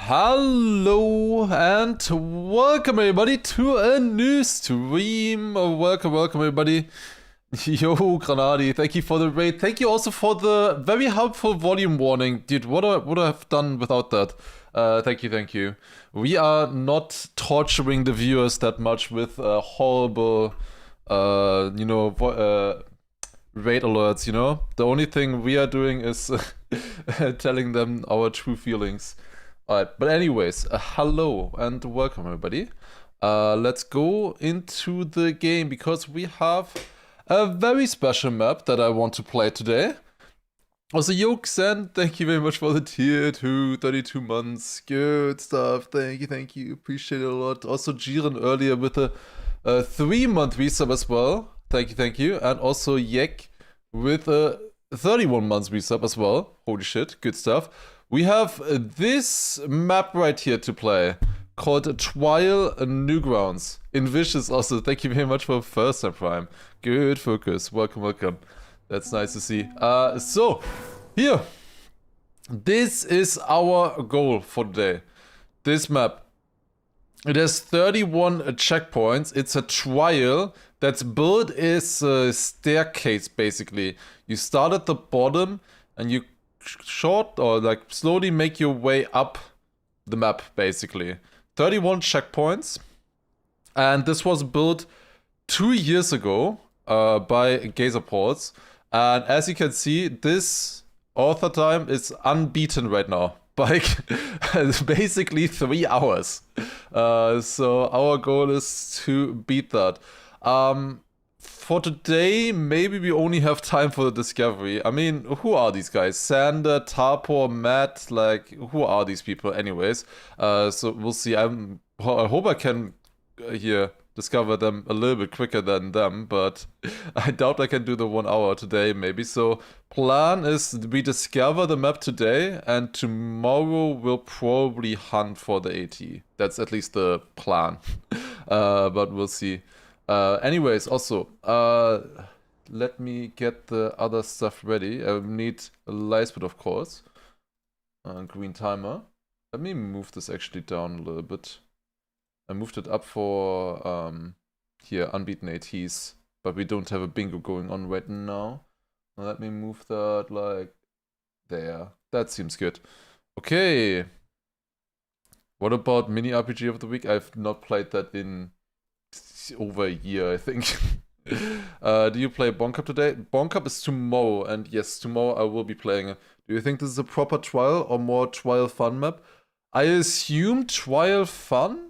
Hello and welcome everybody to a new stream. Welcome everybody. Yo, Granadi, thank you for the raid. Thank you also for the very helpful volume warning. Dude, what would I have done without that? Thank you. We are not torturing the viewers that much with horrible, raid alerts, you know? The only thing we are doing is telling them our true feelings. Alright, but anyways, hello and welcome everybody. Let's go into the game because we have a very special map that I want to play today. Also, Yoxen, thank you very much for the tier 2, 32 months. Good stuff, thank you, appreciate it a lot. Also, Jiren earlier with a 3-month resub as well. Thank you. And also Yek with a 31 months resub as well. Holy shit, good stuff. We have this map right here to play called Trial Newgrounds. In Vicious also, thank you very much for first time Prime. Good focus, welcome. That's nice to see. So, here. This is our goal for today. This map. It has 31 checkpoints. It's a trial that's built as a staircase, basically. You start at the bottom and you slowly make your way up the map, basically. 31 checkpoints. And this was built 2 years ago by Gazerports. And as you can see, this author time is unbeaten right now. By basically 3 hours. So our goal is to beat that. For today, maybe we only have time for the discovery. I mean, who are these guys? Sander, Tarpor, Matt, like, who are these people anyways? So we'll see. I hope I can here discover them a little bit quicker than them, but I doubt I can do the 1 hour today maybe. So plan is we discover the map today and tomorrow we'll probably hunt for the AT. That's at least the plan, but we'll see. Anyways, also, let me get the other stuff ready. I need a Lightspeed, of course. Green timer. Let me move this actually down a little bit. I moved it up for, here, Unbeaten ATs. But we don't have a bingo going on right now. Let me move that, like, there. That seems good. Okay. What about Mini RPG of the Week? I've not played that in over a year, I think. Do you play Bonk Cup today? Bonk Cup is tomorrow, and yes, tomorrow I will be playing it. Do you think this is a proper trial or more trial fun map? I assume trial fun,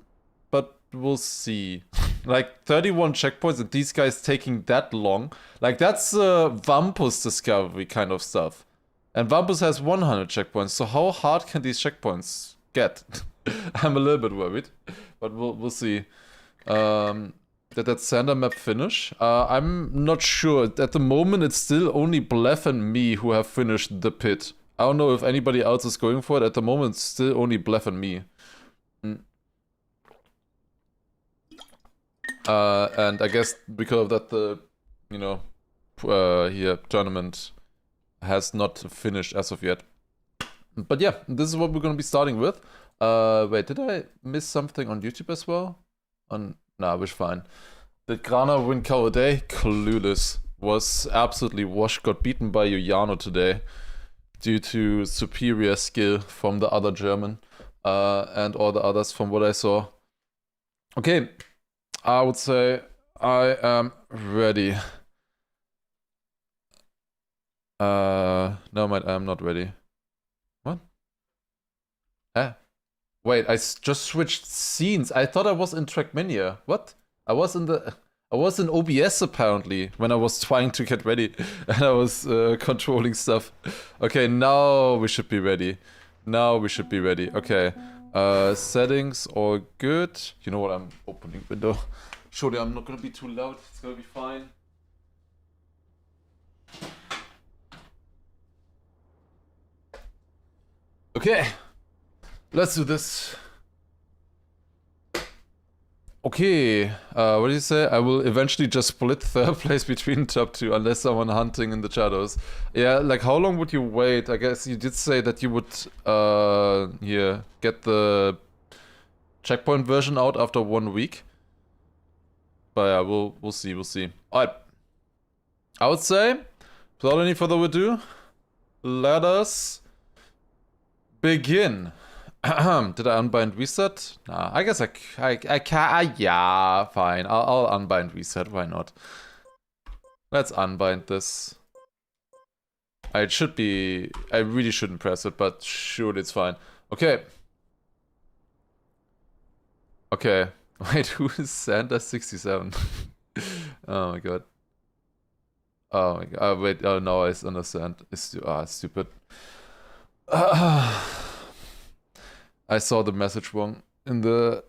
but we'll see. Like 31 checkpoints and these guys taking that long. Like that's Vampus discovery kind of stuff. And Vampus has 100 checkpoints, so how hard can these checkpoints get? I'm a little bit worried, but we'll see. Did that Sander map finish? I'm not sure. At the moment, it's still only Blef and me who have finished the pit. I don't know if anybody else is going for it. At the moment, it's still only Blef and me. And I guess because of that, the, here, tournament has not finished as of yet. But yeah, this is what we're gonna be starting with. Wait, did I miss something on YouTube as well? Nah, we're fine. Did Grana win KO day? Clueless. Was absolutely washed. Got beaten by Yuyano today due to superior skill from the other German and all the others from what I saw. Okay, I would say I am ready. No, I am not ready. What? Wait, I just switched scenes. I thought I was in Trackmania. What? I was in OBS apparently when I was trying to get ready and I was controlling stuff. Okay, now we should be ready. Okay. Settings all good. You know what? I'm opening window. Surely I'm not gonna be too loud. It's gonna be fine. Okay. Let's do this. Okay, what did you say? I will eventually just split third place between top two unless someone hunting in the shadows. Yeah, like how long would you wait? I guess you did say that you would, here, get the checkpoint version out after 1 week. But yeah, we'll see. Alright. I would say, without any further ado, let us begin. Did I unbind reset? Nah, I guess I can. Yeah, fine. I'll unbind reset. Why not? Let's unbind this. I really shouldn't press it, but sure, it's fine. Okay. Okay. Wait, who is Santa67? Oh my god. Oh my god. Wait, oh no, I understand. It's stupid. I saw the message wrong in the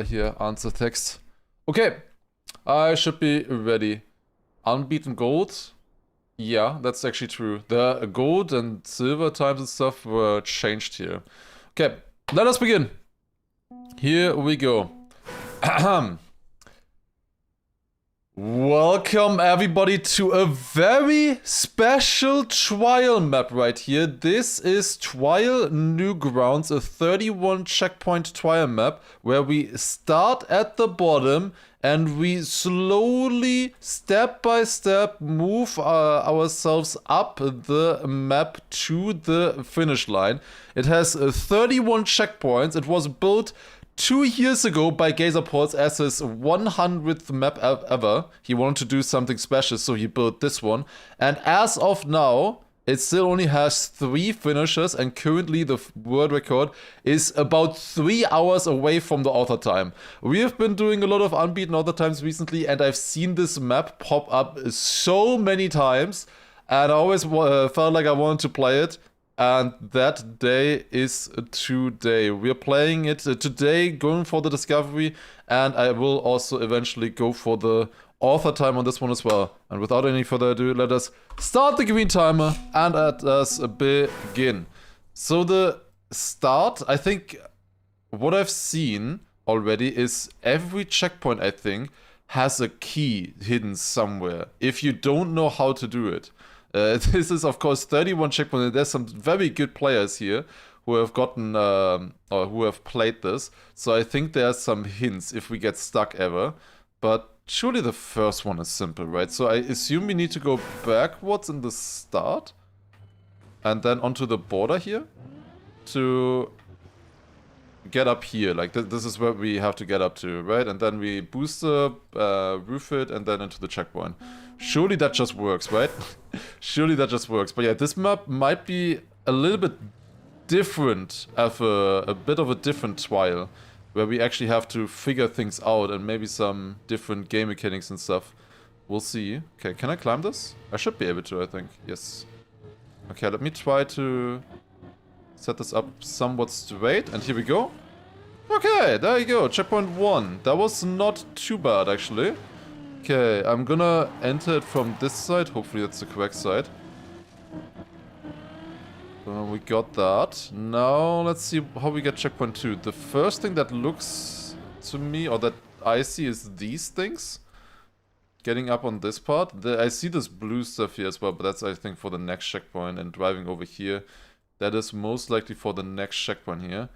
here answer text. Okay, I should be ready. Unbeaten gold. Yeah, that's actually true. The gold and silver times and stuff were changed here. Okay, let us begin. Here we go. Welcome everybody to a very special trial map right here. This is Trial Newgrounds, a 31 checkpoint trial map where we start at the bottom and we slowly, step by step, move ourselves up the map to the finish line. It has 31 checkpoints. It was built 2 years ago by Gazerports as his 100th map ever. He wanted to do something special, so he built this one. And as of now, it still only has 3 finishers, and currently the world record is about 3 hours away from the author time. We have been doing a lot of unbeaten author times recently, and I've seen this map pop up so many times, and I always felt like I wanted to play it. And that day is today. We're playing it today, going for the discovery, and I will also eventually go for the author time on this one as well. And without any further ado, let us start the green timer and let us begin. So the start, I think what I've seen already is every checkpoint, I think, has a key hidden somewhere if you don't know how to do it. This is, of course, 31 checkpoints. There's some very good players here who have gotten, or who have played this. So I think there's some hints if we get stuck ever. But surely the first one is simple, right? So I assume we need to go backwards in the start. And then onto the border here. To get up here. Like, this is where we have to get up to, right? And then we boost the roof it and then into the checkpoint. Surely that just works, right? Surely that just works. But yeah, this map might be a little bit different, have a bit of a different trial, where we actually have to figure things out and maybe some different game mechanics and stuff. We'll see. Okay, can I climb this? I should be able to, I think. Yes. Okay, let me try to set this up somewhat straight. And here we go. Okay, there you go. Checkpoint 1. That was not too bad, actually. Okay, I'm gonna enter it from this side. Hopefully that's the correct side. We got that. Now let's see how we get checkpoint 2. The first thing that looks to me, or that I see, is these things. Getting up on this part. I see this blue stuff here as well, but that's, I think, for the next checkpoint. And driving over here, that is most likely for the next checkpoint here.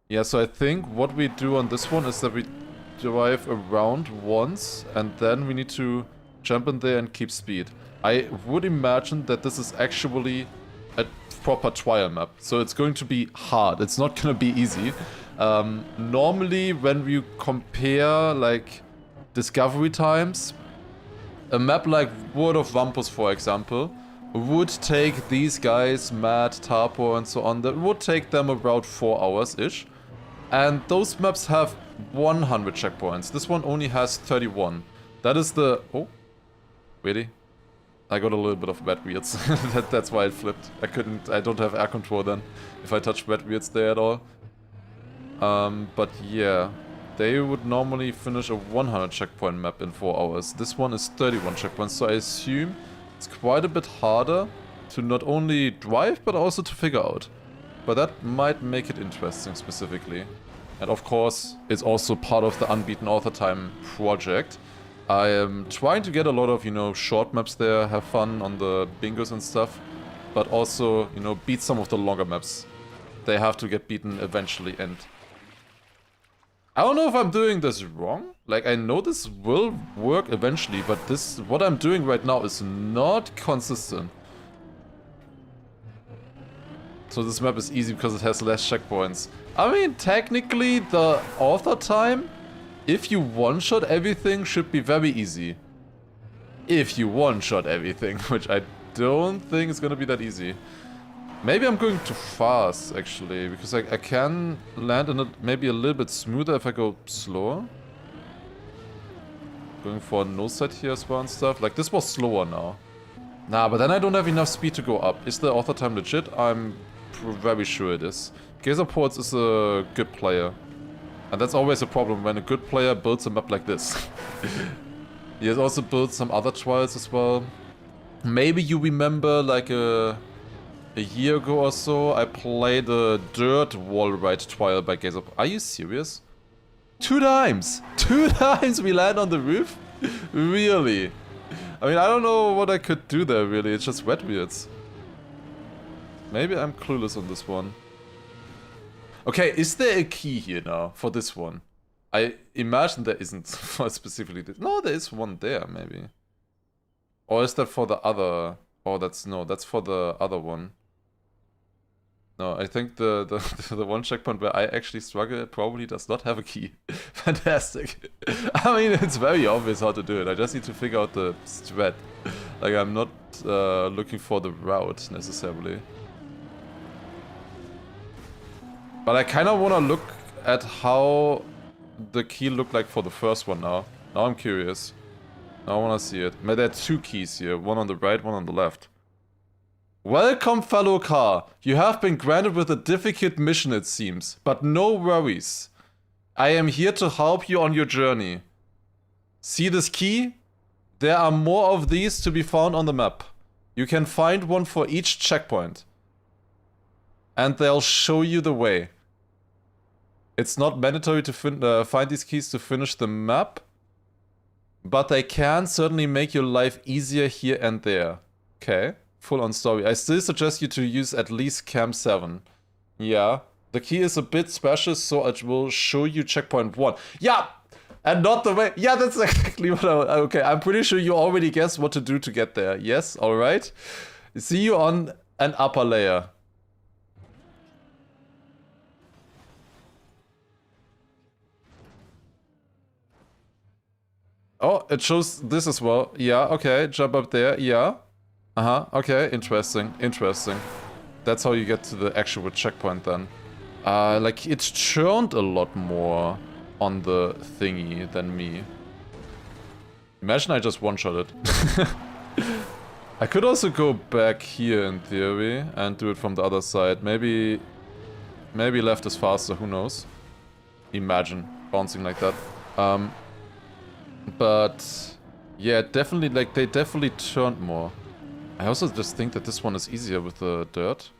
Yeah, so I think what we do on this one is that we drive around once, and then we need to jump in there and keep speed. I would imagine that this is actually a proper trial map, so it's going to be hard. It's not gonna be easy. Normally, when you compare like discovery times, a map like World of Wampus, for example, would take these guys, Matt, Tarpo, and so on. That would take them about 4 hours-ish. And those maps have 100 checkpoints. This one only has 31. That is the... Oh. Really? I got a little bit of wet wheels. That's why it flipped. I don't have air control then. If I touch wet wheels there at all. But yeah. They would normally finish a 100 checkpoint map in 4 hours. This one is 31 checkpoints. So I assume it's quite a bit harder to not only drive, but also to figure out. But that might make it interesting specifically. And of course, it's also part of the Unbeaten Author Time project. I am trying to get a lot of, you know, short maps there, have fun on the bingos and stuff. But also, you know, beat some of the longer maps. They have to get beaten eventually, and I don't know if I'm doing this wrong. Like, I know this will work eventually, but this, what I'm doing right now is not consistent. So this map is easy because it has less checkpoints. I mean, technically, the author time, if you one-shot everything, should be very easy. If you one-shot everything, which I don't think is gonna be that easy. Maybe I'm going too fast, actually, because I can land in it maybe a little bit smoother if I go slower. Going for a nose side here as well and stuff. Like, this was slower now. Nah, but then I don't have enough speed to go up. Is the author time legit? I'm very sure it is. Gazerports is a good player. And that's always a problem when a good player builds a map like this. He has also built some other trials as well. Maybe you remember, like, a year ago or so, I played a dirt wall ride trial by Gazer. Are you serious? 2 times! 2 times we land on the roof? Really? I mean, I don't know what I could do there, really. It's just wet weirds. Maybe I'm clueless on this one. Okay, is there a key here now for this one? I imagine there isn't for specifically this. No, there is one there, maybe. Or is that for the other? Oh, that's for the other one. No, I think the one checkpoint where I actually struggle probably does not have a key. Fantastic. I mean, it's very obvious how to do it. I just need to figure out the strat. Like, I'm not looking for the route necessarily. But I kind of want to look at how the key looked like for the first one now. Now I'm curious. Now I want to see it. There are 2 keys here. One on the right, one on the left. Welcome, fellow car. You have been granted with a difficult mission, it seems. But no worries. I am here to help you on your journey. See this key? There are more of these to be found on the map. You can find one for each checkpoint. And they'll show you the way. It's not mandatory to find these keys to finish the map. But they can certainly make your life easier here and there. Okay. Full on story. I still suggest you to use at least Cam 7. Yeah. The key is a bit special, so it will show you checkpoint 1. Yeah! And not the way. Yeah, that's exactly what okay, I'm pretty sure you already guessed what to do to get there. Yes, alright. See you on an upper layer. Oh, it shows this as well. Yeah, okay. Jump up there. Yeah. Uh-huh. Okay. Interesting. Interesting. That's how you get to the actual checkpoint then. Like, it churned a lot more on the thingy than me. Imagine I just one-shot it. I could also go back here in theory and do it from the other side. Maybe left is faster, who knows? Imagine bouncing like that. But yeah, definitely, like, they definitely turned more. I also just think that this one is easier with the dirt.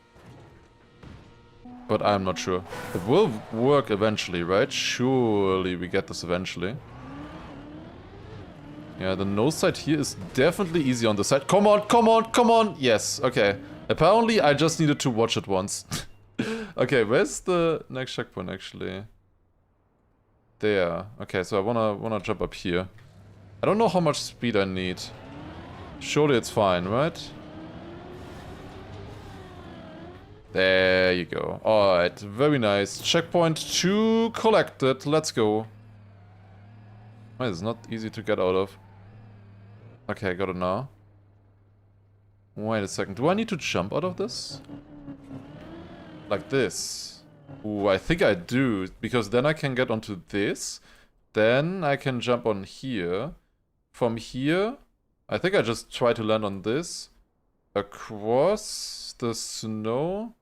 But I'm not sure. It will work eventually, right? Surely we get this eventually. Yeah, the nose side here is definitely easy on the side. Come on, come on, come on! Yes, okay. Apparently I just needed to watch it once. Okay, where's the next checkpoint actually? There. Okay, so I wanna jump up here. I don't know how much speed I need. Surely it's fine, right? There you go. Alright, very nice. Checkpoint 2 collected. Let's go. Wait, it's not easy to get out of. Okay, I got it now. Wait a second. Do I need to jump out of this? Like this? Ooh, I think I do, because then I can get onto this. Then I can jump on here. From here, I think I just try to land on this. Across the snow.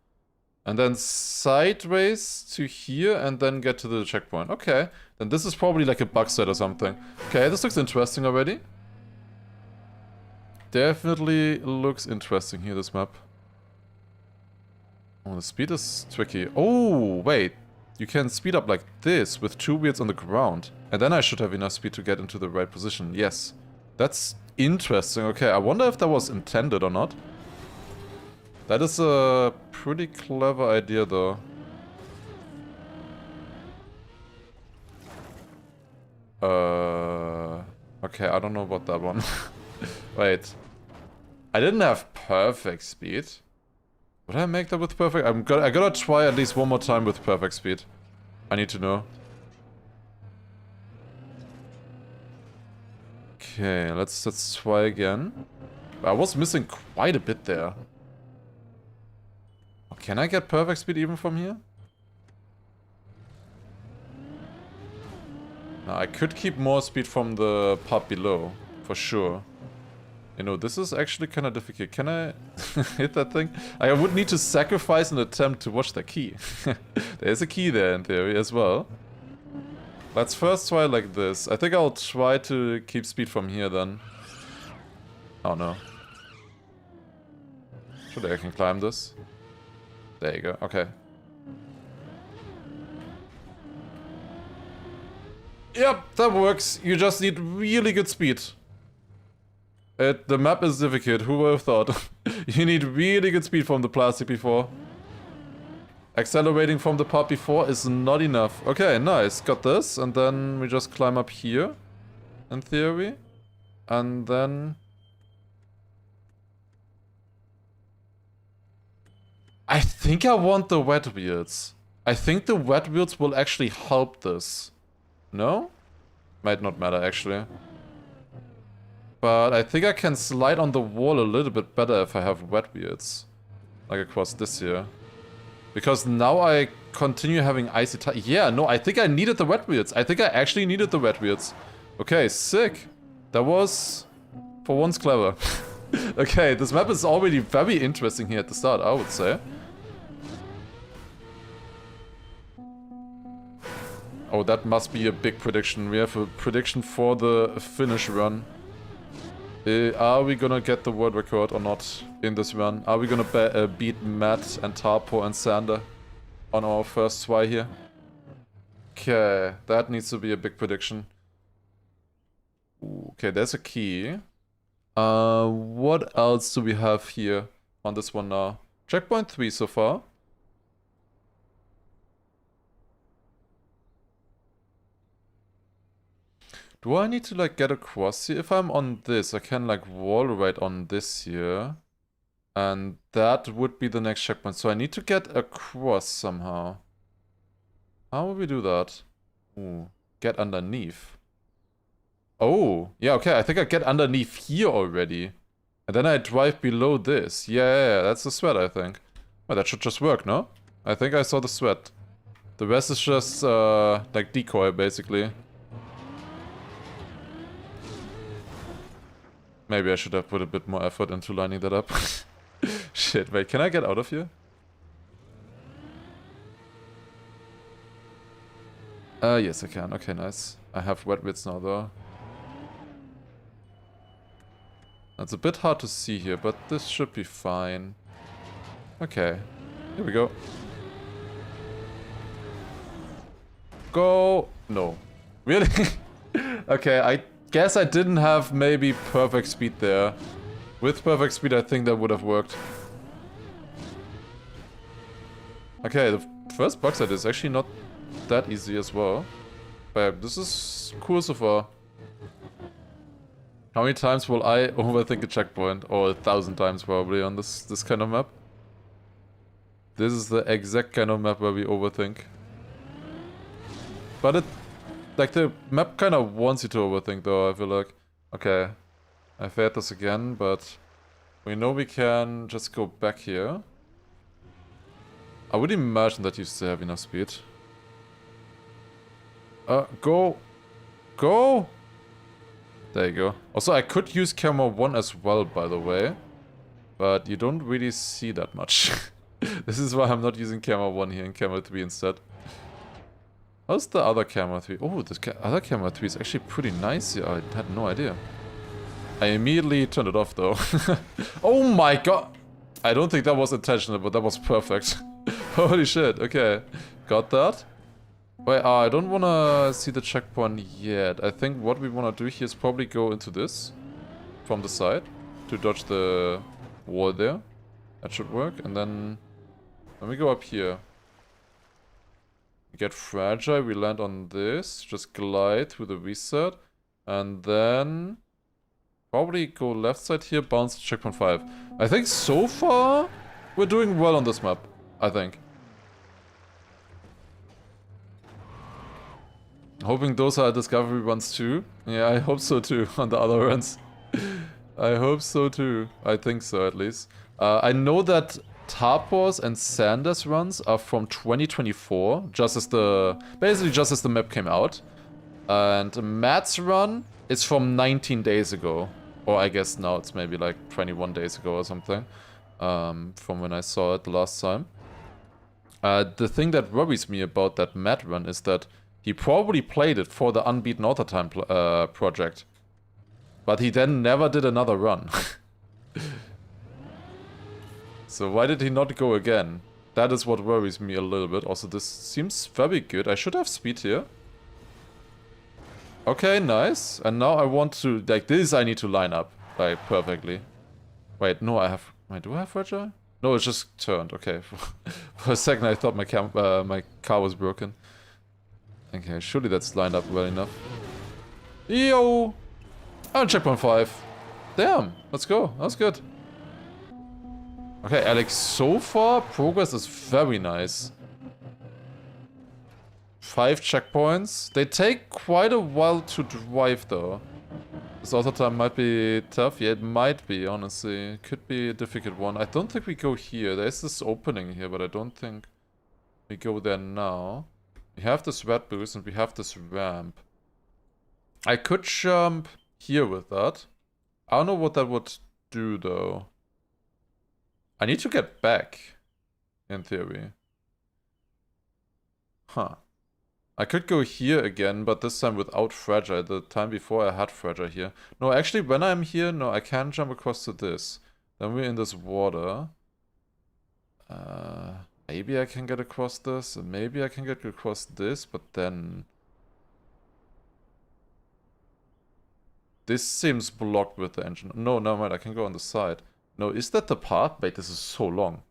And then sideways to here and then get to the checkpoint. Okay, then this is probably like a bug set or something. Okay, this looks interesting already. Definitely looks interesting here, this map. Oh, the speed is tricky. Oh, wait. you can speed up like this with 2 wheels on the ground. And then I should have enough speed to get into the right position. Yes. That's interesting. Okay, I wonder if that was intended or not. That is a pretty clever idea though. Okay, I don't know about that one. Wait. I didn't have perfect speed. Would I make that with perfect? I gotta try at least one more time with perfect speed. I need to know. Okay, let's try again. I was missing quite a bit there. Can I get perfect speed even from here? No, I could keep more speed from the part below, for sure. You know, this is actually kind of difficult. Can I hit that thing? I would need to sacrifice an attempt to watch the key. There's a key there in theory as well. Let's first try like this. I think I'll try to keep speed from here then. Oh no. Surely I can climb this. There you go, okay. Yep, that works. You just need really good speed. The map is difficult, who would have thought? You need really good speed from the plastic before. Accelerating from the part before is not enough. Okay, nice, got this. And then we just climb up here, in theory. And then... I think I want the wet wheels. I think the wet wheels will actually help this. No? Might not matter, actually. But I think I can slide on the wall a little bit better if I have wet wheels. Like across this here. Because now I continue having icy tires. Yeah, no, I think I needed the wet wheels. I think I actually needed the wet wheels. Okay, sick. That was, for once, clever. Okay, this map is already very interesting here at the start, I would say. Oh, that must be a big prediction. We have a prediction for the finish run. Are we gonna get the world record or not in this run? Are we gonna beat Matt and Tarpo and Sander on our first try here? Okay, that needs to be a big prediction. Okay, there's a key. What else do we have here on this one now? Checkpoint 3 so far. Do I need to like get across here? If I'm on this, I can like wall right on this here. And that would be the next checkpoint. So I need to get across somehow. How will we do that? Ooh, get underneath. Oh, yeah, okay. I think I get underneath here already. And then I drive below this. Yeah, that's the sweat, I think. Well, that should just work, no? I think I saw the sweat. The rest is just like decoy, basically. Maybe I should have put a bit more effort into lining that up. Shit, wait, can I get out of here? Yes I can. Okay, nice. I have wet wits now though. It's a bit hard to see here, but this should be fine. Okay, here we go. Go! No. Really? Okay, I guess I didn't have maybe perfect speed there. With perfect speed, I think that would have worked. Okay, the first box set is actually not that easy as well. But this is cool so far. How many times will I overthink a checkpoint? Or 1,000 times probably on this kind of map. This is the exact kind of map where we overthink. But it... like, the map kind of wants you to overthink, though, I feel like. Okay. I failed this again, but... we know we can just go back here. I would imagine that you still have enough speed. Go! Go! There you go. Also, I could use camera 1 as well, by the way. But you don't really see that much. This is why I'm not using camera 1 here and camera 3 instead. How's the other camera 3? Oh, the other camera 3 is actually pretty nice here. I had no idea. I immediately turned it off though. Oh my god! I don't think that was intentional, but that was perfect. Holy shit, okay. Got that. Wait, I don't wanna see the checkpoint yet. I think what we wanna do here is probably go into this from the side to dodge the wall there. That should work. And then we go up here. We get fragile, we land on this, just glide through the reset, and then probably go left side here, bounce to checkpoint 5. I think so far we're doing well on this map, I think. Hoping those are discovery runs too. Yeah, I hope so too on the other runs. I hope so too. I think so at least. I know that Tarpor's and Sanders runs are from 2024, basically just as the map came out. And Matt's run is from 19 days ago. Or I guess now it's maybe like 21 days ago or something. From when I saw it the last time. The thing that worries me about that Matt run is that he probably played it for the Unbeaten AT Trial project. But he then never did another run. So why did he not go again? That is what worries me a little bit. Also, this seems very good. I should have speed here. Okay, nice. And now I want to, like this I need to line up, like, perfectly. Wait, no, I have, wait, do I have fragile? No, it's just turned, okay. For a second I thought my car was broken. Okay, surely that's lined up well enough. Yo! Oh, checkpoint 5. Damn, let's go, that's good. Okay, Alex, so far, progress is very nice. 5 checkpoints. They take quite a while to drive, though. This auto time might be tough. Yeah, it might be, honestly. It could be a difficult one. I don't think we go here. There's this opening here, but I don't think we go there now. We have this red boost and we have this ramp. I could jump here with that. I don't know what that would do, though. I need to get back, in theory. Huh. I could go here again, but this time without fragile. The time before I had fragile here. No, actually, when I'm here, no, I can jump across to this. Then we're in this water. Maybe I can get across this, and maybe I can get across this, but then... This seems blocked with the engine. No, never mind, I can go on the side. No, is that the path? Wait, this is so long.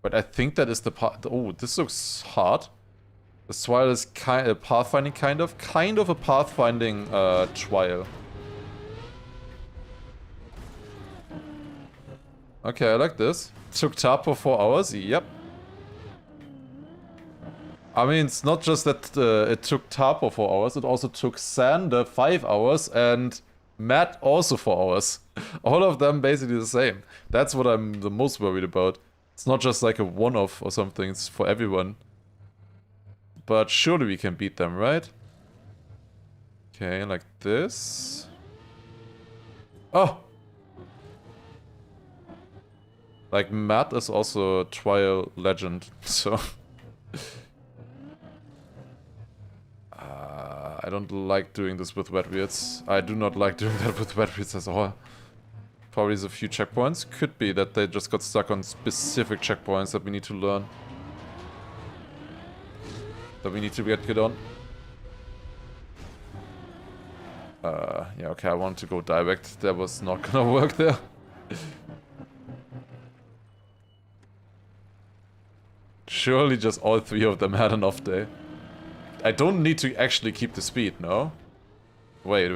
But I think that is the path. Oh, this looks hard. This trial is kind of pathfinding, kind of a pathfinding trial. Okay, I like this. Took Tapo 4 hours. Yep. I mean, it's not just that it took Tapo 4 hours. It also took Sander 5 hours and Matt also 4 hours. All of them basically the same. That's what I'm the most worried about. It's not just like a one-off or something. It's for everyone. But surely we can beat them, right? Okay, like this. Oh! Like, Matt is also a trial legend, so... I don't like doing this with wet weirds. I do not like doing that with wet weirds at all. Probably is a few checkpoints. Could be that they just got stuck on specific checkpoints that we need to learn. That we need to get good on. Yeah, okay, I wanted to go direct. That was not gonna work there. Surely just all 3 of them had an off day. I don't need to actually keep the speed, no? Wait.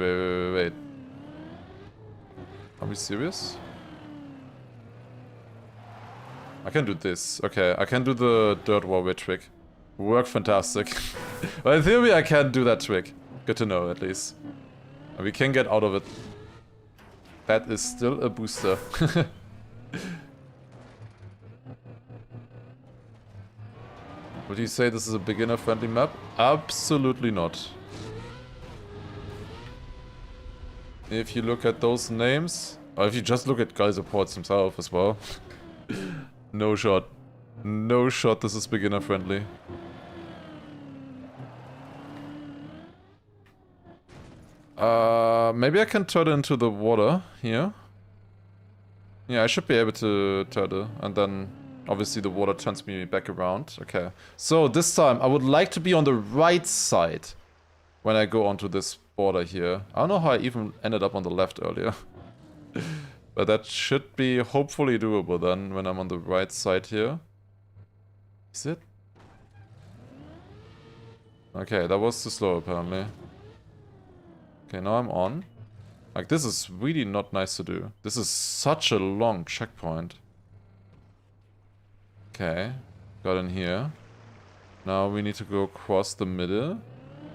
Are we serious? I can do this. Okay, I can do the dirt warrior trick. Work fantastic. Well, in theory I can do that trick. Good to know, at least. And we can get out of it. That is still a booster. Would you say this is a beginner-friendly map? Absolutely not. If you look at those names, or if you just look at Geyser Ports himself as well. No shot. No shot this is beginner-friendly. Maybe I can turtle into the water here. Yeah, I should be able to turtle, and then Obviously the water turns me back around. Okay. So this time I would like to be on the right side when I go onto this border here. I don't know how I even ended up on the left earlier. But that should be hopefully doable then when I'm on the right side here. Is it? Okay, that was too slow apparently. Okay, now I'm on. Like, this is really not nice to do. This is such a long checkpoint. Okay, got in here. Now we need to go across the middle.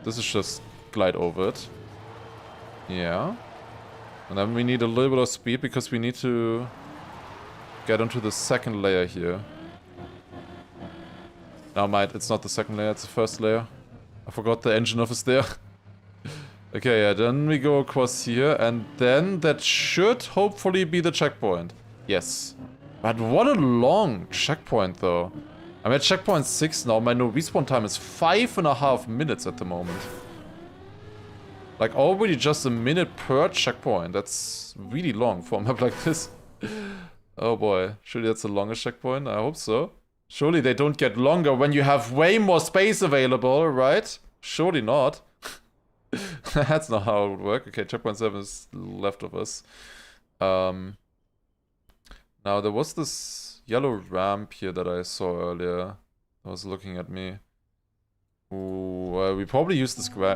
This is just glide over it. Yeah. And then we need a little bit of speed because we need to get onto the second layer here. Now, mind, it's not the second layer, it's the first layer. I forgot the engine office there. Okay, yeah, then we go across here, and then that should hopefully be the checkpoint. Yes. But what a long checkpoint, though. I'm at checkpoint 6 now. My no respawn time is 5.5 minutes at the moment. Like, already just a minute per checkpoint. That's really long for a map like this. Oh boy. Surely that's the longest checkpoint? I hope so. Surely they don't get longer when you have way more space available, right? Surely not. That's not how it would work. Okay, checkpoint 7 is left of us. Now, there was this yellow ramp here that I saw earlier. That was looking at me. Ooh, we probably use this green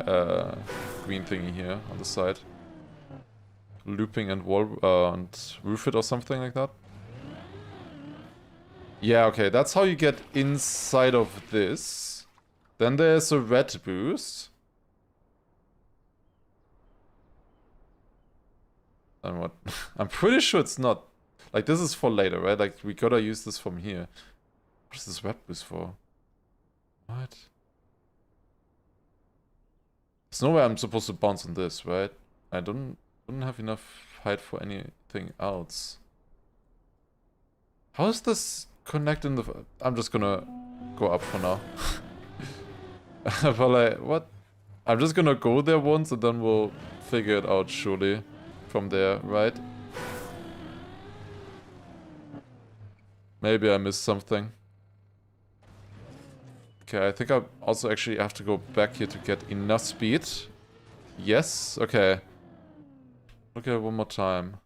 thingy here on the side. Looping and wall and roof it or something like that. Yeah, okay, that's how you get inside of this. Then there's a red boost. And what? I'm pretty sure it's not. Like, this is for later, right? Like, we gotta use this from here. What is this red boost for? What? There's no way I'm supposed to bounce on this, right? I don't have enough height for anything else. How is this connected in the... I'm just gonna go up for now. But like, what? I'm just gonna go there once and then we'll figure it out surely from there, right? Maybe I missed something. Okay, I think I also actually have to go back here to get enough speed. Yes, okay. Look at it one more time.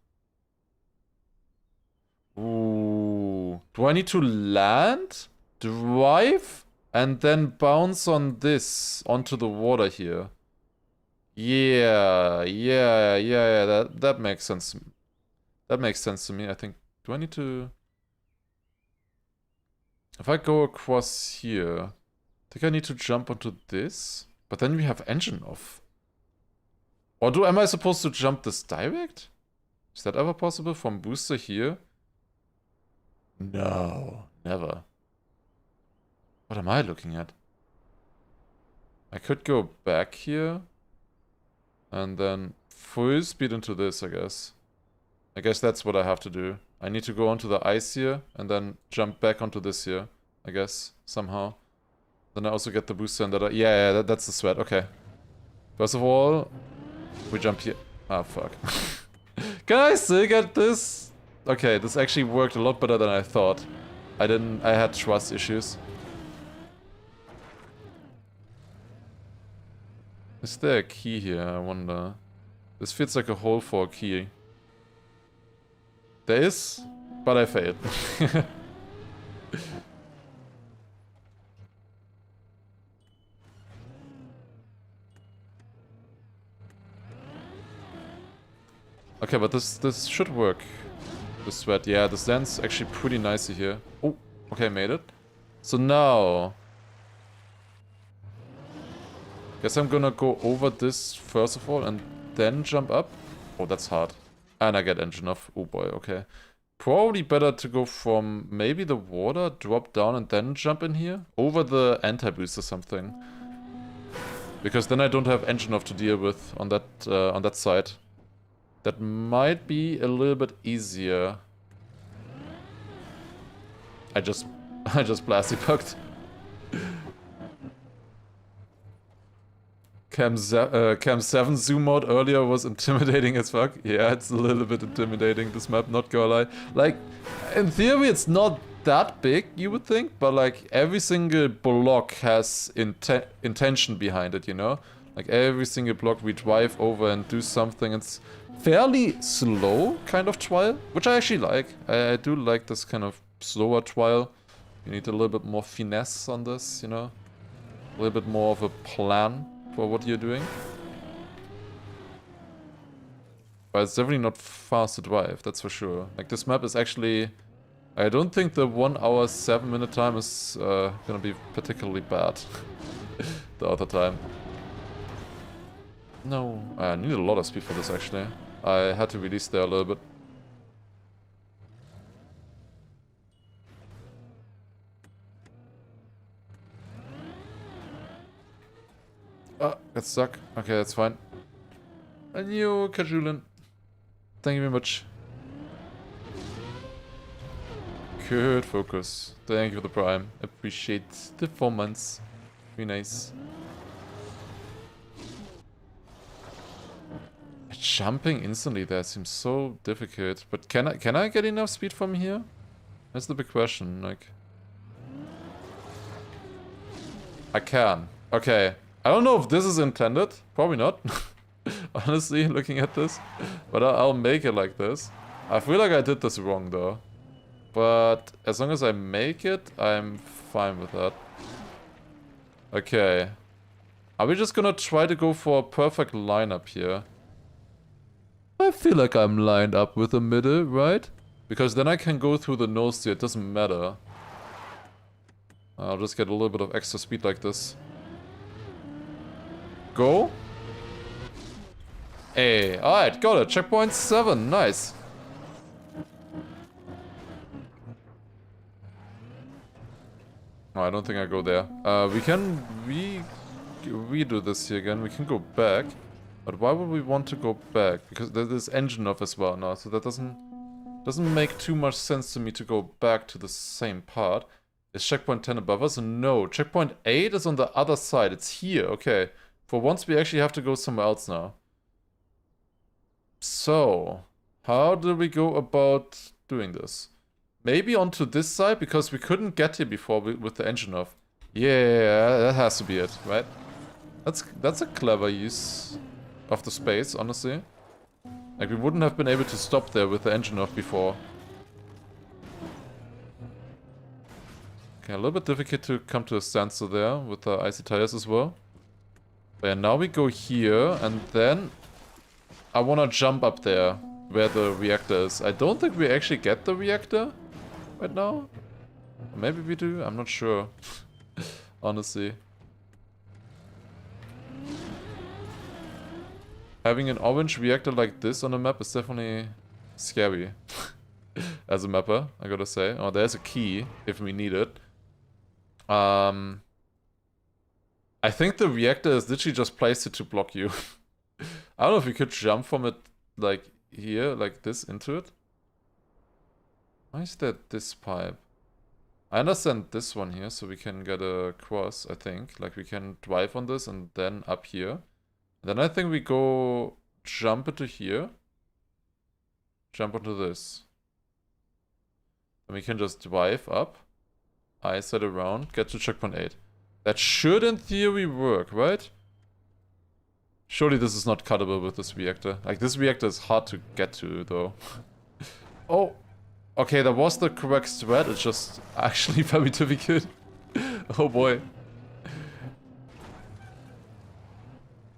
Ooh. Do I need to land, drive, and then bounce on this onto the water here? Yeah, that makes sense. That makes sense to me, I think. Do I need to... If I go across here, I think I need to jump onto this, but then we have engine off. Or am I supposed to jump this direct? Is that ever possible from booster here? No, never. What am I looking at? I could go back here and then full speed into this, I guess. I guess that's what I have to do. I need to go onto the ice here and then jump back onto this here, I guess, somehow. Then I also get the booster and that. Yeah, that's the sweat. Okay. First of all, we jump here. Ah, fuck. Can I still get this? Okay, this actually worked a lot better than I thought. I had trust issues. Is there a key here? I wonder. This feels like a hole for a key. There is, but I failed. Okay, but this should work. The sweat, yeah, this lands actually pretty nicely here. Oh, okay, made it. So now... Guess I'm gonna go over this first of all and then jump up. Oh, that's hard. And I get engine off. Oh boy, okay. Probably better to go from maybe the water, drop down and then jump in here. Over the anti-boost or something. Because then I don't have engine off to deal with on that side. That might be a little bit easier. I just blasty pucked. Cam 7 zoom mode earlier was intimidating as fuck. Yeah, it's a little bit intimidating, this map, not gonna lie. Like, in theory it's not that big, you would think, but like every single block has intention behind it, you know? Like every single block we drive over and do something. It's fairly slow kind of trial, which I actually like. I do like this kind of slower trial. You need a little bit more finesse on this, you know? A little bit more of a plan for what you're doing. But it's definitely not fast to drive, that's for sure. Like this map is actually... I don't think the 1 hour 7 minute time is gonna be particularly bad the other time. No, I need a lot of speed for this actually. I had to release there a little bit. Ah, got stuck. Okay, that's fine. And you, Kajulin. Thank you very much. Good focus. Thank you for the prime. Appreciate the 4 months. Very nice. Jumping instantly there seems so difficult. But can I get enough speed from here? That's the big question. Like, I can. Okay. I don't know if this is intended. Probably not. Honestly, looking at this. But I'll make it like this. I feel like I did this wrong though. But as long as I make it, I'm fine with that. Okay. Are we just gonna try to go for a perfect lineup here? I feel like I'm lined up with the middle, right? Because then I can go through the nose here, it doesn't matter. I'll just get a little bit of extra speed like this. Go. Hey, alright, got it. Checkpoint 7, nice. No, I don't think I go there. We can redo this here again. We can go back. But why would we want to go back? Because there's engine off as well now, so that doesn't make too much sense to me to go back to the same part. Is checkpoint 10 above us? No. Checkpoint 8 is on the other side. It's here. Okay. For once, we actually have to go somewhere else now. So, how do we go about doing this? Maybe onto this side, because we couldn't get here before with the engine off. Yeah, that has to be it, right? That's a clever use of the space, honestly. Like, we wouldn't have been able to stop there with the engine off before. Okay, a little bit difficult to come to a standstill there with the icy tires as well. But yeah, now we go here, and then I want to jump up there where the reactor is. I don't think we actually get the reactor right now. Maybe we do, I'm not sure. Honestly. Having an orange reactor like this on a map is definitely scary. As a mapper, I gotta say. Oh, there's a key if we need it. I think the reactor is literally just placed it to block you. I don't know if we could jump from it, like, here, like this, into it. Why is that this pipe? I understand this one here, so we can get across, I think. Like, we can drive on this and then up here. Then I think we go jump into here. Jump onto this. And we can just drive up. Eyesight around, get to checkpoint 8. That should in theory work, right? Surely this is not cuttable with this reactor. Like, this reactor is hard to get to, though. Oh! Okay, that was the correct strat, it's just actually very difficult. Oh boy.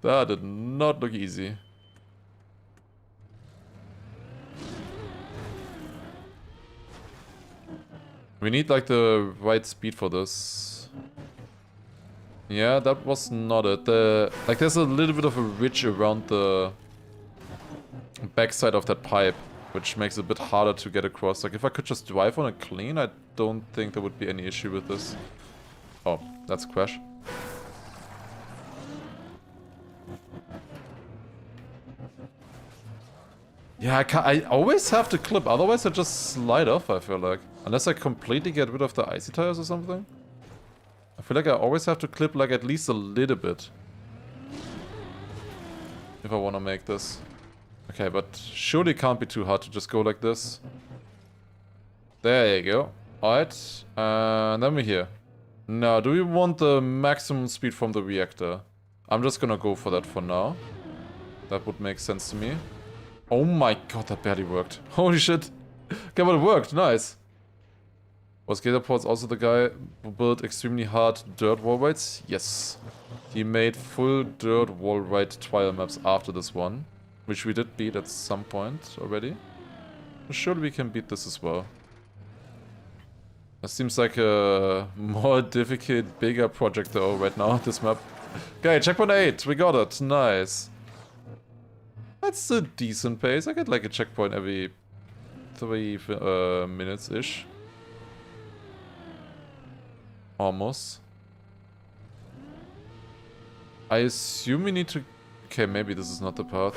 That did not look easy. We need, like, the right speed for this. Yeah, that was not it. Like, there's a little bit of a ridge around the backside of that pipe, which makes it a bit harder to get across. Like, if I could just drive on it clean, I don't think there would be any issue with this. Oh, that's a crash. Yeah, I always have to clip, otherwise I just slide off, I feel like. Unless I completely get rid of the icy tires or something. I feel like I always have to clip, like, at least a little bit. If I want to make this. Okay, but surely it can't be too hard to just go like this. There you go. Alright, and then we're here. Now, do we want the maximum speed from the reactor? I'm just gonna go for that for now. That would make sense to me. Oh my god, that barely worked. Holy shit. Okay, but it worked. Nice. Was Gatorports also the guy who built extremely hard dirt wall rides? Yes. He made full dirt wall ride trial maps after this one, which we did beat at some point already. Surely we can beat this as well. It seems like a more difficult, bigger project though right now, this map. Okay, checkpoint 8, we got it, nice. That's a decent pace, I get like a checkpoint every 3 minutes-ish. Almost. I assume we need to... Okay, maybe this is not the path.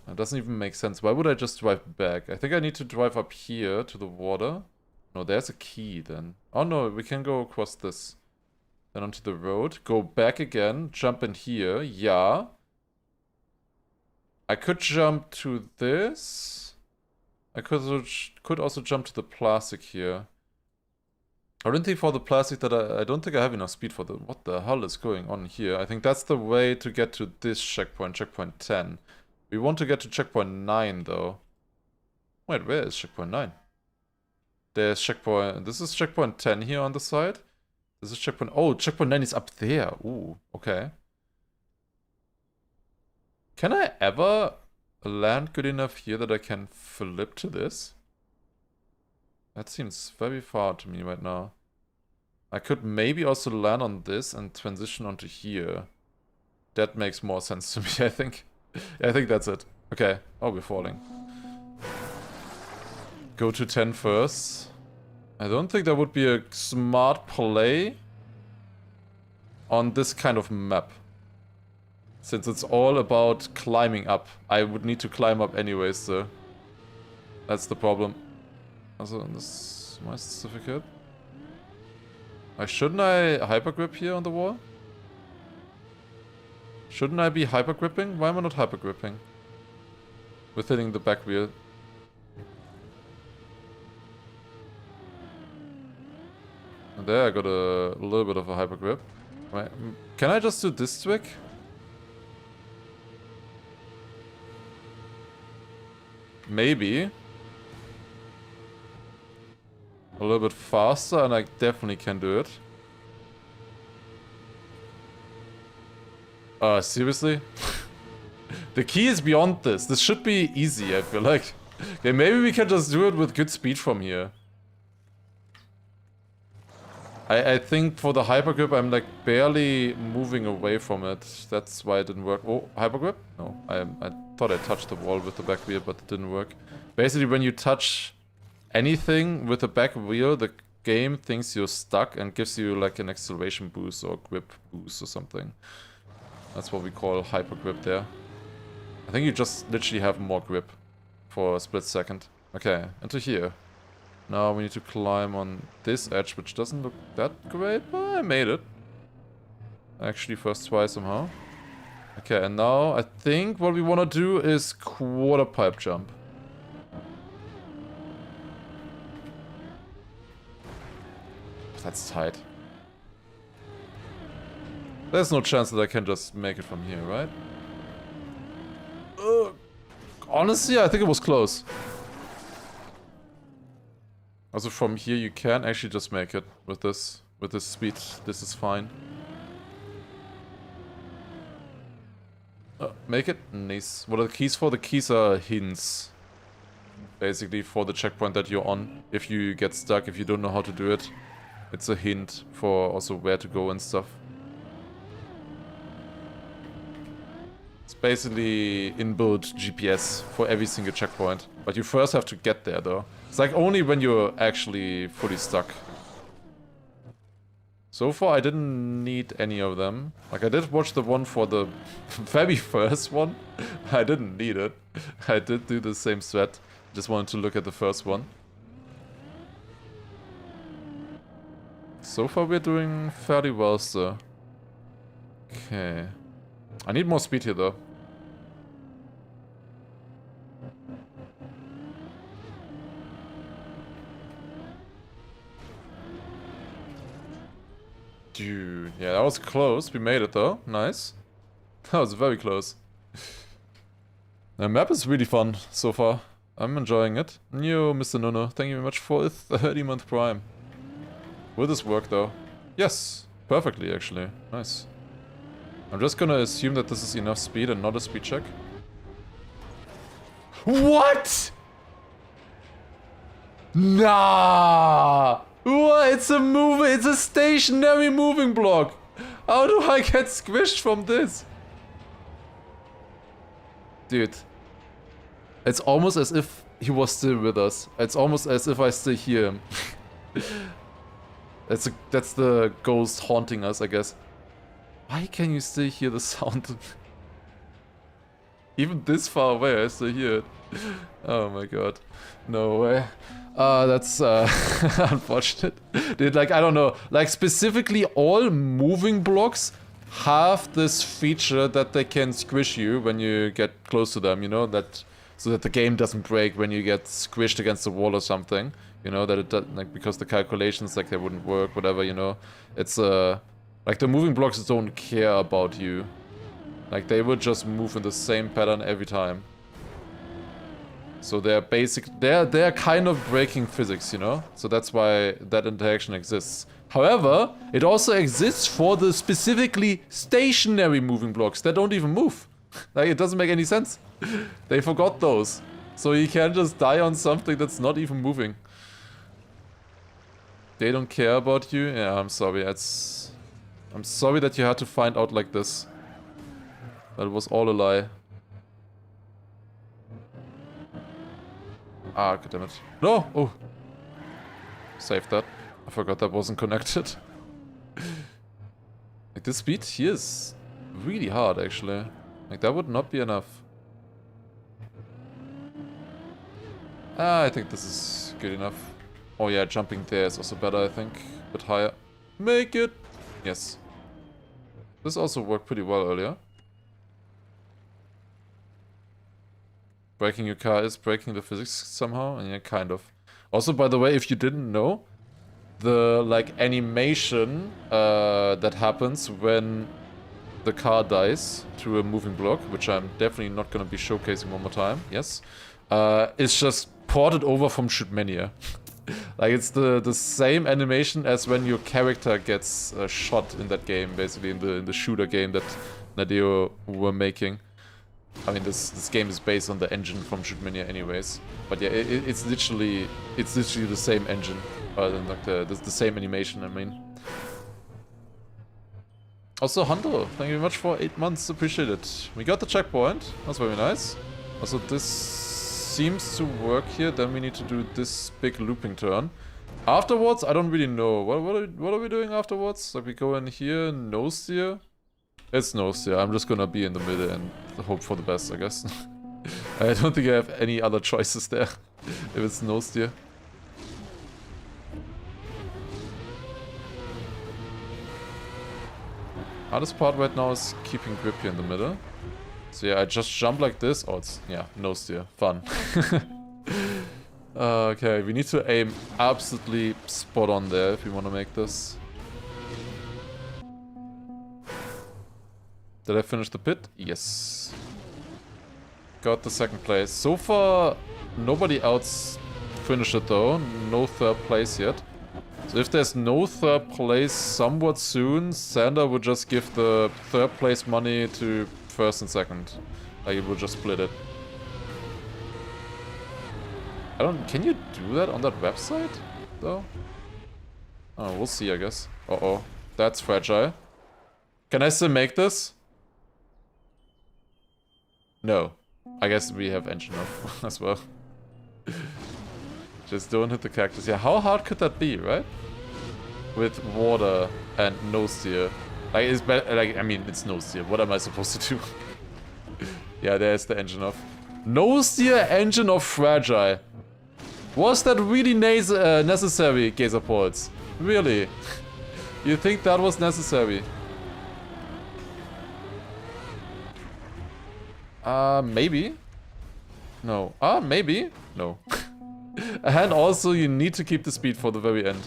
That doesn't even make sense. Why would I just drive back? I think I need to drive up here to the water. No, there's a key then. Oh no, we can go across this. Then onto the road. Go back again. Jump in here. Yeah. I could jump to this. I could also jump to the plastic here. I don't think for the plastic that I don't think I have enough speed for the... What the hell is going on here? I think that's the way to get to this checkpoint, checkpoint 10. We want to get to checkpoint 9 though. Wait, where is checkpoint 9? There's checkpoint... This is checkpoint 10 here on the side. This is checkpoint... Oh, checkpoint 9 is up there. Ooh, okay. Can I ever land good enough here that I can flip to this? That seems very far to me right now. I could maybe also land on this and transition onto here. That makes more sense to me, I think. Yeah, I think that's it. Okay. Oh, we're falling. Go to 10 first. I don't think that would be a smart play on this kind of map. Since it's all about climbing up. I would need to climb up anyways, so that's the problem. Also, this is my certificate. Shouldn't I hypergrip here on the wall? Shouldn't I be hypergripping? Why am I not hypergripping? With hitting the back wheel. And there I got a little bit of a hypergrip. Right. Can I just do this trick? Maybe. A little bit faster and I definitely can do it. Seriously? The key is beyond this. This should be easy, I feel like. Okay, maybe we can just do it with good speed from here. I think for the hypergrip I'm like barely moving away from it. That's why it didn't work. Oh, hypergrip? No, I thought I touched the wall with the back wheel, but it didn't work. Basically when you touch anything with the back wheel, the game thinks you're stuck and gives you like an acceleration boost or grip boost or something. That's what we call hypergrip there. I think you just literally have more grip for a split second. Okay, into here. Now we need to climb on this edge, which doesn't look that great, but I made it. Actually, first try somehow. Okay, and now I think what we want to do is quarter pipe jump. That's tight. There's no chance that I can just make it from here, right? Honestly, I think it was close. Also from here you can actually just make it with this speed. This is fine. Make it? Nice. What are the keys for? The keys are hints. Basically for the checkpoint that you're on. If you get stuck, if you don't know how to do it. It's a hint for also where to go and stuff. It's basically inbuilt GPS for every single checkpoint. But you first have to get there though. It's like only when you're actually fully stuck. So far I didn't need any of them. Like I did watch the one for the very first one. I didn't need it. I did do the same strat. Just wanted to look at the first one. So far we're doing fairly well still. Okay. I need more speed here though. Dude, yeah, that was close. We made it though. Nice. That was very close. The map is really fun so far. I'm enjoying it. Yo, Mr. Nuno, thank you very much for a 30-month prime. Will this work though? Yes, perfectly actually. Nice. I'm just gonna assume that this is enough speed and not a speed check. What? Nah! What? It's a stationary moving block! How do I get squished from this? Dude. It's almost as if he was still with us. It's almost as if I still hear him. That's the ghost haunting us, I guess. Why can you still hear the sound? Even this far away, I still hear it. Oh my god. No way. That's unfortunate. Dude, like, I don't know. Like, specifically all moving blocks have this feature that they can squish you when you get close to them, you know? So that the game doesn't break when you get squished against the wall or something. You know, that it doesn't, like, because the calculations, like, they wouldn't work, whatever, you know? It's, like, the moving blocks don't care about you. Like, they will just move in the same pattern every time. So they're they're kind of breaking physics, you know? So that's why that interaction exists. However, it also exists for the specifically stationary moving blocks that don't even move. Like, it doesn't make any sense. They forgot those. So you can't just die on something that's not even moving. They don't care about you? Yeah, I'm sorry. I'm sorry that you had to find out like this. That was all a lie. Ah, goddammit. No! Oh! Save that. I forgot that wasn't connected. Like, this speed here is really hard, actually. Like, that would not be enough. Ah, I think this is good enough. Oh yeah, jumping there is also better, I think. A bit higher. Make it! Yes. This also worked pretty well earlier. Breaking your car is breaking the physics somehow, and yeah, kind of. Also, by the way, if you didn't know, the, like, animation that happens when the car dies to a moving block, which I'm definitely not gonna be showcasing one more time, yes, is just ported over from Shootmania. Like, it's the same animation as when your character gets shot in that game, basically, in the shooter game that Nadeo were making. I mean, this game is based on the engine from Shootmania anyways. But yeah, it's literally the same engine. Like the same animation, I mean. Also, Hundo, thank you very much for 8 months, appreciate it. We got the checkpoint, that's very nice. Also, this seems to work here, then we need to do this big looping turn. Afterwards, I don't really know. What are we doing afterwards? Like, we go in here, no steer? It's no steer, I'm just gonna be in the middle and hope for the best, I guess. I don't think I have any other choices there, if it's no steer. Hardest part right now is keeping grip here in the middle. So yeah, I just jump like this. Oh, it's, yeah, no steer. Fun. Okay, we need to aim absolutely spot on there if we want to make this. Did I finish the pit? Yes. Got the second place. So far, nobody else finished it though. No third place yet. So if there's no third place somewhat soon, Sander would just give the third place money to first and second. Like, it would just split it. Can you do that on that website, though? Oh, we'll see, I guess. Uh-oh. That's fragile. Can I still make this? No. I guess we have engine off as well. Just don't hit the cactus. Yeah, how hard could that be, right? With water and no steer. Like, it's better, like, I mean, it's no steer. What am I supposed to do? Yeah, there's the engine off. No steer, engine off, fragile. Was that really necessary, Gazerpolz? Really? You think that was necessary? Maybe. No. Maybe. No. And also, you need to keep the speed for the very end.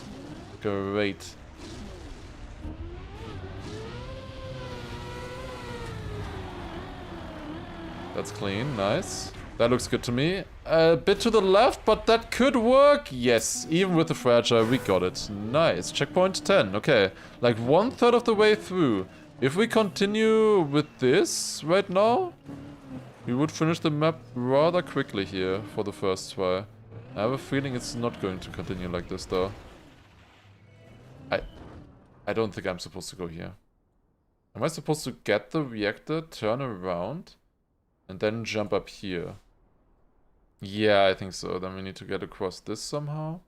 Great. That's clean, nice. That looks good to me. A bit to the left, but that could work. Yes, even with the fragile, we got it. Nice. Checkpoint 10, okay. Like 1/3 of the way through. If we continue with this right now, we would finish the map rather quickly here for the first try. I have a feeling it's not going to continue like this though. I don't think I'm supposed to go here. Am I supposed to get the reactor, turn around, and then jump up here? Yeah, I think so. Then we need to get across this somehow.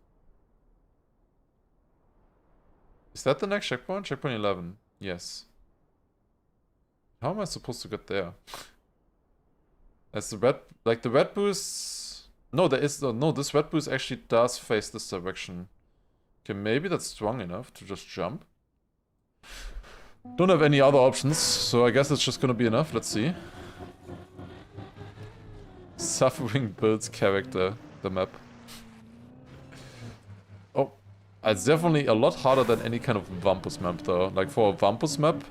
Is that the next checkpoint? Checkpoint 11. Yes. How am I supposed to get there? As the red... Like the red boost... No, there is... No, this red boost actually does face this direction. Okay, maybe that's strong enough to just jump. Don't have any other options, so I guess it's just gonna be enough. Let's see. Suffering builds character, the map. Oh, it's definitely a lot harder than any kind of Vampus map though. Like for a Vampus map,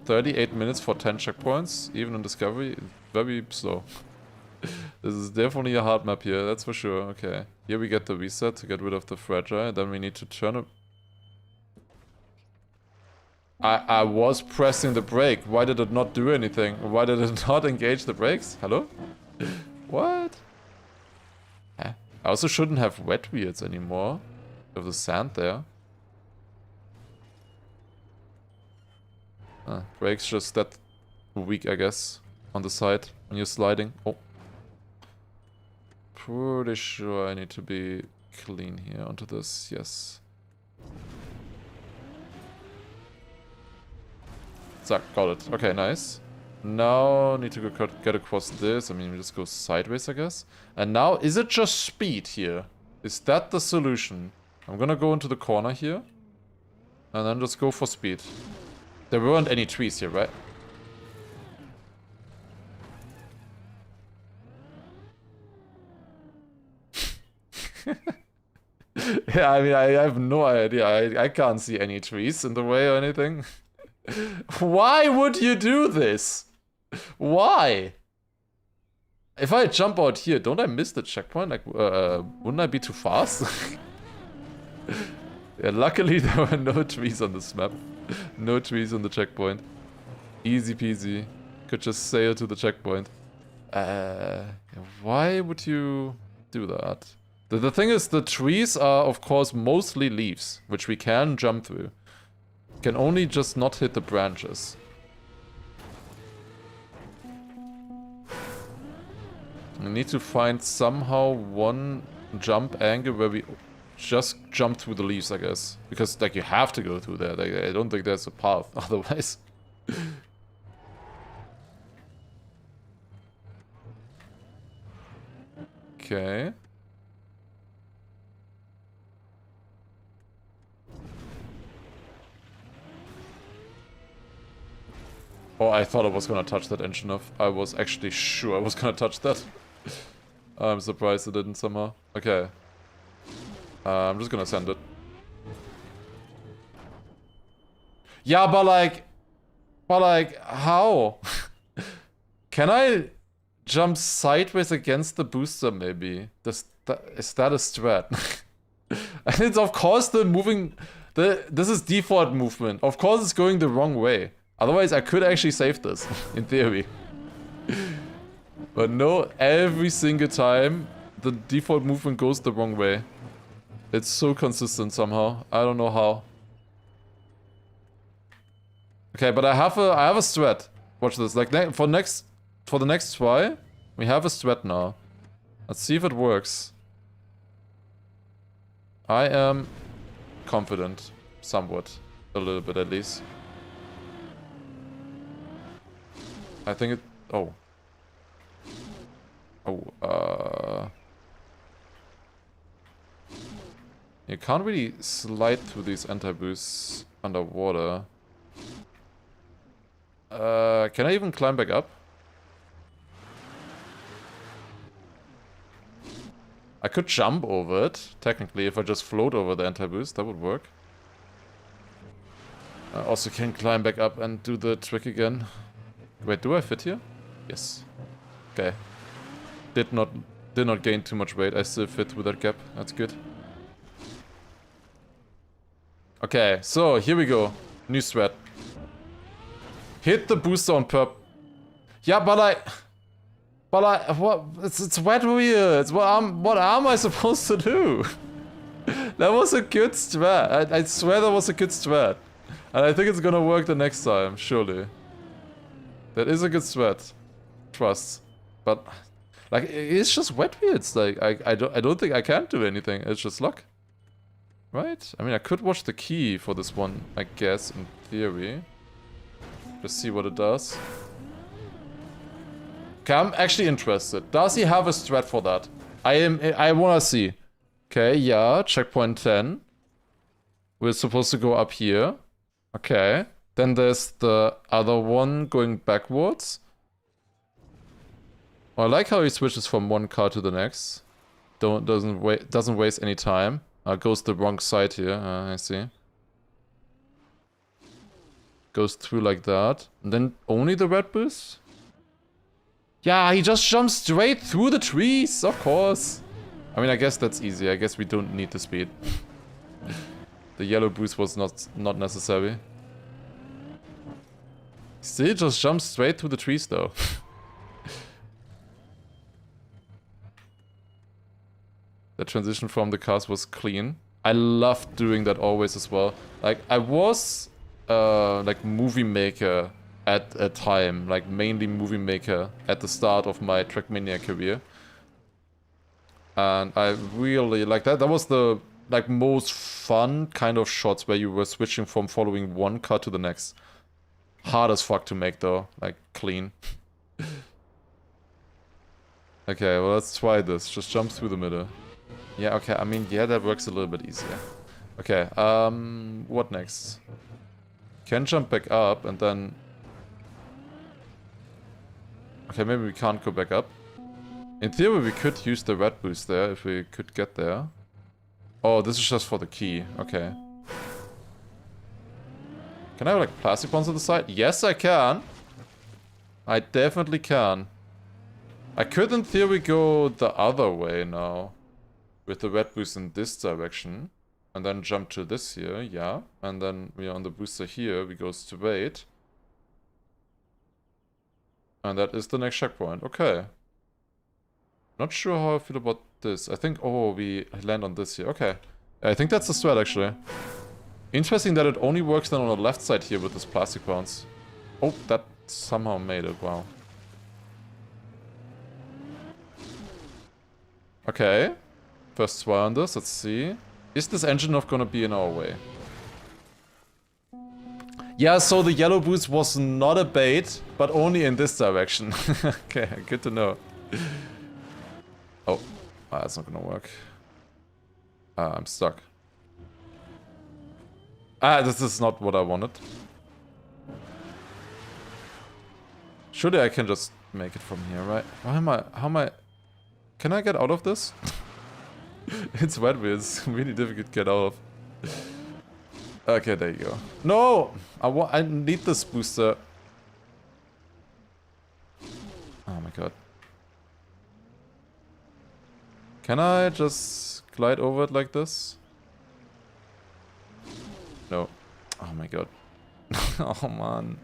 38 minutes for 10 checkpoints, even in Discovery, very slow. This is definitely a hard map here, that's for sure. Okay, here we get the reset to get rid of the fragile, then we need to turn it. I was pressing the brake. Why did it not do anything? Why did it not engage the brakes? Hello? What? Huh? I also shouldn't have wet wheels anymore. With the sand there. Brakes just that weak, I guess. On the side when you're sliding. Oh. Pretty sure I need to be clean here onto this. Yes. Zack, got it. Okay, nice. Now, need to go get across this. I mean, we just go sideways, I guess. And now, is it just speed here? Is that the solution? I'm gonna go into the corner here. And then just go for speed. There weren't any trees here, right? Yeah, I mean, I have no idea. I can't see any trees in the way or anything. Why would you do this? Why? If I jump out here, don't I miss the checkpoint? Like, wouldn't I be too fast? Yeah, luckily there were no trees on this map. No trees on the checkpoint. Easy peasy. Could just sail to the checkpoint. Why would you do that? The thing is, the trees are, of course, mostly leaves, which we can jump through. Can only just not hit the branches. We need to find somehow one jump angle where we just jump through the leaves, I guess. Because, like, you have to go through there. Like, I don't think there's a path otherwise. Okay. Oh, I thought I was gonna touch that engine off. I was actually sure I was gonna touch that. I'm surprised it didn't somehow. Okay. I'm just gonna send it. Yeah, but like, how? Can I jump sideways against the booster maybe? Is that a strat? And it's of course this is default movement. Of course it's going the wrong way. Otherwise I could actually save this, in theory. But no, every single time the default movement goes the wrong way. It's so consistent somehow. I don't know how. Okay, but I have a strat. Watch this. Like for the next try, we have a strat now. Let's see if it works. I am confident, somewhat, a little bit at least. I think it. Oh. You can't really slide through these anti-boosts underwater. Can I even climb back up? I could jump over it, technically, if I just float over the anti-boost, that would work. I also can climb back up and do the trick again. Wait, do I fit here? Yes. Okay. Did not gain too much weight. I still fit with that gap. That's good. Okay, so here we go. New strat. Hit the booster on perp. Yeah, but what? It's wet wheel. It's what am I supposed to do? That was a good strat. I swear that was a good strat. And I think it's gonna work the next time, surely. That is a good strat. Trust. But like it's just wet wheels. Like I don't think I can do anything. It's just luck. Right? I mean I could watch the key for this one, I guess, in theory. Just see what it does. Okay, I'm actually interested. Does he have a strat for that? I wanna see. Okay, yeah, checkpoint 10. We're supposed to go up here. Okay. Then there's the other one going backwards. I like how he switches from one car to the next. Doesn't waste any time. Goes the wrong side here. I see. Goes through like that. And then only the red boost? Yeah, he just jumps straight through the trees, of course. I mean, I guess that's easy. I guess we don't need the speed. The yellow boost was not necessary. Still just jumps straight through the trees, though. The transition from the cars was clean. I loved doing that always as well. Like, I was, like, movie maker at a time. Like, mainly movie maker at the start of my Trackmania career. And I really, like, that was the, like, most fun kind of shots where you were switching from following one car to the next. Hard as fuck to make, though. Like, clean. Okay, well, let's try this. Just jump through the middle. Yeah, okay, I mean, yeah, that works a little bit easier. Okay, what next? Can jump back up and then... Okay, maybe we can't go back up. In theory, we could use the red boost there if we could get there. Oh, this is just for the key. Okay. Can I have, like, plastic bombs on the side? Yes, I can. I definitely can. I could, in theory, go the other way now. With the red boost in this direction. And then jump to this here, yeah. And then we are on the booster here. We go straight. And that is the next checkpoint. Okay. Not sure how I feel about this. I think, oh, we land on this here. Okay. I think that's the strat, actually. Interesting that it only works then on the left side here with this plastic bounce. Oh, that somehow made it. Wow. Okay. First try on this. Let's see. Is this engine not gonna be in our way? Yeah, so the yellow boost was not a bait, but only in this direction. Okay, good to know. Oh, that's not gonna work. I'm stuck. This is not what I wanted. Surely I can just make it from here, right? How am I... Can I get out of this? It's wet wheel, it's really difficult to get out of. Okay, there you go. No! I need this booster. Oh my god. Can I just glide over it like this? No. Oh my god. Oh man.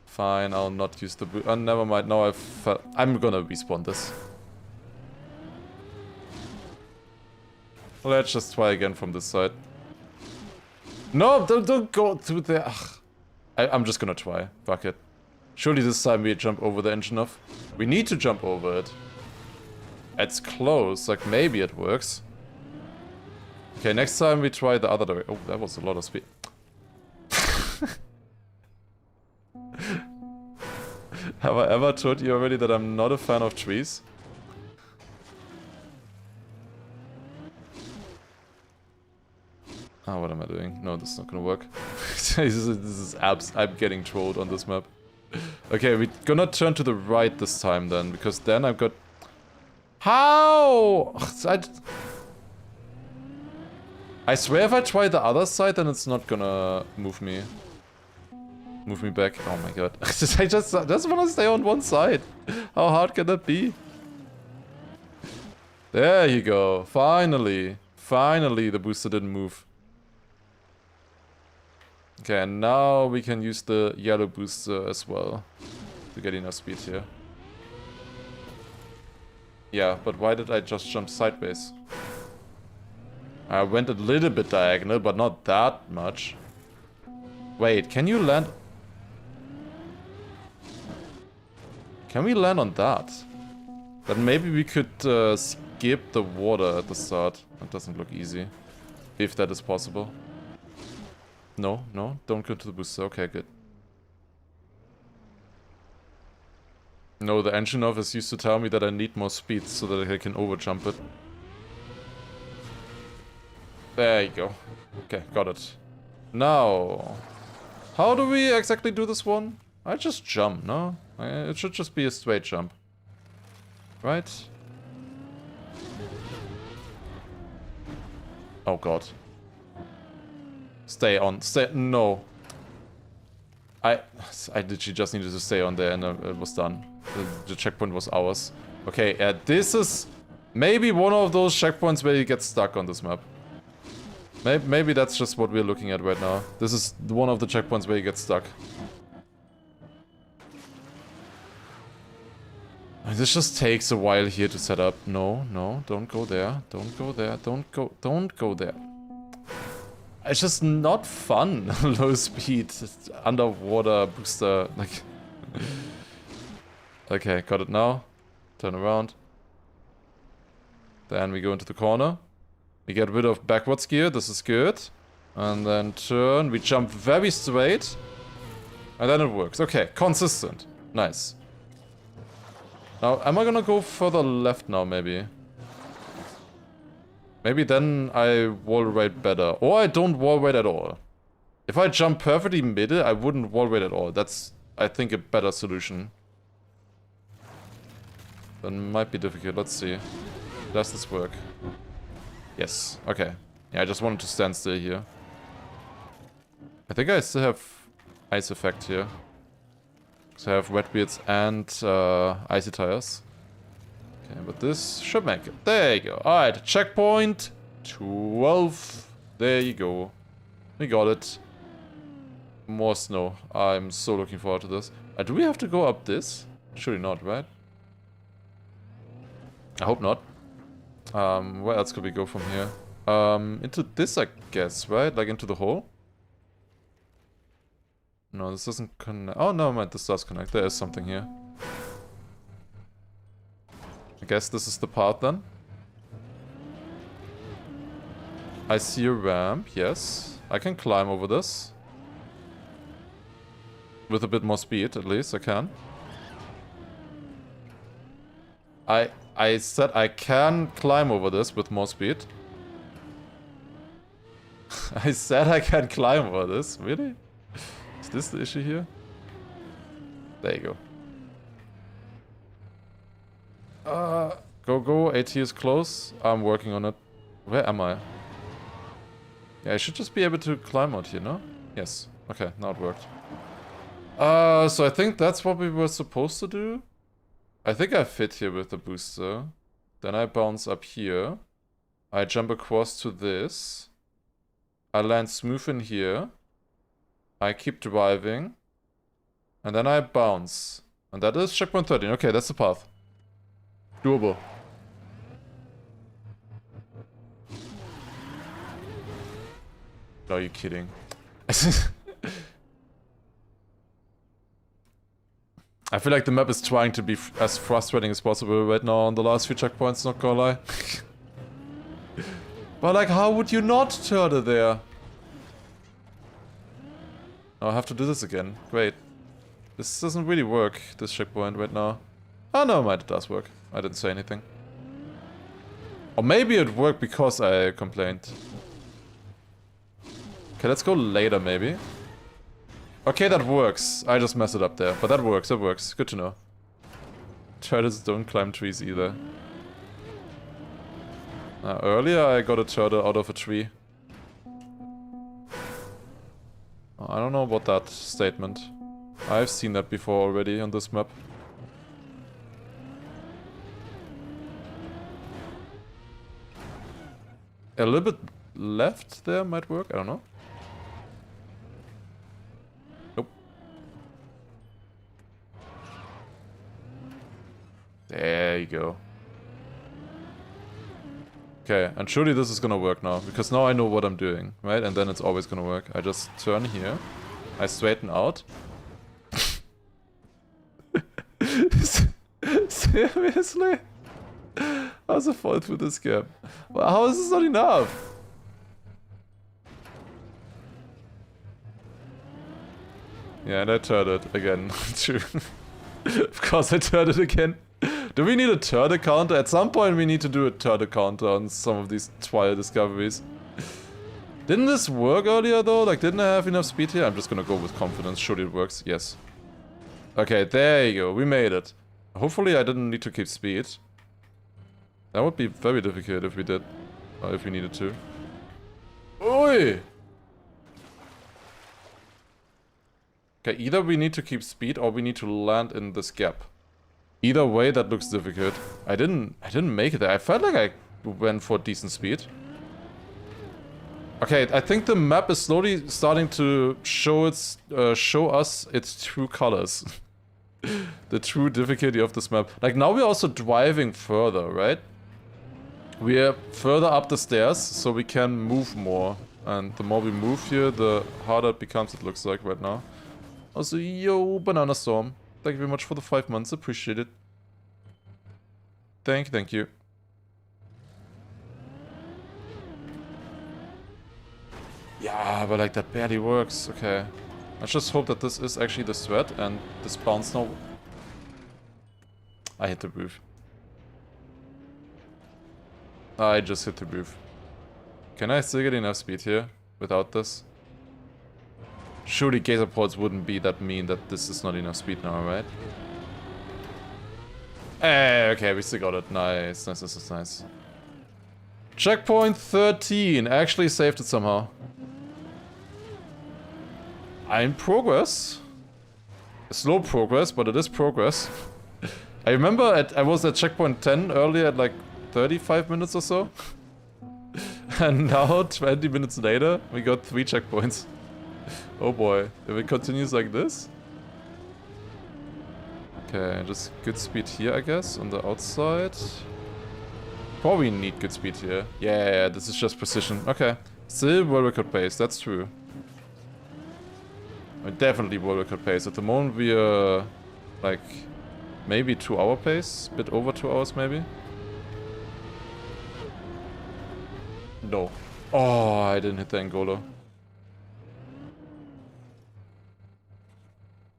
Fine, I'll not use the boot. Never mind. Now I'm gonna respawn this. Let's just try again from this side. No, don't go through there. Ugh. I'm just gonna try. Fuck it. Surely this time we jump over the engine off. We need to jump over it. It's close. Like maybe it works. Okay, next time we try the other direction. Oh, that was a lot of speed. Have I ever told you already that I'm not a fan of trees? Oh, what am I doing? No, this is not gonna work. this is abs. I'm getting trolled on this map. Okay, we're gonna turn to the right this time then, because then I've got... How? I swear if I try the other side, then it's not gonna move me. Move me back. Oh my god. I just want to stay on one side. How hard can that be? There you go. Finally. Finally, the booster didn't move. Okay, and now we can use the yellow booster as well to get enough speed here. Yeah, but why did I just jump sideways? I went a little bit diagonal, but not that much. Wait, can you land? Can we land on that? Then maybe we could skip the water at the start. That doesn't look easy. If that is possible. No, no, don't go to the booster. Okay, good. No, the engine office used to tell me that I need more speed so that I can overjump it. There you go. Okay, got it. Now, how do we exactly do this one? I just jump, no? It should just be a straight jump. Right? Oh god. Stay on. Stay. No. I literally just needed to stay on there and it was done. The checkpoint was ours. Okay, this is maybe one of those checkpoints where you get stuck on this map. Maybe that's just what we're looking at right now. This is one of the checkpoints where you get stuck. This just takes a while here to set up. No, no, don't go there. Don't go there. Don't go there. It's just not fun. Low speed, underwater booster. Like, okay, got it now. Turn around. Then we go into the corner. We get rid of backwards gear. This is good. And then turn. We jump very straight. And then it works. Okay, consistent. Nice. Now, am I gonna go further left now, maybe? Maybe then I wall ride better. Or I don't wall ride at all. If I jump perfectly middle, I wouldn't wall ride at all. That's, I think, a better solution. That might be difficult. Let's see. Does this work? Yes. Okay. Yeah, I just wanted to stand still here. I think I still have ice effect here. So I have wet beards and icy tires. Okay, but this should make it. There you go. Alright, checkpoint 12. There you go. We got it. More snow. I'm so looking forward to this. Do we have to go up this? Surely not, right? I hope not. Where else could we go from here? Into this, I guess, right? Like into the hole? No, this doesn't connect. Oh, no, man, this does connect. There is something here. I guess this is the path then. I see a ramp, yes. I can climb over this. With a bit more speed, at least, I can. I said I can climb over this with more speed. I said I can climb over this, really? Is this the issue here? There you go. Go, AT is close. I'm working on it. Where am I? Yeah, I should just be able to climb out here, no? Yes. Okay, now it worked. So I think that's what we were supposed to do. I think I fit here with the booster. Then I bounce up here. I jump across to this. I land smooth in here. I keep driving. And then I bounce. And that is checkpoint 13. Okay, that's the path. Doable. Are you kidding? I feel like the map is trying to be as frustrating as possible right now on the last few checkpoints, not gonna lie. But like, how would you not turtle there? Oh, I have to do this again. Great. This doesn't really work, this checkpoint right now. Oh, no, mind, it does work. I didn't say anything. Or maybe it worked because I complained. Okay, let's go later, maybe. Okay, that works. I just messed it up there. But that works, that works. Good to know. Turtles don't climb trees either. Earlier I got a turtle out of a tree. I don't know about that statement. I've seen that before already on this map. A little bit left there might work, I don't know. Nope. There you go. Okay, and surely this is gonna work now, because now I know what I'm doing, right? And then it's always gonna work. I just turn here, I straighten out. Seriously? How's I fall through this gap? Well, how is this not enough? Yeah, and I turned it again. True. Of course I turned it again. Do we need a turtle counter? At some point we need to do a turtle counter on some of these trial discoveries. Didn't this work earlier though? Like, didn't I have enough speed here? I'm just gonna go with confidence. Surely it works. Yes. Okay, there you go. We made it. Hopefully I didn't need to keep speed. That would be very difficult if we did. Or if we needed to. Oi! Okay, either we need to keep speed or we need to land in this gap. Either way, that looks difficult. I didn't make it there. I felt like I went for decent speed. Okay, I think the map is slowly starting to show us its true colors. The true difficulty of this map. Like, now we're also driving further, right? We're further up the stairs, so we can move more. And the more we move here, the harder it becomes, it looks like right now. Also, yo, Banana Storm. Thank you very much for the 5 months. Appreciate it. Thank you. Yeah, but like that barely works. Okay. Let's just hope that this is actually the threat and this bounce now. I hit the roof. I just hit the roof. Can I still get enough speed here without this? Surely gazer ports wouldn't be that mean that this is not enough speed now, right? Okay, we still got it. Nice, nice. Checkpoint 13. Actually saved it somehow. I'm in progress. Slow progress, but it is progress. I remember I was at checkpoint 10 earlier at like 35 minutes or so. And now, 20 minutes later, we got 3 checkpoints. Oh boy, if it continues like this. Okay, just good speed here, I guess, on the outside. Probably need good speed here. Yeah, this is just precision. Okay, still world record pace, that's true. I mean, definitely world record pace. At the moment we are like maybe 2 hour pace, bit over 2 hours maybe. No. Oh, I didn't hit the Angolo.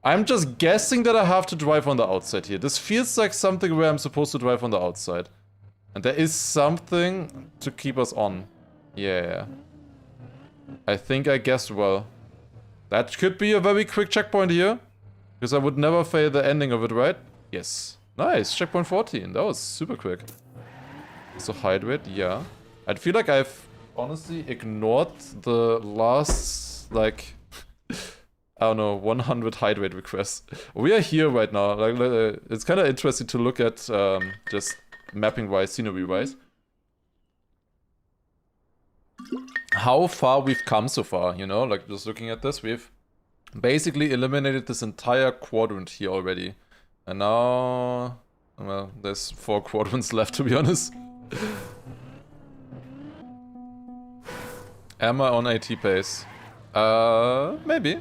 I'm just guessing that I have to drive on the outside here. This feels like something where I'm supposed to drive on the outside. And there is something to keep us on. Yeah. I think I guessed well. That could be a very quick checkpoint here. Because I would never fail the ending of it, right? Yes. Nice. Checkpoint 14. That was super quick. So hydrate, yeah. I feel like I've honestly ignored the last, like, I don't know, 100 hydrate requests. We are here right now. Like, it's kind of interesting to look at just mapping-wise, scenery-wise. How far we've come so far, you know? Like, just looking at this, we've basically eliminated this entire quadrant here already. And now, well, there's 4 quadrants left, to be honest. Am I on AT pace? Maybe.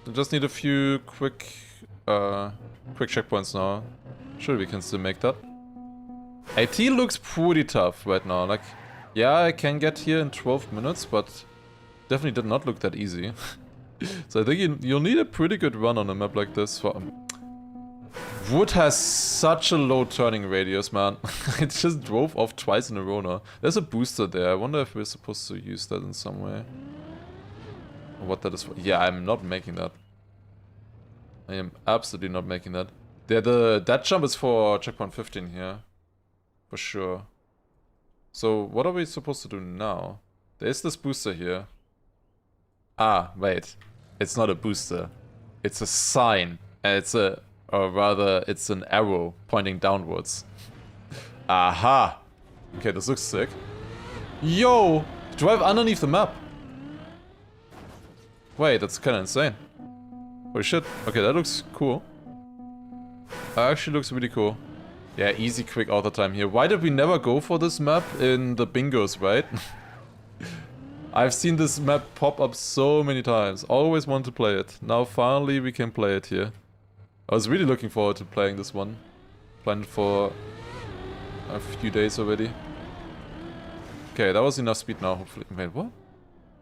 I just need a few quick checkpoints now. Sure, we can still make that. AT looks pretty tough right now. Like, yeah, I can get here in 12 minutes, but definitely did not look that easy. So I think you'll need a pretty good run on a map like this. For, Wood has such a low turning radius, man. It just drove off twice in a row now. There's a booster there. I wonder if we're supposed to use that in some way. Or what that is for. Yeah, I'm not making that. I am absolutely not making that. That jump is for checkpoint 15 here. For sure. So, what are we supposed to do now? There is this booster here. Ah, wait. It's not a booster. It's a sign. And it's a... Or rather, it's an arrow pointing downwards. Aha! Okay, this looks sick. Yo! Drive underneath the map. Wait, that's kind of insane. Holy shit. Okay, that looks cool. That actually looks really cool. Yeah, easy, quick all the time here. Why did we never go for this map in the bingos, right? I've seen this map pop up so many times. Always wanted to play it. Now finally we can play it here. I was really looking forward to playing this one. Planned for a few days already. Okay, that was enough speed now, hopefully. Wait, what?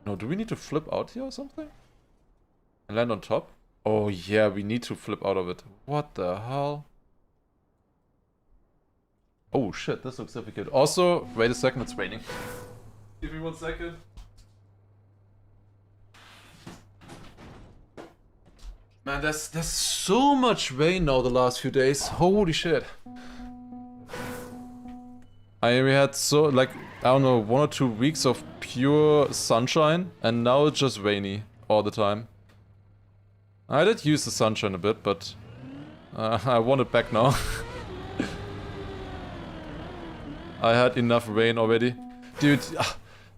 No, do we need to flip out here or something? And land on top? Oh yeah, we need to flip out of it. What the hell? Oh shit, this looks difficult. Also, wait a second, it's raining. Give me 1 second. Man, there's so much rain now the last few days. Holy shit. We had so, like, I don't know, 1 or 2 weeks of pure sunshine, and now it's just rainy all the time. I did use the sunshine a bit, but I want it back now. I had enough rain already. Dude,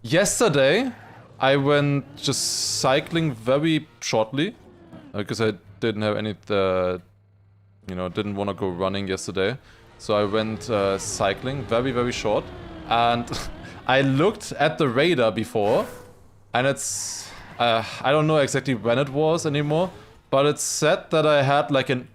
yesterday I went just cycling very shortly. Because I didn't have any, you know, didn't want to go running yesterday. So I went cycling, very, very short. And I looked at the radar before. And it's, I don't know exactly when it was anymore. But it said that I had like an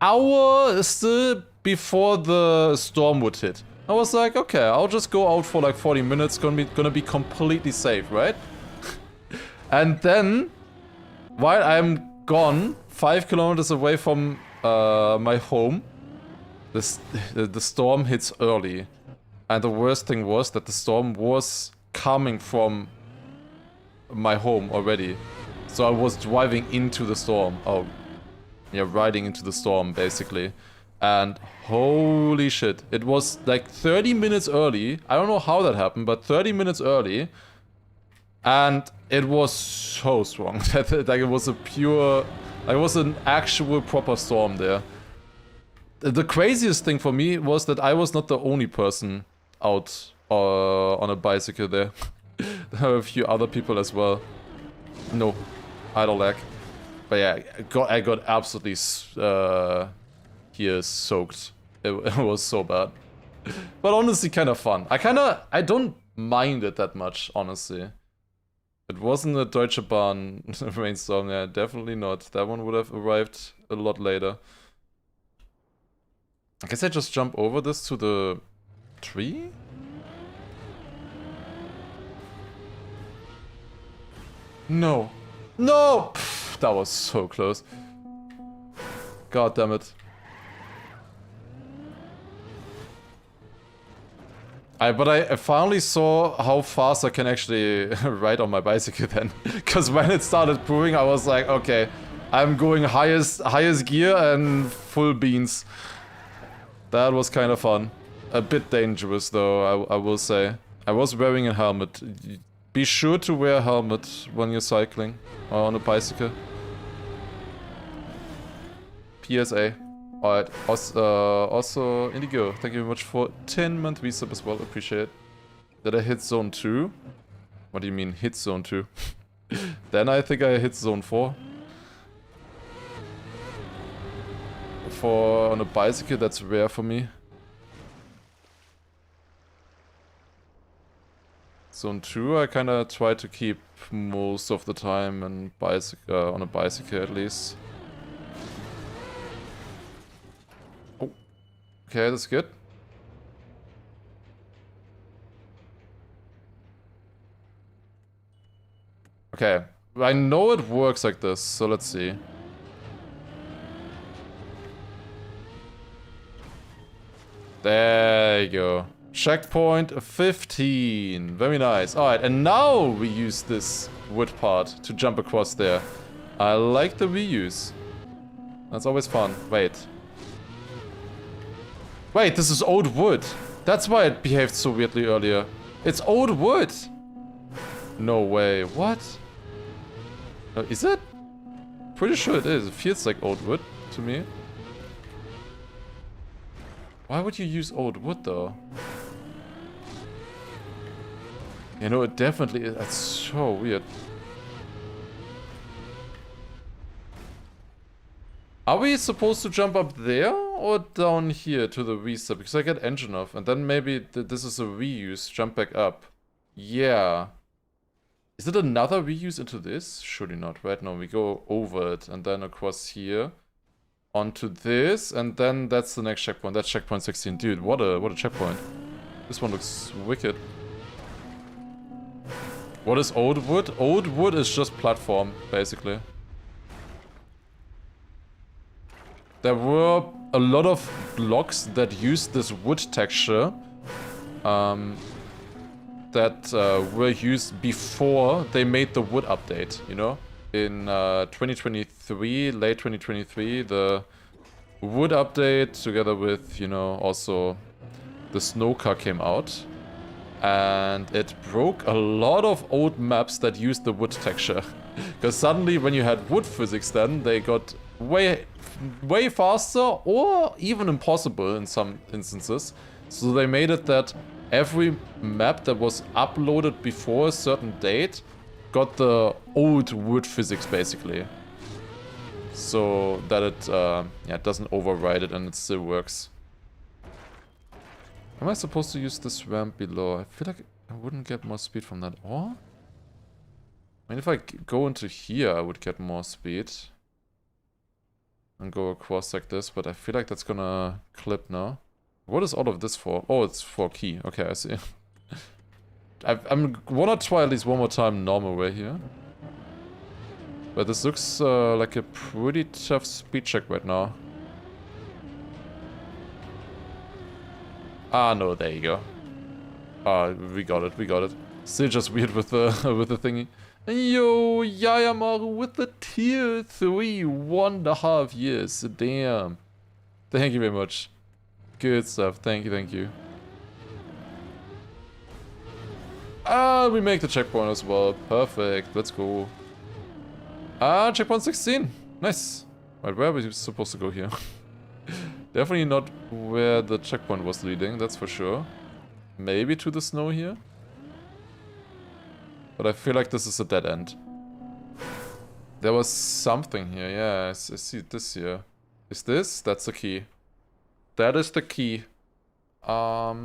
hour still before the storm would hit. I was like, okay, I'll just go out for like 40 minutes. Gonna be completely safe, right? And then, while I'm gone 5 kilometers away from my home, the storm hits early. And the worst thing was that the storm was coming from my home already. So I was driving into the storm. Oh, yeah, riding into the storm basically. And holy shit, it was like 30 minutes early. I don't know how that happened, but 30 minutes early. And it was so strong. Like it was a pure... It was an actual proper storm there. The craziest thing for me was that I was not the only person out on a bicycle there. There were a few other people as well. No, idle lag. But yeah, I got absolutely here soaked. It was so bad. But honestly kind of fun. I don't mind it that much, honestly. It wasn't a Deutsche Bahn rainstorm, yeah, definitely not. That one would have arrived a lot later. I guess I just jump over this to the tree? No. No! Pff, that was so close. God damn it. But I finally saw how fast I can actually ride on my bicycle then. Because when it started pouring, I was like, okay, I'm going highest gear and full beans. That was kind of fun. A bit dangerous though, I will say. I was wearing a helmet. Be sure to wear a helmet when you're cycling or on a bicycle. PSA. Alright, also Indigo, thank you very much for 10-month resub as well, appreciate it. Did I hit zone 2? What do you mean hit zone 2? Then I think I hit zone 4. On a bicycle, that's rare for me. Zone 2 I kinda try to keep most of the time and on a bicycle at least. Okay, that's good. Okay, I know it works like this, so let's see. There you go. Checkpoint 15. Very nice. Alright, and now we use this wood part to jump across there. I like the reuse. That's always fun. Wait. Wait, this is old wood. That's why it behaved so weirdly earlier. It's old wood. No way. What? Is it? Pretty sure it is. It feels like old wood to me. Why would you use old wood though? You know, it definitely is. That's so weird. Are we supposed to jump up there or down here to the reset? Because I get engine off, and then maybe this is a reuse. Jump back up. Yeah. Is it another reuse into this? Surely not, right? No, we go over it and then across here onto this, and then that's the next checkpoint. That's checkpoint 16. Dude, what a checkpoint. This one looks wicked. What is old wood? Old wood is just platform, basically. There were a lot of blocks that used this wood texture that were used before they made the wood update, you know? In 2023, late 2023, the wood update together with, you know, also the snow car came out. And it broke a lot of old maps that used the wood texture. Because suddenly when you had wood physics then, they got way faster or even impossible in some instances. So they made it that every map that was uploaded before a certain date got the old wood physics basically. So that it yeah, doesn't override it and it still works. Am I supposed to use this ramp below? I feel like I wouldn't get more speed from that. Or? I mean, if I go into here, I would get more speed. And go across like this, but I feel like that's gonna clip now. What is all of this for? Oh, it's for key. Okay, I see. I'm wanna try at least one more time normal way here. But this looks like a pretty tough speed check right now. Ah, no, there you go. Ah, we got it. Still just weird with the with the thingy. Yo, Yayamaru with the tier 3, 1.5 years. Damn. Thank you very much. Good stuff. Thank you. Ah, we make the checkpoint as well. Perfect. Let's go. Ah, checkpoint 16. Nice. Right, where are we supposed to go here? Definitely not where the checkpoint was leading, that's for sure. Maybe to the snow here? But I feel like this is a dead end. There was something here, yeah, I see this here. Is this? That's the key. That is the key. I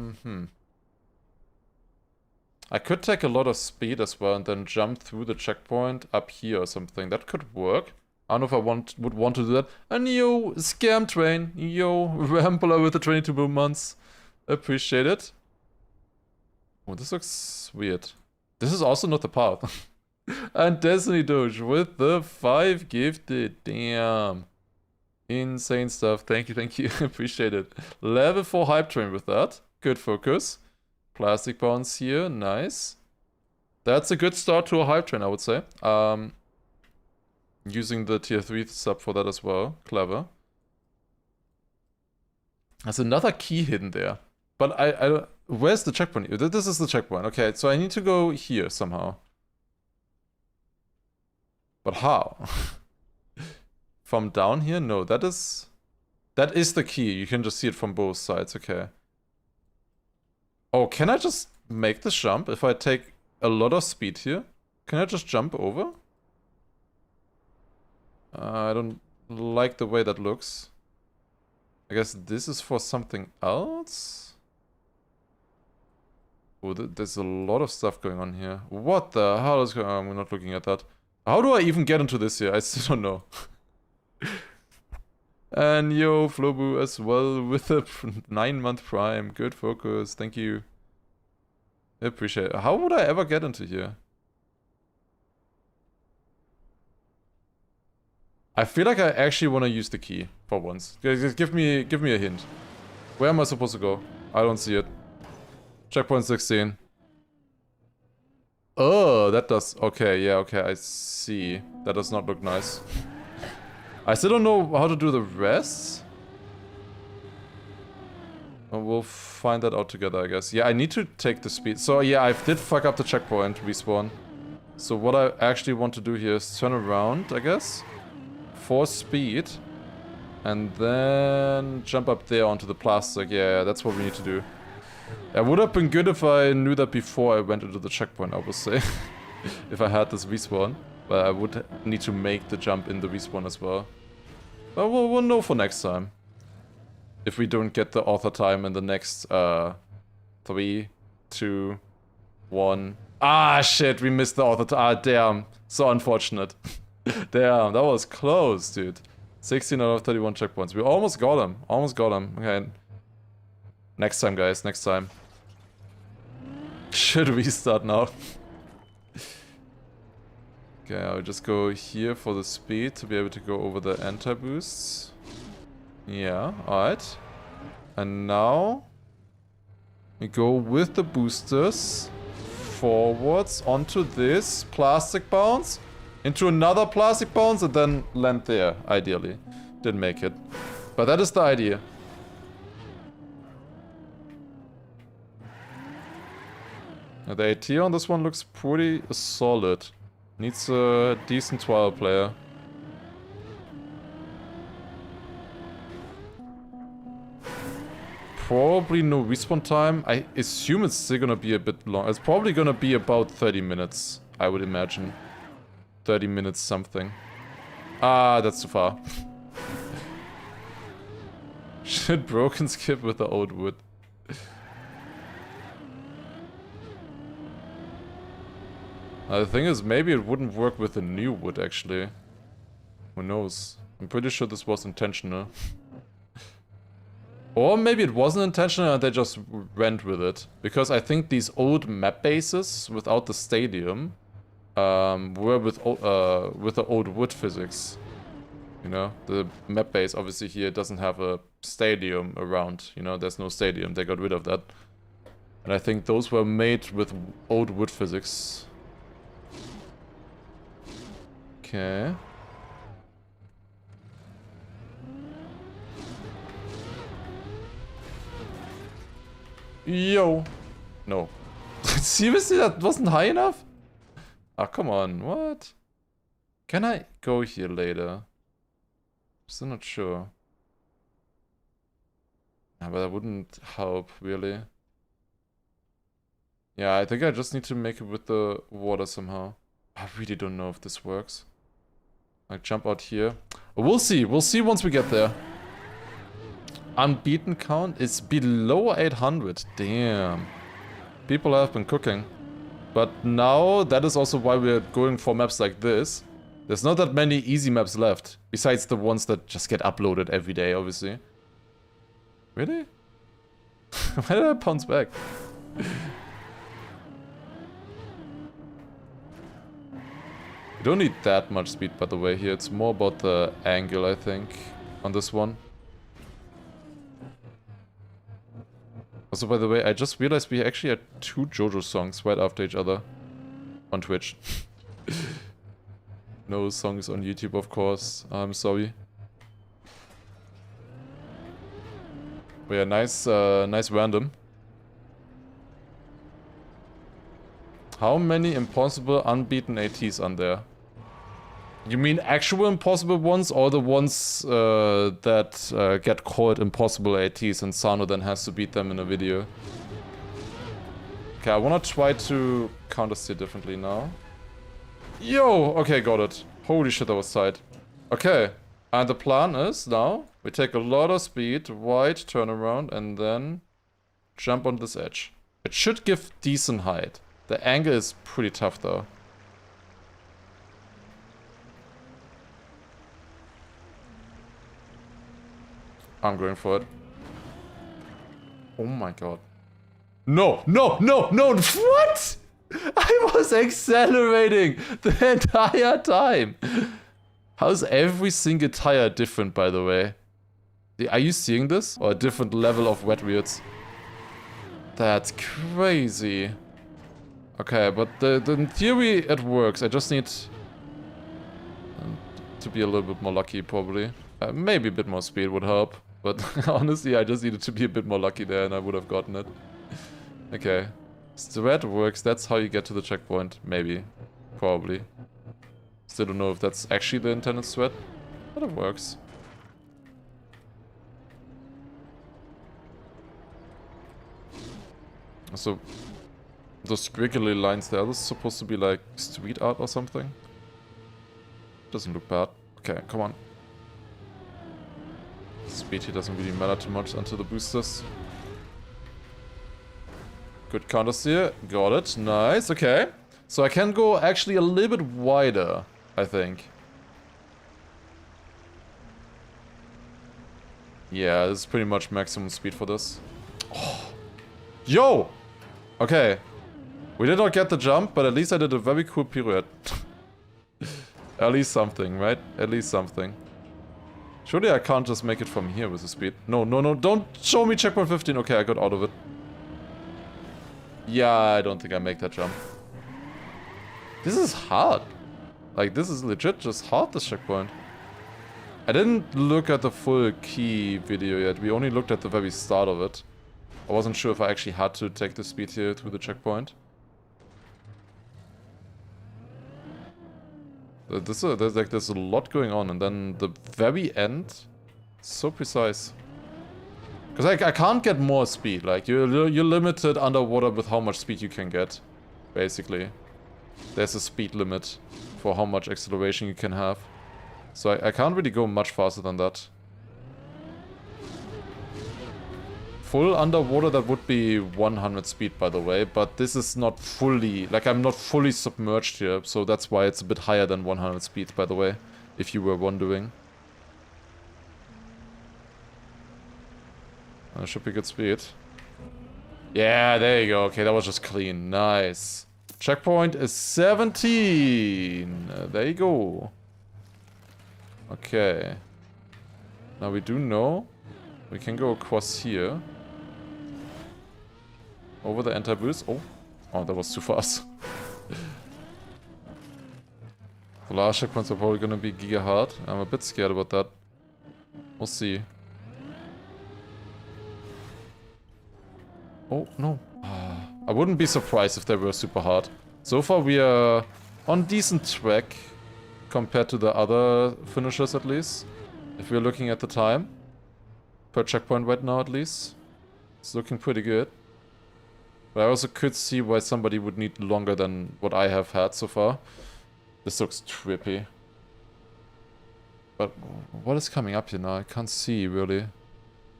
could take a lot of speed as well and then jump through the checkpoint up here or something. That could work. I don't know if I would want to do that. And yo, scam train. Yo, Rambler with the 22 months. Appreciate it. Oh, this looks weird. This is also not the path. And Destiny Doge with the 5 gifted. Damn. Insane stuff. Thank you. Appreciate it. Level 4 hype train with that. Good focus. Plastic bounce here. Nice. That's a good start to a hype train, I would say. Using the tier 3 sub for that as well. Clever. There's another key hidden there. But I don't... Where's the checkpoint? This is the checkpoint. Okay, so I need to go here somehow. But how? From down here? No, that is the key. You can just see it from both sides. Okay. Oh, can I just make this jump if I take a lot of speed here? Can I just jump over? I don't like the way that looks. I guess this is for something else? Oh, there's a lot of stuff going on here. What the hell is going on? We're not looking at that. How do I even get into this here? I still don't know. And yo, Flobu as well with a 9-month prime. Good focus. Thank you. Appreciate it. How would I ever get into here? I feel like I actually want to use the key for once. Give me a hint. Where am I supposed to go? I don't see it. Checkpoint 16. Oh, that does... Okay, yeah, okay, I see. That does not look nice. I still don't know how to do the rest. We'll find that out together, I guess. Yeah, I need to take the speed. So, yeah, I did fuck up the checkpoint respawn. So what I actually want to do here is turn around, I guess. for speed. And then jump up there onto the plastic. Yeah, that's what we need to do. It would have been good if I knew that before I went into the checkpoint, I would say. If I had this respawn. But I would need to make the jump in the respawn as well. But we'll know for next time. If we don't get the author time in the next 3, 2, 1. Ah, shit, we missed the author time. Ah, damn. So unfortunate. Damn, that was close, dude. 16 out of 31 checkpoints. We almost got him. Almost got him. Okay. Next time, guys. Next time. Should we start now? Okay, I'll just go here for the speed to be able to go over the anti-boosts. Yeah, alright. And now we go with the boosters forwards onto this plastic bounce, into another plastic bounce, and then land there, ideally. Didn't make it. But that is the idea. Now the AT on this one looks pretty solid. Needs a decent trial player. Probably no respawn time. I assume it's still gonna be a bit long. It's probably gonna be about 30 minutes, I would imagine. 30 minutes something. Ah, that's too far. Shit, broken skip with the old wood. The thing is, maybe it wouldn't work with the new wood, actually. Who knows? I'm pretty sure this was intentional. Or maybe it wasn't intentional and they just went with it. Because I think these old map bases, without the stadium, were with the old wood physics. You know, the map base obviously here doesn't have a stadium around. You know, there's no stadium, they got rid of that. And I think those were made with old wood physics. Okay. Yo. No. Seriously, that wasn't high enough? Ah, come on, what? Can I go here later? Still not sure. Yeah, but that wouldn't help, really. Yeah, I think I just need to make it with the water somehow. I really don't know if this works. Like, jump out here. We'll see once we get there. Unbeaten count is below 800. Damn. People have been cooking. But now, that is also why we're going for maps like this. There's not that many easy maps left. Besides the ones that just get uploaded every day, obviously. Really? Why did I bounce back? You don't need that much speed, by the way, here. It's more about the angle, I think, on this one. Also, by the way, I just realized we actually had 2 JoJo songs right after each other on Twitch. No songs on YouTube, of course. I'm sorry. But yeah, nice random. How many impossible unbeaten ATs are there? You mean actual impossible ones, or the ones that get called impossible ATs and Sano then has to beat them in a video? Okay, I wanna try to counter-steer differently now. Yo! Okay, got it. Holy shit, that was tight. Okay, and the plan is now, we take a lot of speed, wide turnaround, and then jump on this edge. It should give decent height. The angle is pretty tough though. I'm going for it. Oh my god. No, no, no, no, what? I was accelerating the entire time. How's every single tire different, by the way? Are you seeing this? Or a different level of wet wheels? That's crazy. Okay, but in theory it works. I just need to be a little bit more lucky, probably. Maybe a bit more speed would help. But honestly, I just needed to be a bit more lucky there and I would have gotten it. Okay. Strat works. That's how you get to the checkpoint. Maybe. Probably. Still don't know if that's actually the intended strat. But it works. So, those squiggly lines there, this is supposed to be like street art or something? Doesn't look bad. Okay, come on. Speed here doesn't really matter too much until the boosters. Good counters here. Got it. Nice. Okay. So I can go actually a little bit wider, I think. Yeah, this is pretty much maximum speed for this. Oh. Yo! Okay. We did not get the jump, but at least I did a very cool pirouette. At least something, right? At least something. Surely I can't just make it from here with the speed. No, no, no, don't show me checkpoint 15. Okay, I got out of it. Yeah, I don't think I make that jump. This is hard. Like, this is legit just hard, this checkpoint. I didn't look at the full key video yet. We only looked at the very start of it. I wasn't sure if I actually had to take the speed here through the checkpoint. There's a lot going on, and then the very end, so precise. Because I can't get more speed. Like you're limited underwater with how much speed you can get, basically. There's a speed limit for how much acceleration you can have. So I can't really go much faster than that. Full underwater, that would be 100 speed, by the way, but this is not fully, like I'm not fully submerged here, so that's why it's a bit higher than 100 speed, by the way, if you were wondering. Should be good speed. Yeah, there you go. Okay, that was just clean. Nice. Checkpoint is 17. There you go. Okay. Now we do know we can go across here. Over the anti-boost. Oh. Oh, that was too fast. The last checkpoints are probably gonna be giga hard. I'm a bit scared about that. We'll see. Oh, no. I wouldn't be surprised if they were super hard. So far we are on decent track compared to the other finishers at least. If we're looking at the time. Per checkpoint right now at least. It's looking pretty good. But I also could see why somebody would need longer than what I have had so far. This looks trippy. But what is coming up here now? I can't see really.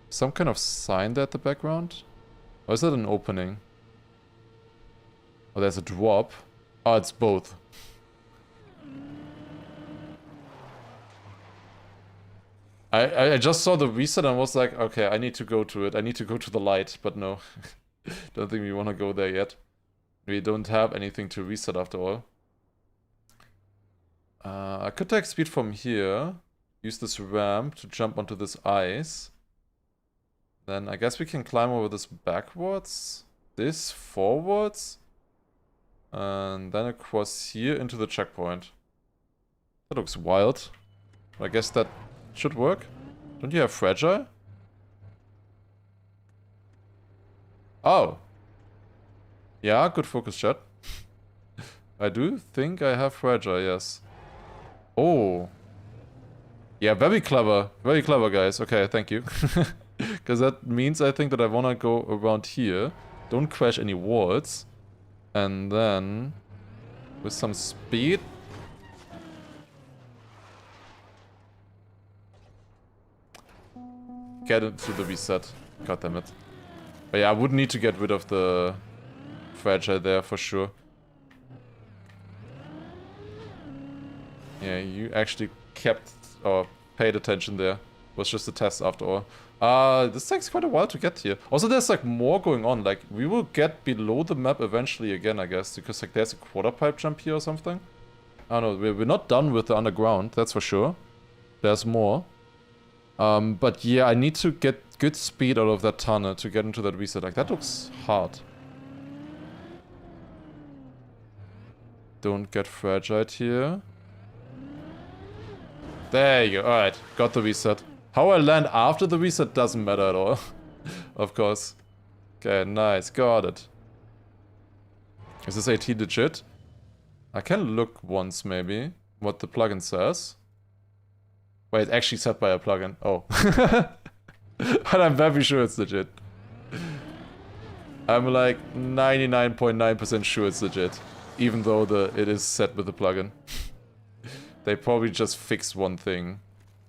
Some kind of sign there at the background? Or is that an opening? Oh, there's a drop. Oh, it's both. I just saw the reset and was like, okay, I need to go to it. I need to go to the light, but no. Don't think we want to go there yet. We don't have anything to reset after all. I could take speed from here. Use this ramp to jump onto this ice. Then I guess we can climb over this backwards. This forwards. And then across here into the checkpoint. That looks wild. I guess that should work. Don't you have fragile? Oh. Yeah, good focus shot. I do think I have fragile, yes. Oh. Yeah, very clever. Very clever, guys. Okay, thank you. Because that means I think that I want to go around here. Don't crash any walls. And then, with some speed. Get into the reset. God damn it. But yeah, I would need to get rid of the fragile there for sure. Yeah, you actually kept or paid attention there. It was just a test after all. This takes quite a while to get here. Also, there's like more going on. Like, we will get below the map eventually again, I guess. Because like there's a quarter pipe jump here or something. I don't know, we're not done with the underground, that's for sure. There's more. But yeah, I need to get good speed out of that tunnel to get into that reset. Like, that looks hard. Don't get fragile here. There you go. Alright, got the reset. How I land after the reset doesn't matter at all. Of course. Okay, nice. Got it. Is this AT legit? I can look once, maybe, what the plugin says. Wait, actually set by a plugin. Oh. But I'm very sure it's legit. I'm like 99.9% sure it's legit. Even though it is set with the plugin. They probably just fixed one thing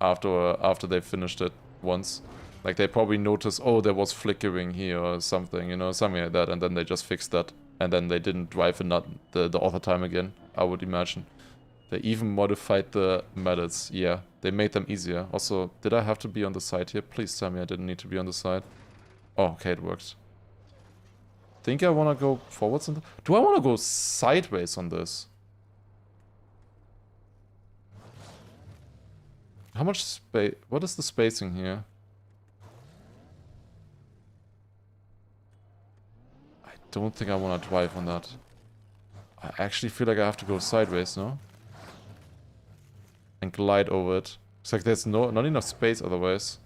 after they finished it once. Like they probably noticed, oh, there was flickering here or something, you know, something like that, and then they just fixed that. And then they didn't drive the author time again, I would imagine. They even modified the methods, yeah. They made them easier. Also, did I have to be on the side here? Please tell me I didn't need to be on the side. Oh, okay, it worked. Think I want to go forwards on this? Do I want to go sideways on this? How much space? What is the spacing here? I don't think I want to drive on that. I actually feel like I have to go sideways, no? And glide over it. It's like there's not enough space otherwise.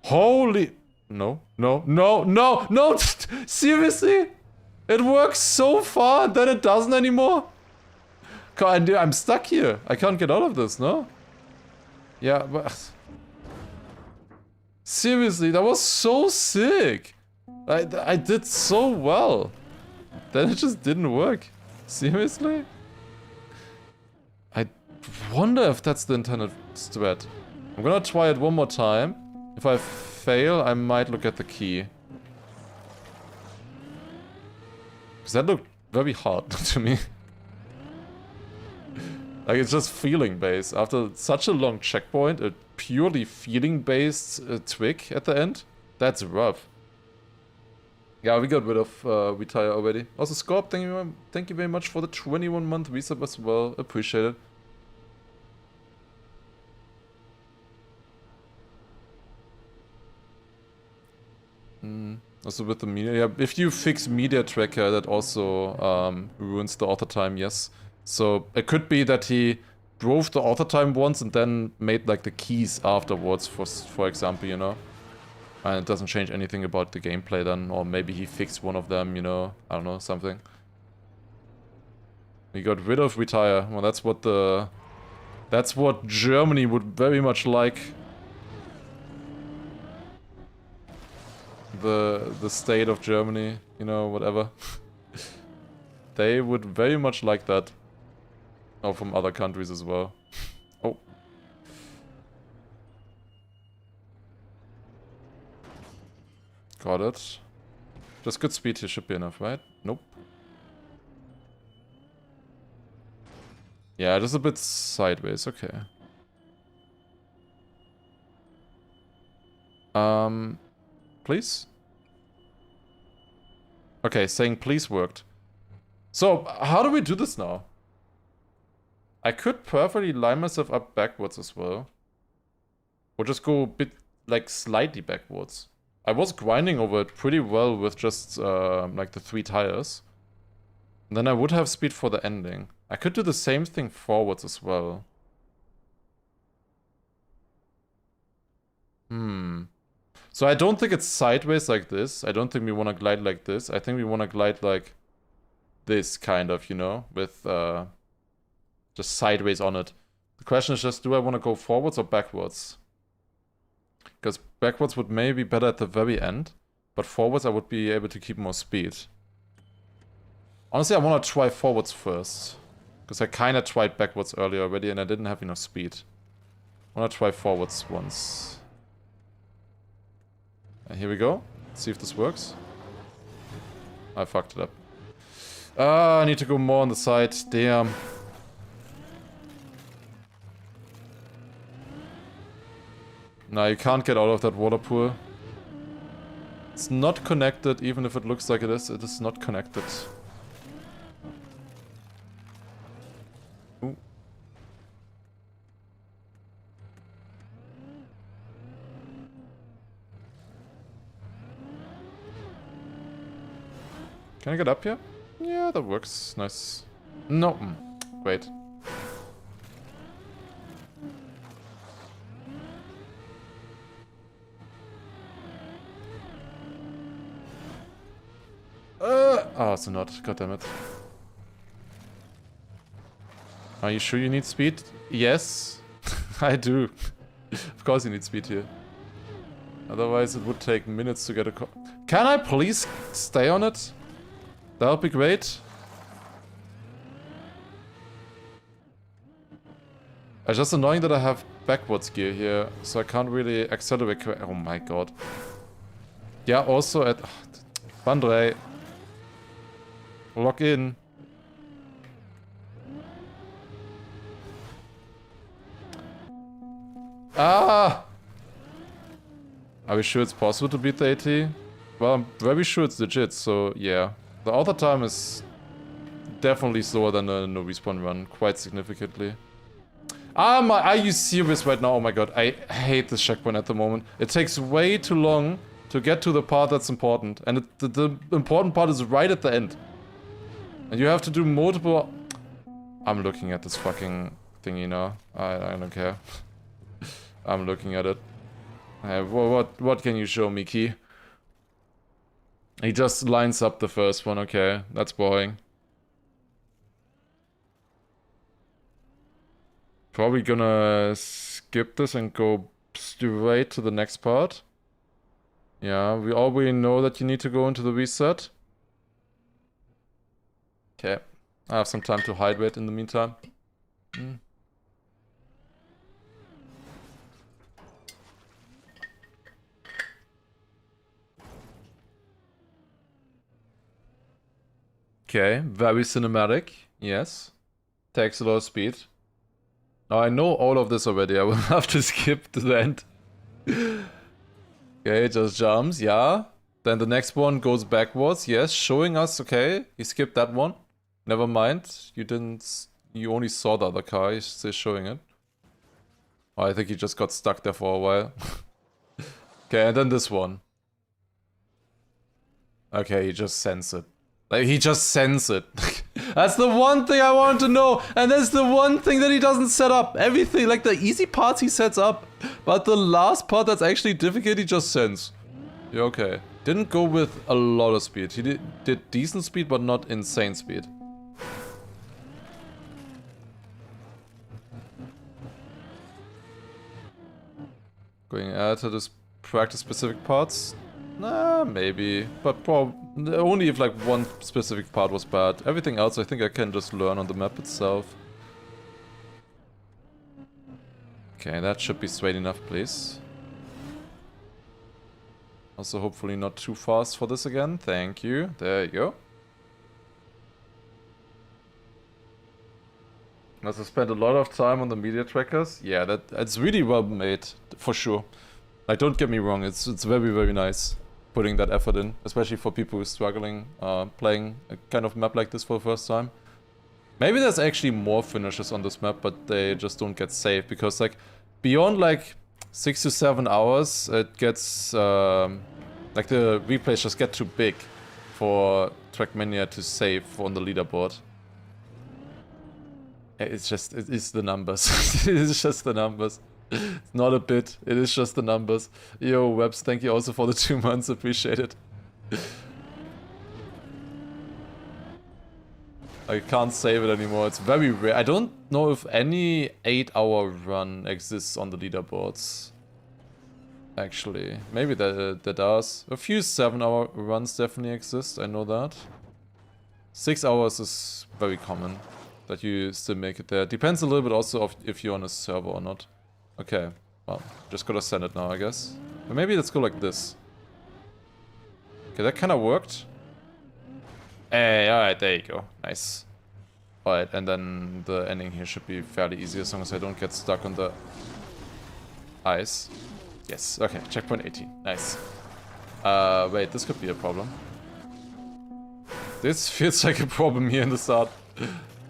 Holy... No, no, no, no, no! Seriously? It works so far that it doesn't anymore? God, I'm stuck here. I can't get out of this, no? Yeah, but... Seriously, that was so sick! I did so well. Then it just didn't work. Seriously? I wonder if that's the intended strat. I'm gonna try it one more time. If I fail, I might look at the key. Because that looked very hard to me. Like, it's just feeling based. After such a long checkpoint, a purely feeling based twig at the end, that's rough. Yeah, we got rid of Retire already. Also, Scorp, thank you very much for the 21-month resub as well. Appreciate it. Also with the media, yeah, if you fix media tracker, that also ruins the author time, yes. So it could be that he drove the author time once and then made like the keys afterwards, for example, you know. And it doesn't change anything about the gameplay then, or maybe he fixed one of them, you know, I don't know, something. He got rid of Retire. Well, that's what Germany would very much like. The state of Germany, you know, whatever. They would very much like that. Or from other countries as well. Oh. Got it. Just good speed here should be enough, right? Nope. Yeah, just a bit sideways, okay. Please? Okay, saying please worked. So, how do we do this now? I could perfectly line myself up backwards as well. Or just go a bit, like, slightly backwards. I was grinding over it pretty well with just, like, the 3 tires. And then I would have speed for the ending. I could do the same thing forwards as well. So I don't think it's sideways like this. I don't think we want to glide like this. I think we want to glide like this, kind of, you know? With, just sideways on it. The question is just, do I want to go forwards or backwards? Because backwards would maybe be better at the very end. But forwards I would be able to keep more speed. Honestly, I want to try forwards first. Because I kind of tried backwards earlier already and I didn't have enough speed. I want to try forwards once. And here we go. Let's see if this works. I fucked it up. Ah, I need to go more on the side. Damn. Nah, you can't get out of that water pool. It's not connected, even if it looks like it is. It is not connected. Ooh. Can I get up here? Yeah, that works. Nice. No. Wait. Oh, it's not. God damn it. Are you sure you need speed? Yes, I do. Of course you need speed here. Otherwise it would take minutes to get a car. Can I please stay on it? That would be great. It's just annoying that I have backwards gear here, so I can't really accelerate. Oh my god. Yeah, also at... Vandre. Lock in. Ah! Are we sure it's possible to beat the AT? Well, I'm very sure it's legit, so yeah. The auto time is definitely slower than the no respawn run, quite significantly. Are you serious right now? Oh my god, I hate this checkpoint at the moment. It takes way too long to get to the part that's important. And the important part is right at the end. And you have to do multiple... I'm looking at this fucking thingy now. I don't care. I'm looking at it. What can you show me, Key? He just lines up the first one, okay. That's boring. Probably gonna skip this and go straight to the next part. Yeah, we already know that you need to go into the reset. Okay. I have some time to hydrate in the meantime. Okay, very cinematic. Yes. Takes a lot of speed. Now I know all of this already. I will have to skip to the end. Okay, just jumps. Yeah. Then the next one goes backwards. Yes, showing us. Okay, he skipped that one. Never mind. You didn't... You only saw the other car. He's still showing it. Oh, I think he just got stuck there for a while. Okay, and then this one. Okay, he just sends it. Like, he just sends it. That's the one thing I want to know. And that's the one thing that he doesn't set up. Everything, like the easy parts he sets up. But the last part that's actually difficult, he just sends. Yeah, okay. Didn't go with a lot of speed. He did decent speed, but not insane speed. Going to this practice specific parts? Nah, maybe. But probably only if like one specific part was bad. Everything else I think I can just learn on the map itself. Okay, that should be straight enough, please. Also hopefully not too fast for this again. Thank you. There you go. Must have spent a lot of time on the media trackers. Yeah, that's really well made, for sure. Like, don't get me wrong, it's very, very nice putting that effort in, especially for people who are struggling playing a kind of map like this for the first time. Maybe there's actually more finishes on this map, but they just don't get saved, because like beyond like 6 to 7 hours, it gets like the replays just get too big for Trackmania to save on the leaderboard. It's the numbers. It's just the numbers. It's not a bit, it is just the numbers. Yo, Webs, thank you also for the 2 months, appreciate it. I can't save it anymore, it's very rare. I don't know if any 8-hour run exists on the leaderboards. Actually, maybe that does. A few 7-hour runs definitely exist, I know that. 6 hours is very common that you still make it there. Depends a little bit also if you're on a server or not. Okay, well, just gotta send it now, I guess. Or maybe let's go like this. Okay, that kind of worked. Hey, alright, there you go. Nice. Alright, and then the ending here should be fairly easy as long as I don't get stuck on the ice. Yes, okay, checkpoint 18. Nice. Wait, this could be a problem. This feels like a problem here in the start.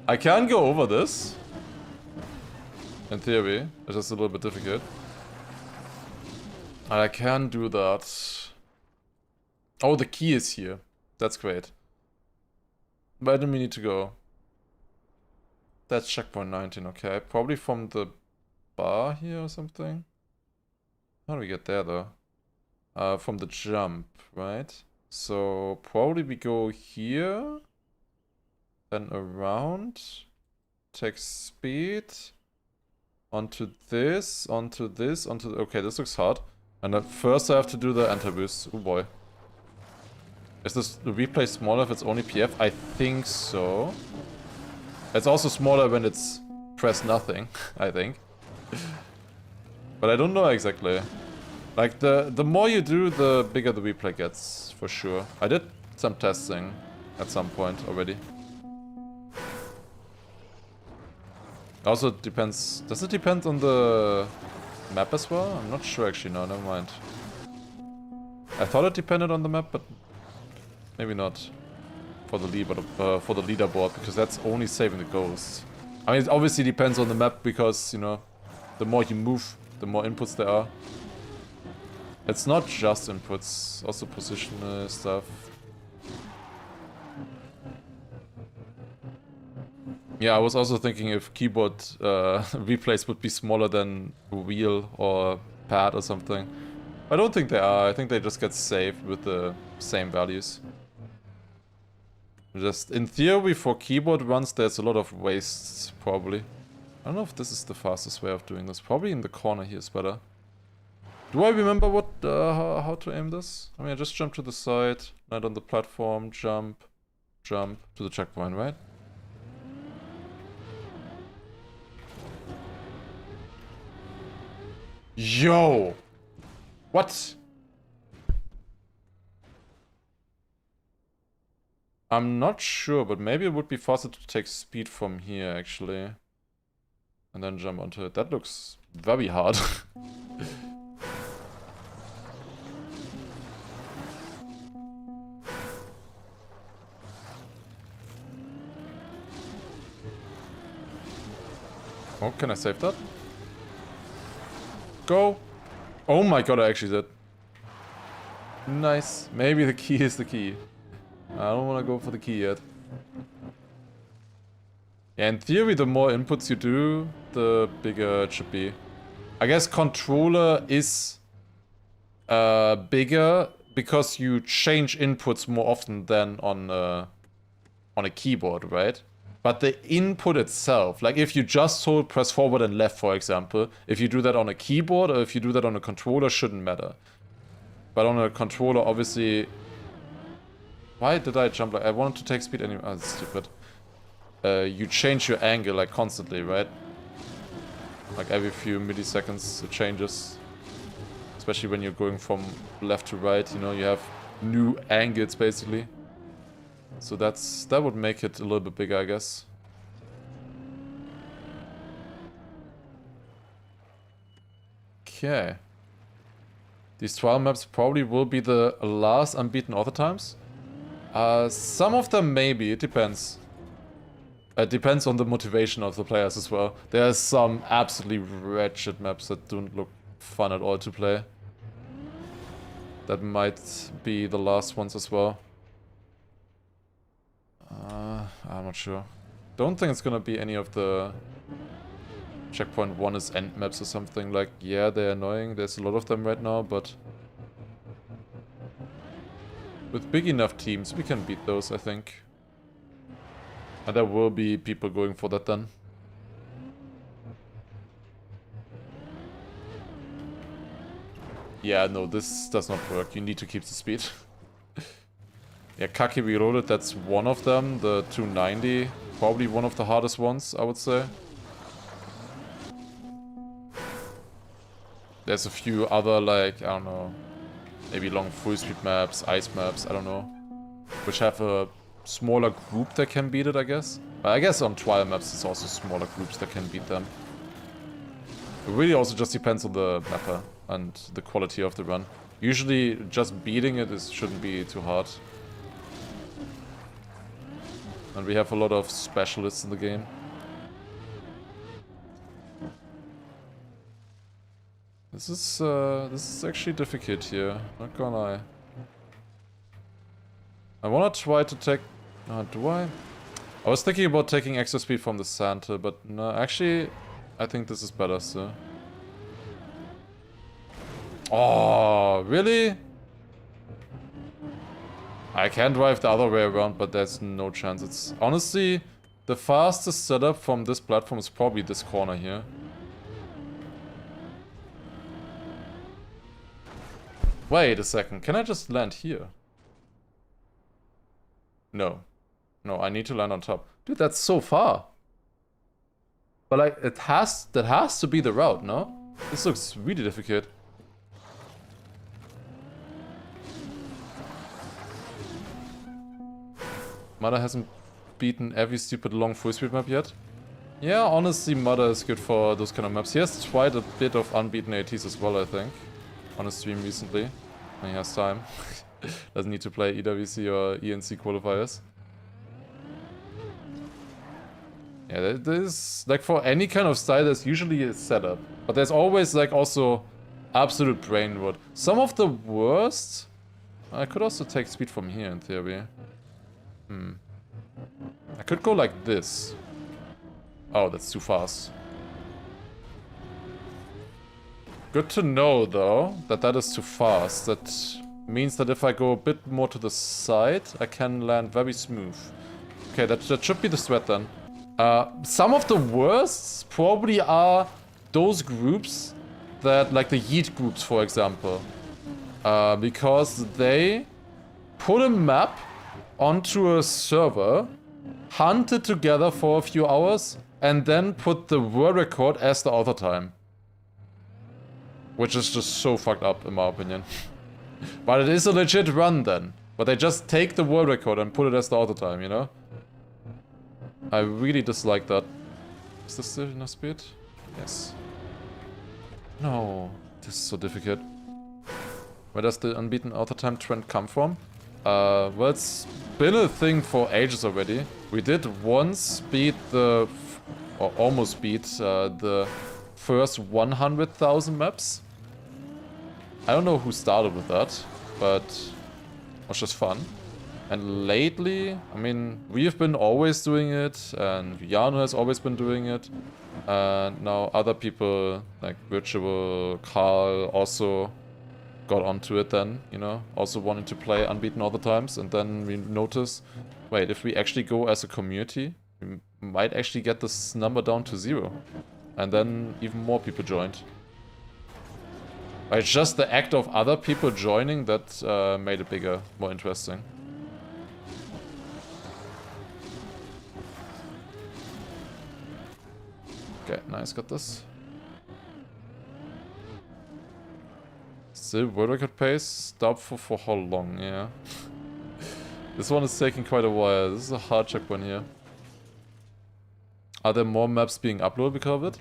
I can go over this. In theory, it's just a little bit difficult. I can do that. Oh, the key is here. That's great. Where do we need to go? That's checkpoint 19, okay. Probably from the bar here or something. How do we get there though? From the jump, right? So probably we go here. Then around. take speed. Onto this, onto this, onto... Okay, this looks hard. And then first I have to do the anti-boost. Oh boy. Is this the replay smaller if it's only PF? I think so. It's also smaller when it's press nothing, I think. But I don't know exactly. Like, the more you do, the bigger the replay gets, for sure. I did some testing at some point already. Also depends... Does it depend on the map as well? I'm not sure actually, no, never mind. I thought it depended on the map, but maybe not. For the leaderboard, because that's only saving the ghosts. I mean, it obviously depends on the map, because, you know, the more you move, the more inputs there are. It's not just inputs, also positional stuff. Yeah, I was also thinking if keyboard replays would be smaller than wheel or pad or something. I don't think they are. I think they just get saved with the same values. Just in theory, for keyboard runs, there's a lot of wastes, probably. I don't know if this is the fastest way of doing this. Probably in the corner here is better. Do I remember what how to aim this? I mean, I just jump to the side, land on the platform, jump, jump to the checkpoint, right? Yo! What? I'm not sure, but maybe it would be faster to take speed from here, actually. And then jump onto it. That looks very hard. Oh, can I save that? Go! Oh my god, I actually did. Nice. Maybe the key is the key. I don't want to go for the key yet. Yeah, in theory, the more inputs you do, the bigger it should be. I guess controller is bigger because you change inputs more often than on a keyboard, right? But the input itself, like if you just hold press forward and left, for example, if you do that on a keyboard or if you do that on a controller, shouldn't matter. But on a controller, obviously... Why did I jump like... I wanted to take speed anyway. Oh, that's stupid. You change your angle like constantly, right? Like every few milliseconds it changes. Especially when you're going from left to right, you know, you have new angles basically. So that would make it a little bit bigger, I guess. Okay. These trial maps probably will be the last unbeaten author times. Some of them maybe, it depends. It depends on the motivation of the players as well. There are some absolutely wretched maps that don't look fun at all to play. That might be the last ones as well. I'm not sure. Don't think it's gonna be any of the checkpoint 1 is end maps or something. Like, yeah, they're annoying. There's a lot of them right now, but with big enough teams, we can beat those, I think. And there will be people going for that then. Yeah, no, this does not work. You need to keep the speed. Yeah, Kaki Reloaded, that's one of them. The 290, probably one of the hardest ones, I would say. There's a few other, like, I don't know, maybe long full speed maps, ice maps, I don't know. Which have a smaller group that can beat it, I guess. But I guess on trial maps it's also smaller groups that can beat them. It really also just depends on the mapper and the quality of the run. Usually just beating it shouldn't be too hard. And we have a lot of specialists in the game. This is actually difficult here, not gonna lie. I wanna try to take... do I? I was thinking about taking extra speed from the Santa, but no, actually, I think this is better, so... Oh, really? I can drive the other way around, but there's no chance. It's honestly, The fastest setup from this platform is probably this corner here. Wait a second, can I just land here? No. No, I need to land on top. Dude, that's so far. But like, that has to be the route, no? This looks really difficult. Mother hasn't beaten every stupid long full speed map yet. Yeah, honestly, Mother is good for those kind of maps. He has tried a bit of Unbeaten ATs as well, I think. On his stream recently. When he has time. Doesn't need to play EWC or ENC qualifiers. Yeah, there's, like, for any kind of style, there's usually a setup. But there's always, like, also absolute brain rot. Some of the worst... I could also take speed from here, in theory. I could go like this. Oh, that's too fast. Good to know, though, that that is too fast. That means that if I go a bit more to the side, I can land very smooth. Okay, that should be the threat then. Some of the worst probably are those groups that, like the Yeet groups, for example. Because they put a map onto a server, hunt it together for a few hours, and then put the world record as the author time. Which is just so fucked up, in my opinion. But it is a legit run then. But they just take the world record and put it as the author time, you know? I really dislike that. Is this still enough speed? Yes. No, this is so difficult. Where does the unbeaten author time trend come from? Well, it's been a thing for ages already. We did once beat the... or almost beat the first 100,000 maps. I don't know who started with that, but it was just fun. And lately, I mean, we have been always doing it, and Jano has always been doing it. And now other people, like Virtual, Carl, also got onto it then, you know, also wanting to play unbeaten all the times. And then we notice, wait, if we actually go as a community, we might actually get this number down to 0. And then even more people joined. It's just the act of other people joining that made it bigger, more interesting. Okay, nice, got this. Still world record pace, doubtful for how long, yeah. This one is taking quite a while, this is a hard checkpoint here. Are there more maps being uploaded because of it?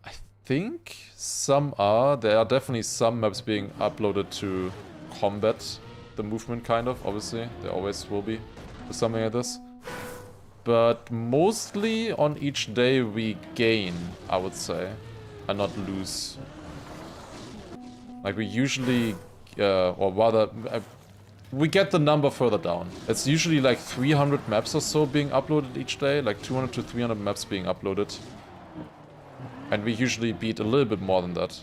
I think some are. There are definitely some maps being uploaded to combat the movement, kind of, obviously. There always will be for something like this. But mostly on each day we gain, I would say, and not lose. Like we usually, or rather, we get the number further down. It's usually like 300 maps or so being uploaded each day, like 200 to 300 maps being uploaded. And we usually beat a little bit more than that.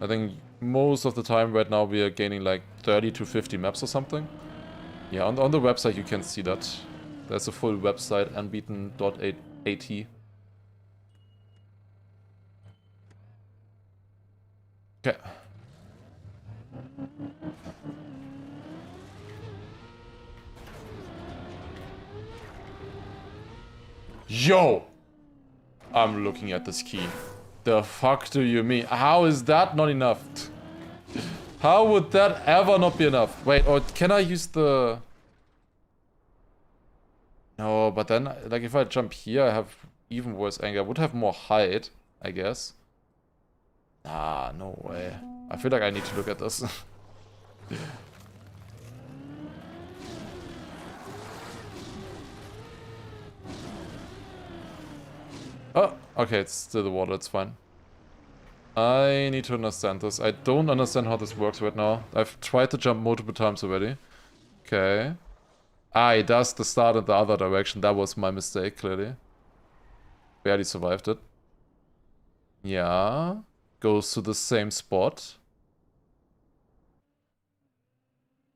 I think most of the time right now we are gaining like 30 to 50 maps or something. Yeah, on the website you can see that. There's a full website, unbeaten.at. Okay. Yo! I'm looking at this key. The fuck do you mean? How is that not enough? How would that ever not be enough? Wait, or can I use the... No, but then, like, if I jump here, I have even worse angle. I would have more height, I guess. Ah, no way. I feel like I need to look at this. Oh, okay, it's still the water, it's fine. I need to understand this. I don't understand how this works right now. I've tried to jump multiple times already. Okay. Ah, it does the start in the other direction. That was my mistake, clearly. Barely survived it. Yeah. Goes to the same spot.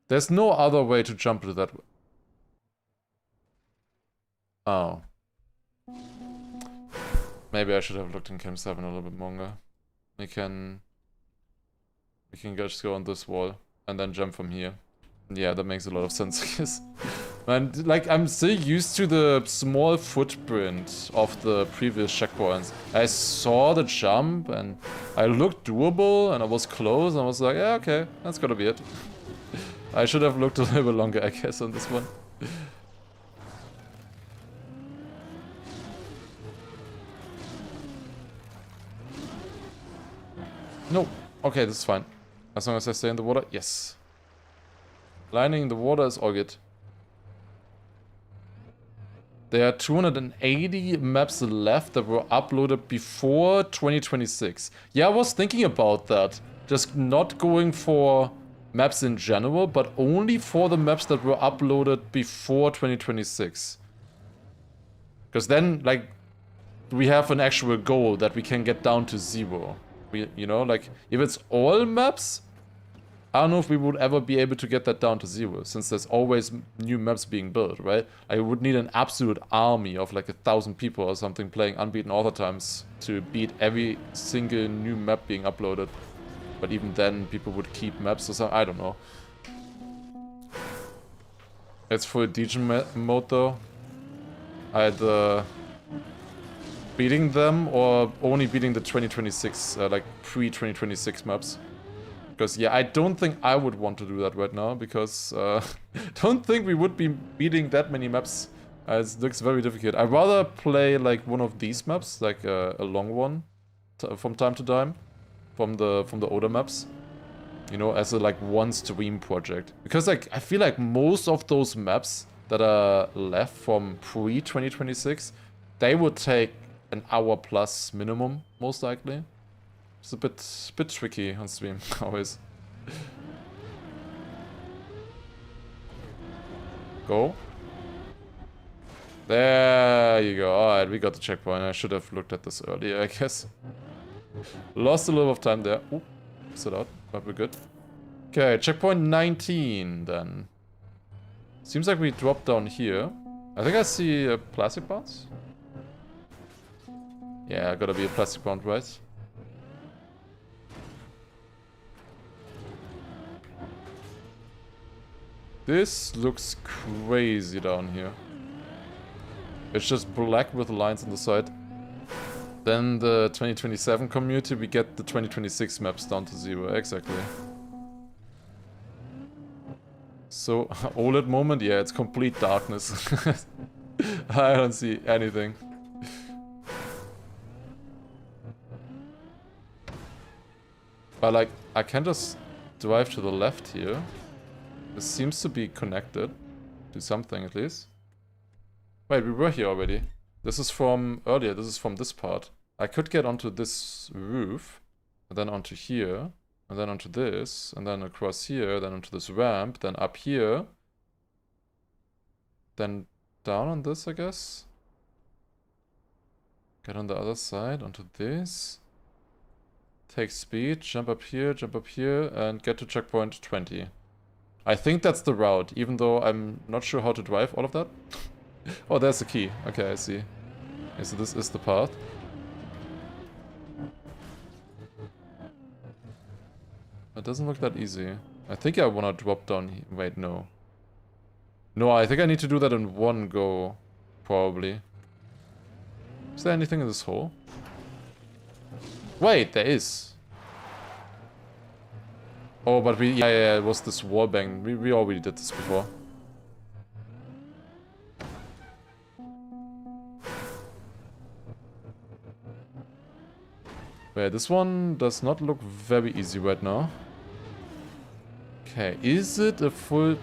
There's no other way to jump to that. Oh. Maybe I should have looked in Cam 7 a little bit longer. We can just go on this wall and then jump from here. Yeah, that makes a lot of sense, I guess. Man, like, I'm still used to the small footprint of the previous checkpoints. I saw the jump and I looked doable and I was close and I was like, yeah, okay, that's gotta be it. I should have looked a little bit longer, I guess, on this one. No. Okay, this is fine. As long as I stay in the water, yes. Lining in the water is all good. There are 280 maps left that were uploaded before 2026. Yeah, I was thinking about that. Just not going for maps in general, but only for the maps that were uploaded before 2026. Because then, like, we have an actual goal that we can get down to 0. You know, like, if it's all maps, I don't know if we would ever be able to get that down to 0, since there's always new maps being built, right? I would need an absolute army of like 1,000 people or something playing Unbeaten all the times to beat every single new map being uploaded. But even then, people would keep maps or something, I don't know. It's full Degen mode though. Either beating them or only beating the 2026, like pre-2026 maps. Because, yeah, I don't think I would want to do that right now, because don't think we would be beating that many maps. It looks very difficult. I'd rather play, like, one of these maps, like a long one, from time to time, from the older maps. You know, as a, like, one stream project. Because, like, I feel like most of those maps that are left from pre-2026, they would take an hour plus minimum, most likely. It's a bit tricky on stream, always. Go. There you go. Alright, we got the checkpoint. I should have looked at this earlier, I guess. Lost a little of time there. Ooh, sit out, but we're good. Okay, checkpoint 19 then. Seems like we dropped down here. I think I see a plastic bounce. Yeah, gotta be a plastic bounce, right? This looks crazy down here. It's just black with lines on the side. Then the 2027 community, we get the 2026 maps down to 0. Exactly. So, OLED moment? Yeah, it's complete darkness. I don't see anything. But like, I can just drive to the left here. This seems to be connected to something at least. Wait, we were here already. This is from earlier, this is from this part. I could get onto this roof, and then onto here, and then onto this, and then across here, then onto this ramp, then up here. Then down on this, I guess. Get on the other side, onto this. Take speed, jump up here, and get to checkpoint 20. I think that's the route, even though I'm not sure how to drive all of that. Oh, there's the key. Okay, I see. Okay, so this is the path. It doesn't look that easy. I think I want to drop down here. Wait, no. No, I think I need to do that in one go. Probably. Is there anything in this hole? Wait, there is. Oh, but yeah, it was this wall bang. We already did this before. Wait, this one does not look very easy right now. Okay, is it a full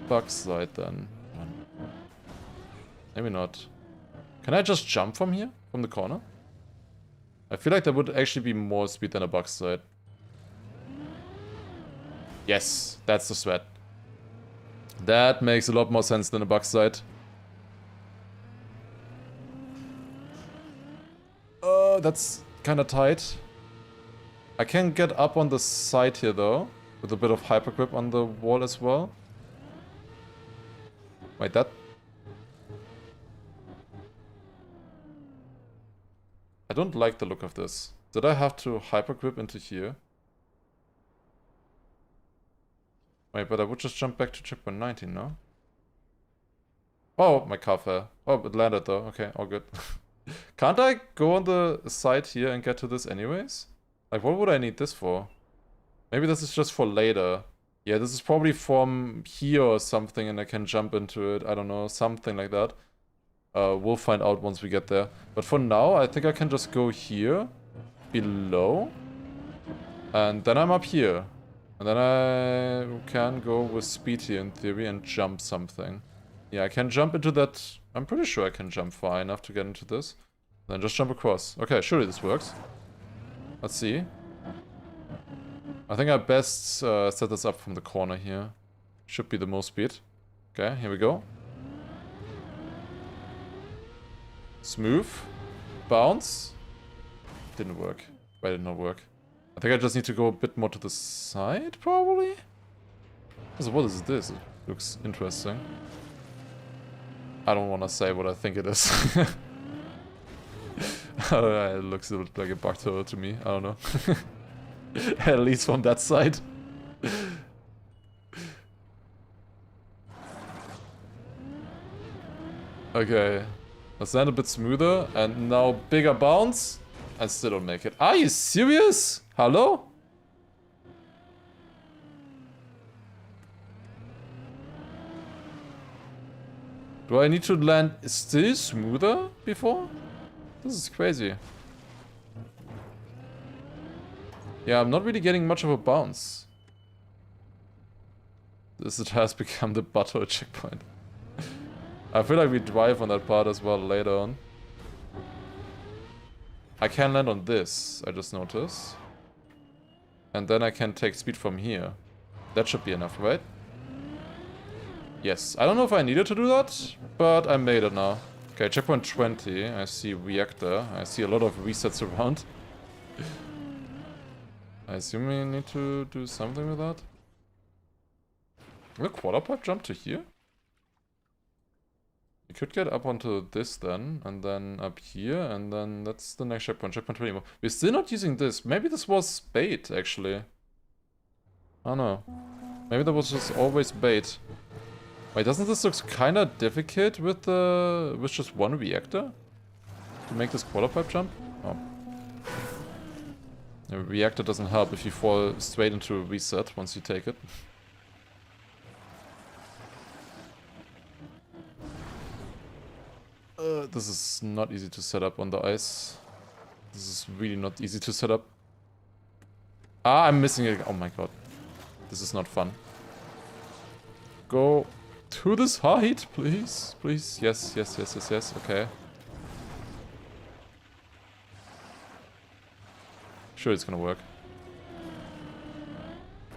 bug slide then? Maybe not. Can I just jump from here? From the corner? I feel like there would actually be more speed than a bug slide. Yes, that's the sweat. That makes a lot more sense than a bug slide. That's kind of tight. I can get up on the side here though, with a bit of hypergrip on the wall as well. Wait, that... don't like the look of this. Did I have to hypergrip into here? Wait, but I would just jump back to checkpoint 19, no? Oh, my car fell. Oh, it landed though. Okay, all good. Can't I go on the side here and get to this anyways? Like, what would I need this for? Maybe this is just for later. Yeah, this is probably from here or something and I can jump into it. I don't know, something like that. We'll find out once we get there. But for now, I think I can just go here, below, and then I'm up here. And then I can go with speed here in theory and jump something. Yeah, I can jump into that. I'm pretty sure I can jump far enough to get into this. Then just jump across. Okay, surely this works. Let's see. I think I best set this up from the corner here. Should be the most speed. Okay, here we go. Smooth. Bounce. Didn't work. Why did not work? I think I just need to go a bit more to the side, probably? So what is this? It looks interesting. I don't want to say what I think it is. It looks a bit like a bug to me. I don't know. At least from that side. Okay. Let's land a bit smoother. And now bigger bounce. I still don't make it. Are you serious? Hello? Do I need to land still smoother before? This is crazy. Yeah, I'm not really getting much of a bounce. This has become the butthole checkpoint. I feel like we drive on that part as well later on. I can land on this, I just noticed. And then I can take speed from here. That should be enough, right? Yes. I don't know if I needed to do that, but I made it now. Okay, checkpoint 20. I see reactor. I see a lot of resets around. I assume we need to do something with that. Will quarter pipe jump to here? We could get up onto this then, and then up here, and then that's the next checkpoint, checkpoint 20. We're still not using this. Maybe this was bait, actually. I don't know. Maybe that was just always bait. Wait, doesn't this look kinda difficult with just one reactor? To make this quarter pipe jump? Oh. The reactor doesn't help if you fall straight into a reset once you take it. This is not easy to set up on the ice. This is really not easy to set up. Ah, I'm missing it. Oh my god. This is not fun. Go to this height, please. Please. Yes, yes, yes, yes, yes. Okay. Sure, it's gonna work.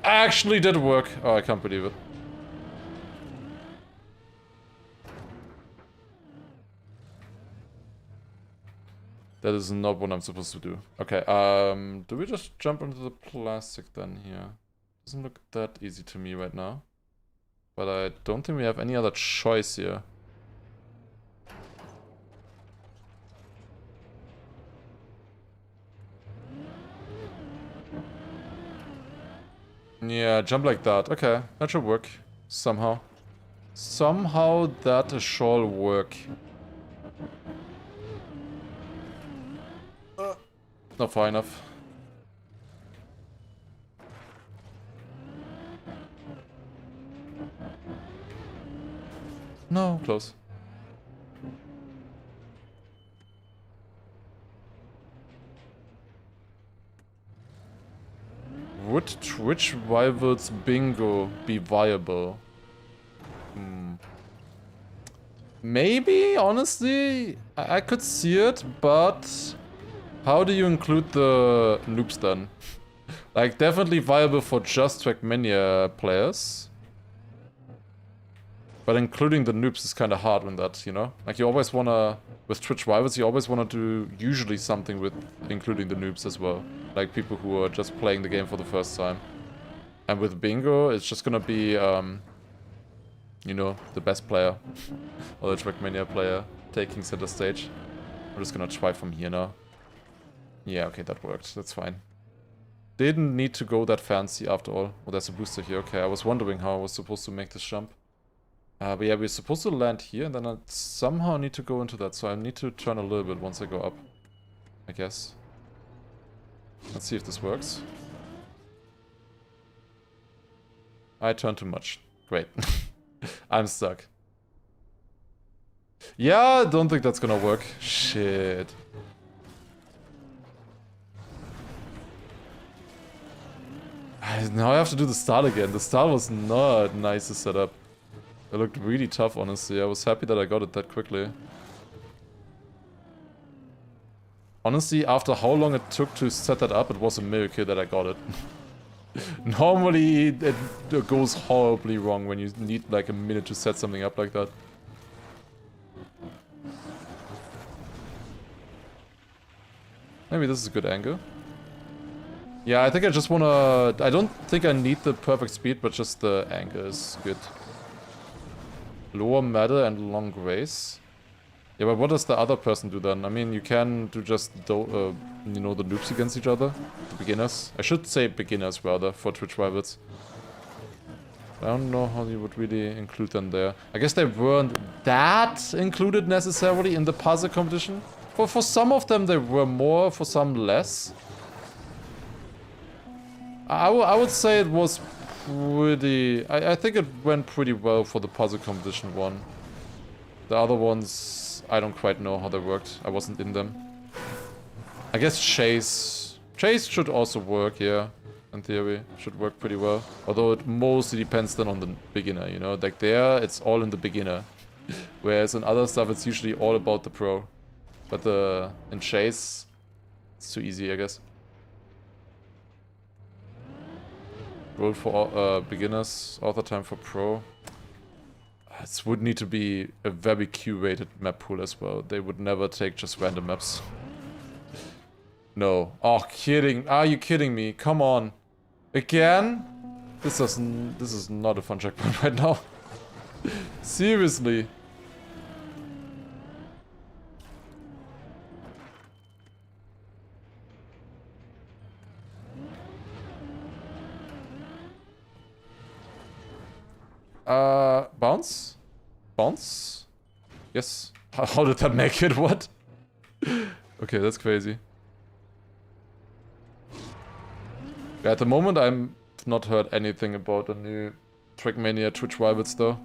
Actually did work. Oh, I can't believe it. That is not what I'm supposed to do. Okay, do we just jump into the plastic then here? Doesn't look that easy to me right now. But I don't think we have any other choice here. Yeah, jump like that. Okay, that should work. Somehow. Somehow that shall work. Not far enough. No, close. Would Twitch Rivals Bingo be viable? Maybe, honestly, I could see it, but how do you include the noobs then? Like, definitely viable for just Trackmania players. But including the noobs is kind of hard on that, you know? Like, you always wanna, with Twitch Rivals, you always wanna do usually something with including the noobs as well. Like, people who are just playing the game for the first time. And with Bingo, it's just gonna be, you know, the best player. Or the Trackmania player taking center stage. I'm just gonna try from here now. Yeah, okay, that worked. That's fine. Didn't need to go that fancy after all. Oh, there's a booster here. Okay, I was wondering how I was supposed to make this jump. But yeah, we're supposed to land here, and then I somehow need to go into that. So I need to turn a little bit once I go up, I guess. Let's see if this works. I turned too much. Great. I'm stuck. Yeah, I don't think that's gonna work. Shit. Now I have to do the start again. The start was not nice to set up. It looked really tough, honestly. I was happy that I got it that quickly. Honestly, after how long it took to set that up, it was a miracle that I got it. Normally, it goes horribly wrong when you need like a minute to set something up like that. Maybe this is a good angle. Yeah, I think I just wanna... I don't think I need the perfect speed, but just the angle is good. Lower matter and long grace. Yeah, but what does the other person do then? I mean, you can do just, you know, the loops against each other. The beginners. I should say beginners, rather, for Twitch rivals. I don't know how you would really include them there. I guess they weren't that included necessarily in the puzzle competition. For some of them, they were more, for some less. I would say it was pretty... I think it went pretty well for the puzzle competition one. The other ones, I don't quite know how they worked. I wasn't in them. I guess Chase should also work, yeah. In theory, should work pretty well. Although it mostly depends then on the beginner, you know? Like there, it's all in the beginner. Whereas in other stuff, it's usually all about the pro. But in Chase, it's too easy, I guess. Roll for beginners, author time for pro. It would need to be a very curated map pool as well. They would never take just random maps. No. Oh, kidding. Are you kidding me? Come on. Again? This is not a fun checkpoint right now. Seriously. Bounce? Bounce? Yes. How did that make it? What? Okay, that's crazy. Yeah, at the moment, I've not heard anything about the new Trackmania Twitch rivals though.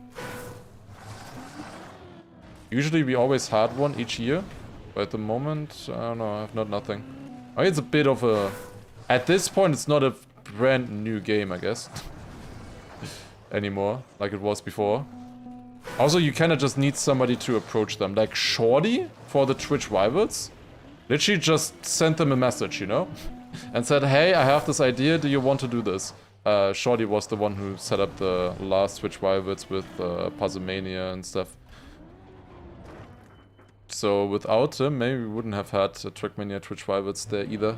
Usually we always had one each year, but at the moment, I don't know, I have nothing. I mean, it's a bit of a... At this point, it's not a brand new game, I guess. Anymore, like it was before. Also, you kinda just need somebody to approach them. Like Shorty, for the Twitch rivals, literally just sent them a message, you know? And said, hey, I have this idea, do you want to do this? Shorty was the one who set up the last Twitch rivals with Puzzlemania and stuff. So without him, maybe we wouldn't have had Trackmania Twitch rivals there either.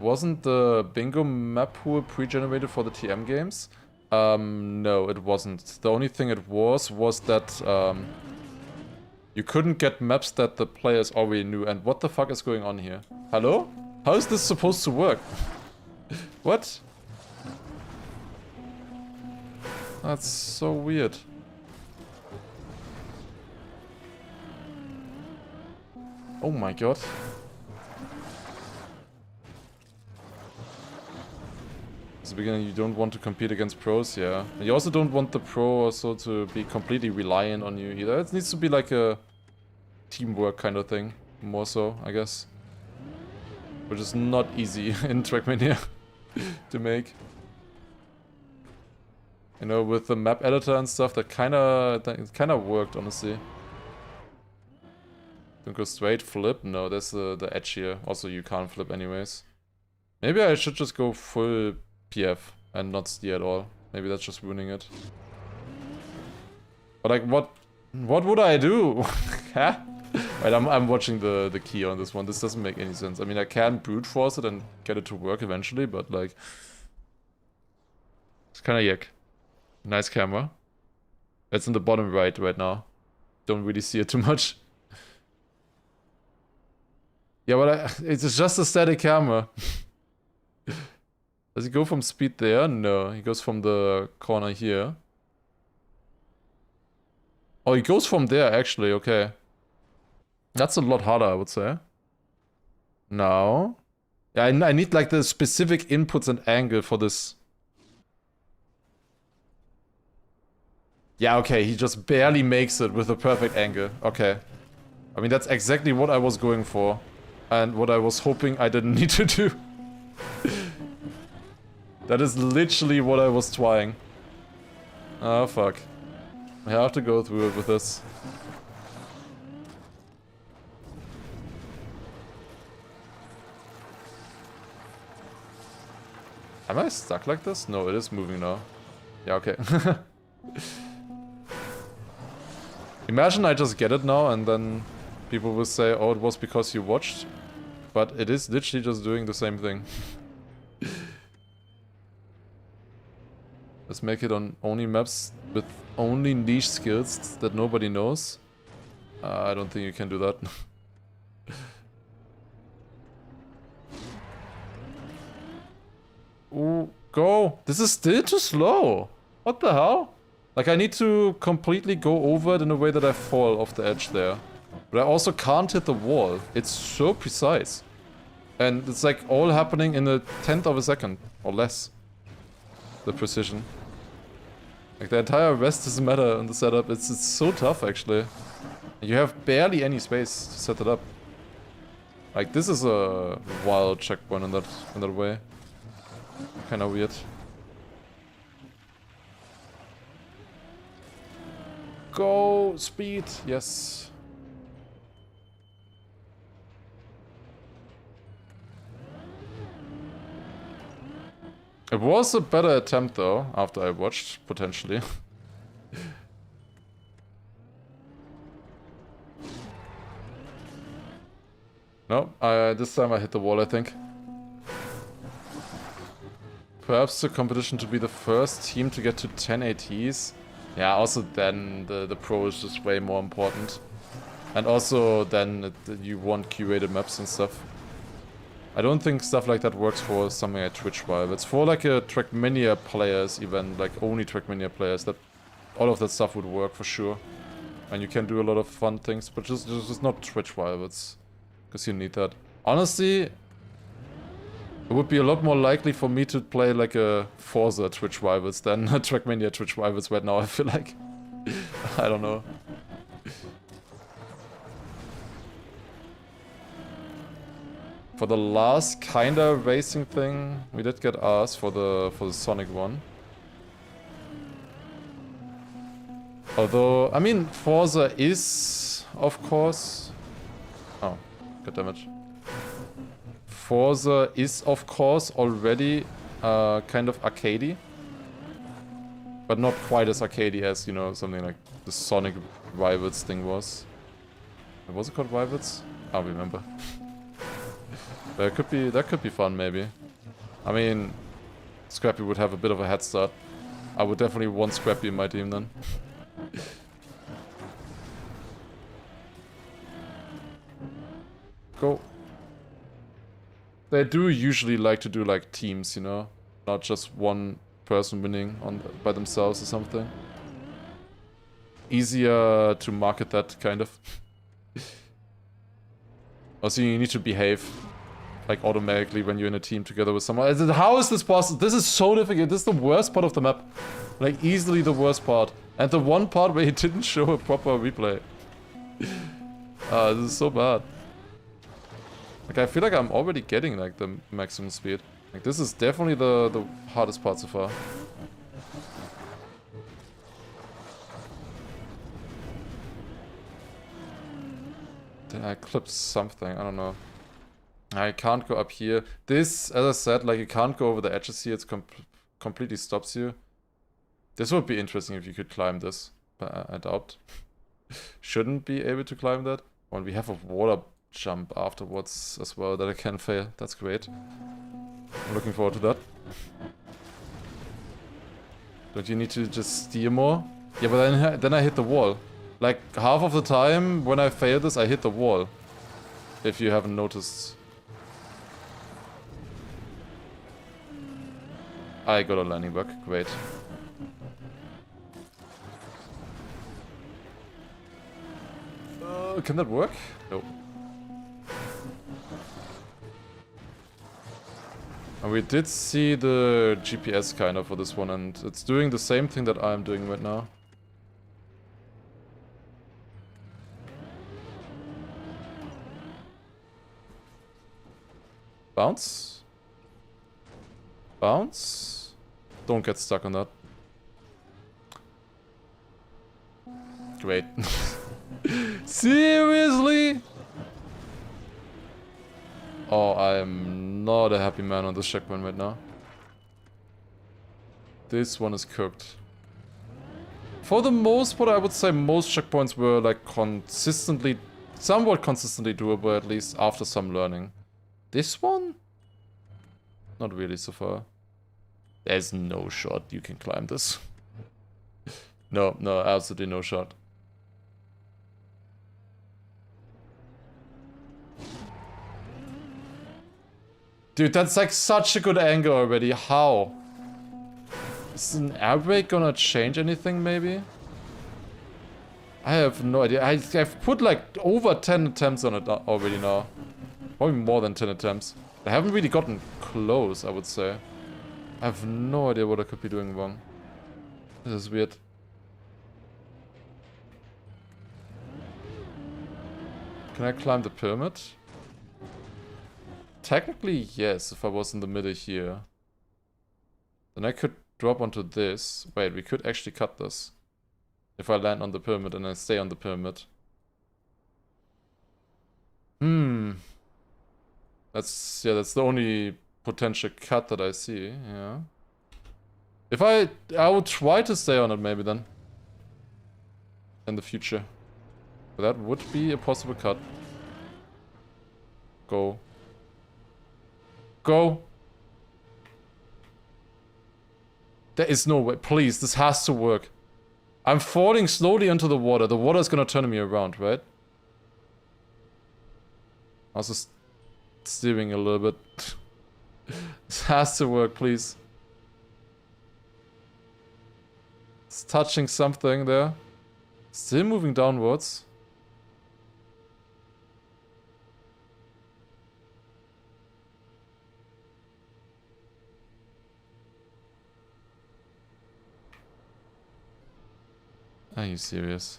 Wasn't the bingo map pool pre-generated for the TM games? No, it wasn't. The only thing it was that you couldn't get maps that the players already knew. And what the fuck is going on here? Hello? How is this supposed to work? What? That's so weird. Oh my god. As a beginner, you don't want to compete against pros, yeah. And you also don't want the pro also to be completely reliant on you either. It needs to be like a teamwork kind of thing, more so, I guess. Which is not easy in Trackmania to make. You know, with the map editor and stuff, that kinda worked, honestly. Don't go straight flip. No, there's the edge here. Also, you can't flip anyways. Maybe I should just go full PF and not steer at all. Maybe that's just ruining it. But like, what would I do? Huh? Right, I'm watching the key on this one. This doesn't make any sense. I mean, I can brute force it and get it to work eventually, but like, it's kind of yuck. Nice camera. It's in the bottom right now. Don't really see it too much. Yeah, but it's just a static camera. Does he go from speed there? No, he goes from the corner here. Oh, he goes from there, actually, okay. That's a lot harder, I would say. No. Yeah, I need like the specific inputs and angle for this. Yeah, okay, he just barely makes it with a perfect angle. Okay. I mean, that's exactly what I was going for. And what I was hoping I didn't need to do. That is literally what I was trying. Oh, fuck. I have to go through it with this. Am I stuck like this? No, it is moving now. Yeah, okay. Imagine I just get it now and then people will say, oh, it was because you watched. But it is literally just doing the same thing. Let's make it on only maps with only niche skills that nobody knows. I don't think you can do that. Ooh, go! This is still too slow! What the hell? Like, I need to completely go over it in a way that I fall off the edge there. But I also can't hit the wall. It's so precise. And it's like all happening in a 10th of a second. Or less. The precision. Like, the entire rest doesn't matter in the setup. It's so tough, actually. You have barely any space to set it up. Like, this is a wild checkpoint in that way. Kinda weird. Go! Speed! Yes. It was a better attempt though, after I watched, potentially. No, this time I hit the wall, I think. Perhaps the competition to be the first team to get to 10 ATs. Yeah, also then the pro is just way more important. And also then you want curated maps and stuff. I don't think stuff like that works for something like Twitch Vibe. It's for like a Trackmania players event, like only Trackmania players, that all of that stuff would work for sure. And you can do a lot of fun things, but just not Twitch Vibe, it's because you need that. Honestly, it would be a lot more likely for me to play like a Forza Twitch Rivals than a Trackmania Twitch Rivals right now, I feel like. I don't know. For the last kinda racing thing, we did get ours for the Sonic one. Although, I mean, Forza is, of course... Oh, goddammit. Forza is, of course, already kind of arcadey. But not quite as arcadey as, you know, something like the Sonic Rivals thing was. Was it called Rivals? I don't remember. That could be fun, maybe. I mean, Scrappy would have a bit of a head start. I would definitely want Scrappy in my team then. Go. They do usually like to do like teams, you know? Not just one person winning by themselves or something. Easier to market that, kind of. Also, you need to behave. Like, automatically when you're in a team together with someone. How is this possible? This is so difficult. This is the worst part of the map. Like, easily the worst part. And the one part where he didn't show a proper replay. This is so bad. Like, I feel like I'm already getting, like, the maximum speed. Like, this is definitely the hardest part so far. Did I clip something? I don't know. I can't go up here. This, as I said, like, you can't go over the edges here. It's completely stops you. This would be interesting if you could climb this, but I doubt. Shouldn't be able to climb that. And we have a water jump afterwards as well that I can fail. That's great. I'm looking forward to that. Don't you need to just steer more? Yeah, but then I hit the wall. Like, half of the time when I fail this, I hit the wall. If you haven't noticed. I got a landing bug. Great. Can that work? Nope. And we did see the GPS kind of for this one, and it's doing the same thing that I'm doing right now. Bounce? Bounce? Don't get stuck on that. Great. Seriously? Oh, I am not a happy man on this checkpoint right now. This one is cooked. For the most part, I would say most checkpoints were like somewhat consistently doable, at least after some learning. This one? Not really so far. There's no shot you can climb this. No, absolutely no shot. Dude, that's like such a good angle already. How? Is an air brake gonna change anything, maybe? I have no idea. I've put like over 10 attempts on it already now. Probably more than 10 attempts. I haven't really gotten close, I would say. I have no idea what I could be doing wrong. This is weird. Can I climb the pyramid? Technically, yes, if I was in the middle here. Then I could drop onto this. Wait, we could actually cut this. If I land on the pyramid and I stay on the pyramid. That's the only potential cut that I see, yeah. If I would try to stay on it maybe then. In the future. But that would be a possible cut. Go. Go. There is no way. Please, this has to work. I'm falling slowly into the water. The water is gonna turn me around, right? Also steering a little bit. This has to work, please. It's touching something there. Still moving downwards. Are you serious?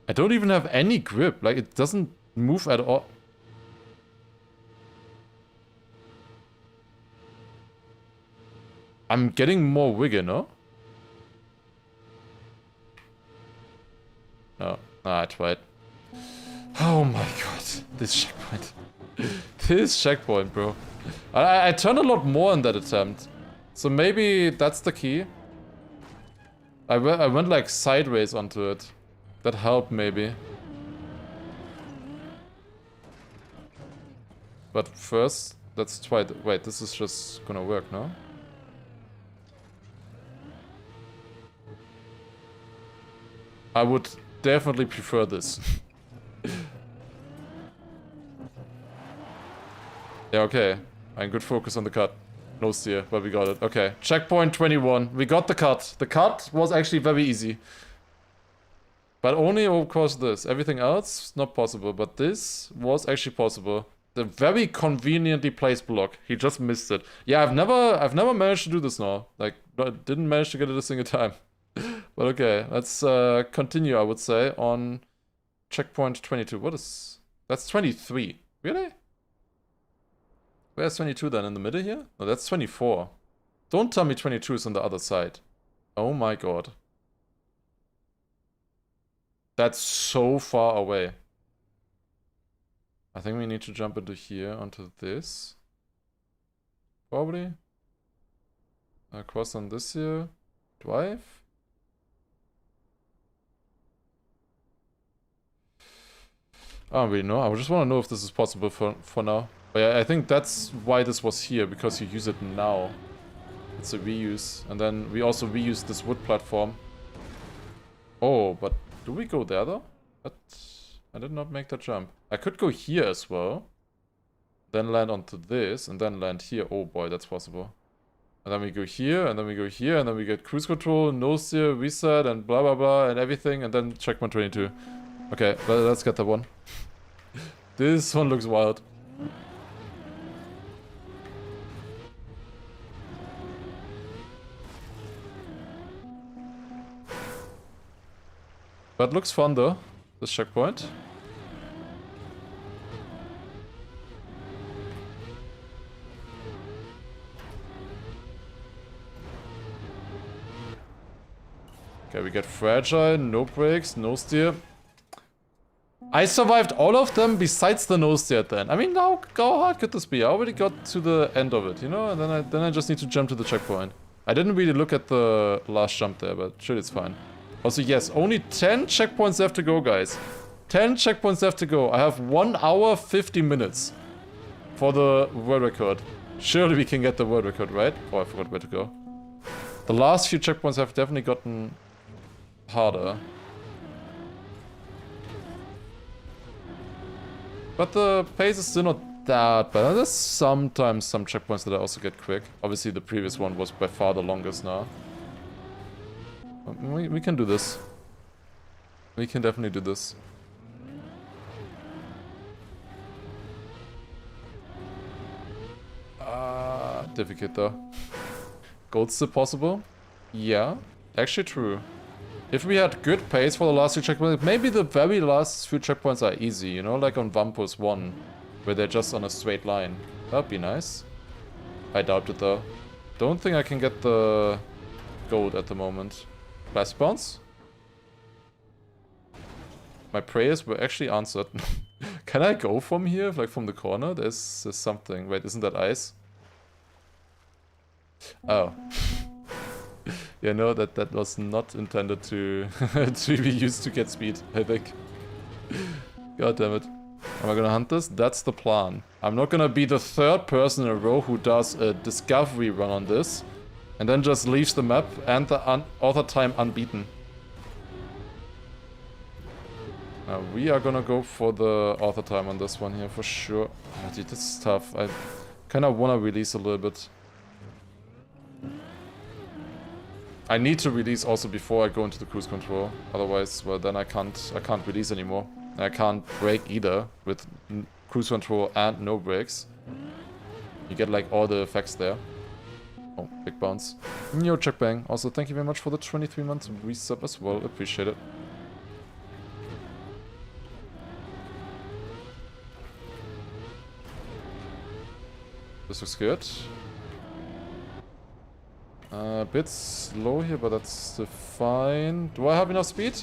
I don't even have any grip. Like, it doesn't move at all. I'm getting more wiggle, no? No. Ah, I tried. Oh my god. This checkpoint. This checkpoint, bro. I turned a lot more in that attempt. So maybe that's the key. I went like sideways onto it. That helped maybe. But first, let's try wait, this is just gonna work, no? I would definitely prefer this. Yeah, okay. I'm good focus on the cut. No steer, but we got it. Okay. Checkpoint 21. We got the cut. The cut was actually very easy. But only, of course, this. Everything else, not possible. But this was actually possible. The very conveniently placed block. He just missed it. Yeah, I've never managed to do this now. Like, didn't manage to get it a single time. But okay, let's continue, I would say, on checkpoint 22. What is... That's 23. Really? Where's 22 then? In the middle here? No, that's 24. Don't tell me 22 is on the other side. Oh my god. That's so far away. I think we need to jump into here, onto this. Probably. Cross on this here. Drive. I don't really know. I just want to know if this is possible for now. But yeah, I think that's why this was here, because you use it now. It's a reuse. And then we also reuse this wood platform. Oh, but do we go there though? But I did not make that jump. I could go here as well. Then land onto this, and then land here. Oh boy, that's possible. And then we go here, and then we go here, and then we get cruise control, no steer, reset, and blah blah blah, and everything, and then checkpoint 22. Okay, let's get that one. This one looks wild. But looks fun though, this checkpoint. Okay, we get fragile, no brakes, no steer. I survived all of them besides the no steer then. I mean, how hard could this be? I already got to the end of it, you know? And then I just need to jump to the checkpoint. I didn't really look at the last jump there, but sure, it's fine. Also, yes, only 10 checkpoints left to go, guys. 10 checkpoints left to go. I have 1 hour, 50 minutes for the world record. Surely we can get the world record, right? Oh, I forgot where to go. The last few checkpoints have definitely gotten harder. But the pace is still not that bad. There's sometimes some checkpoints that I also get quick. Obviously the previous one was by far the longest now. We can do this. We can definitely do this. Difficult though. Gold's still possible? Yeah, actually true. If we had good pace for the last few checkpoints, maybe the very last few checkpoints are easy, you know, like on Vampus 1, where they're just on a straight line. That'd be nice. I doubt it though. Don't think I can get the gold at the moment. Blast bounce? My prayers were actually answered. Can I go from here, like from the corner? There's something. Wait, isn't that ice? Oh. Yeah, no, that was not intended to to be used to get speed, I think. God damn it. Am I gonna hunt this? That's the plan. I'm not gonna be the third person in a row who does a discovery run on this and then just leaves the map and the author time unbeaten. We are gonna go for the author time on this one here for sure. Oh, dude, this is tough. I kinda wanna release a little bit. I need to release also before I go into the cruise control. Otherwise, well, then I can't release anymore. I can't brake either with cruise control and no brakes. You get like all the effects there. Oh, big bounce. Yo, check bang. Also, thank you very much for the 23 months resub as well. Appreciate it. This looks good. A bit slow here, but that's still fine. Do I have enough speed?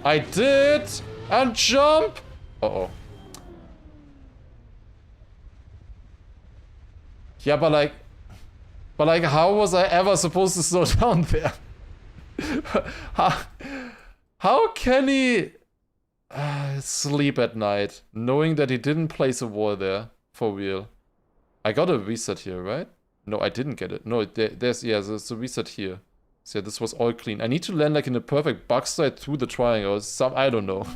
I did! And jump! Uh-oh. Yeah, but like, how was I ever supposed to slow down there? how can he sleep at night, knowing that he didn't place a wall there, for real? I got a reset here, right? No, I didn't get it. No, there's a reset here. So yeah, this was all clean. I need to land like in a perfect backside through the triangle. I don't know.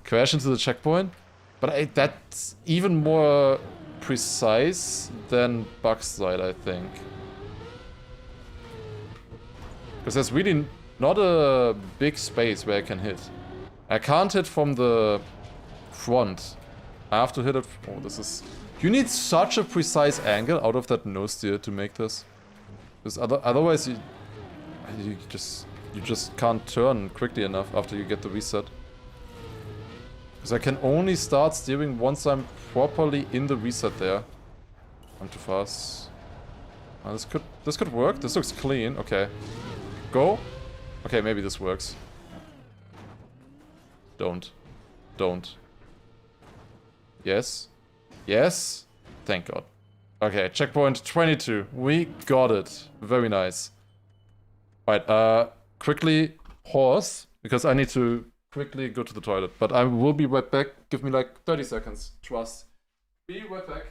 Crash into the checkpoint. But that's even more precise than backside, I think. Because there's really not a big space where I can hit. I can't hit from the front. I have to hit it. Oh, this is. You need such a precise angle out of that nose steer to make this. Because otherwise you just can't turn quickly enough after you get the reset. Because I can only start steering once I'm properly in the reset there. I'm too fast. This could work. This looks clean. Okay. Go. Okay, maybe this works. Don't. Yes. Yes. Thank God. Okay, checkpoint 22. We got it. Very nice. Alright, quickly horse, because I need to quickly go to the toilet. But I will be right back. Give me like 30 seconds. Trust. Be right back.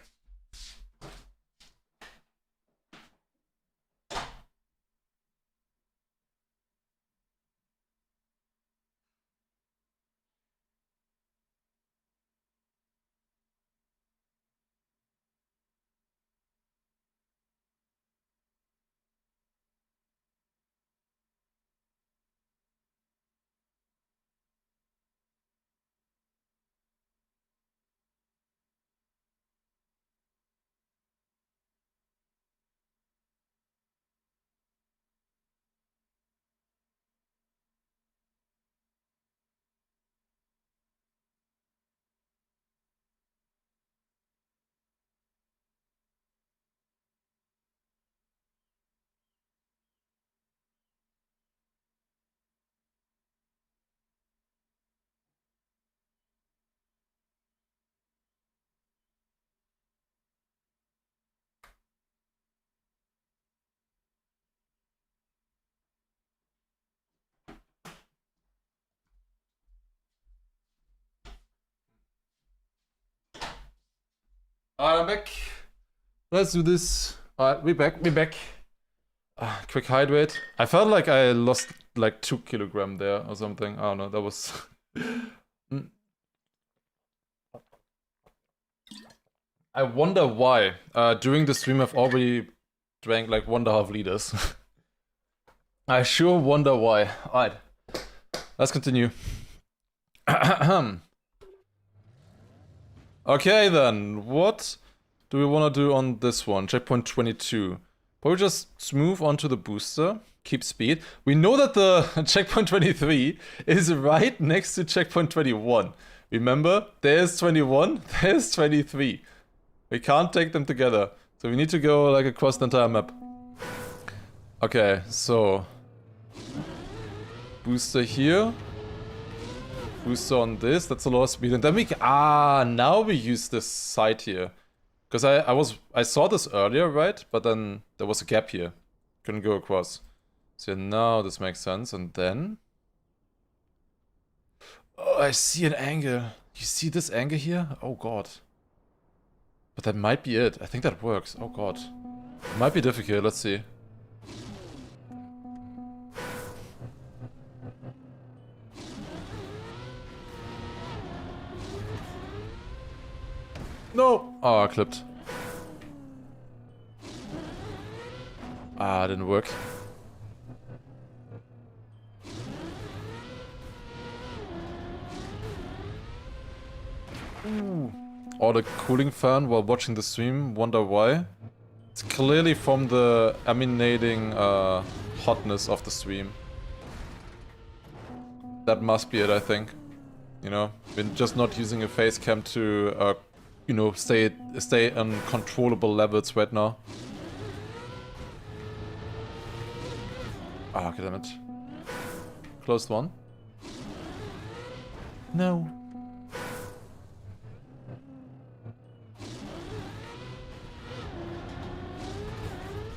Alright, I'm back. Let's do this. Alright, we back. Quick hydrate. I felt like I lost like 2 kilograms there or something. I don't know, that was... I wonder why. During the stream I've already drank like 1.5 liters. I sure wonder why. Alright, let's continue. Okay then, what do we want to do on this one? Checkpoint 22. Probably just move on to the booster, keep speed. We know that the checkpoint 23 is right next to checkpoint 21. Remember, there's 21, there's 23. We can't take them together, so we need to go like across the entire map. Okay, so booster here. Booster on this, that's a lot of speed, and then we now we use this side here. Because I saw this earlier, right? But then there was a gap here. Couldn't go across. So now this makes sense, and then... Oh, I see an angle. You see this angle here? Oh god. But that might be it. I think that works. Oh god. It might be difficult, let's see. No! Oh, I clipped. Didn't work. Ooh. Or the cooling fan while watching the stream, wonder why? It's clearly from the emanating hotness of the stream. That must be it, I think. You know, we're just not using a face cam to you know, stay on controllable levels right now. Ah, okay, damn it. Closed one. No.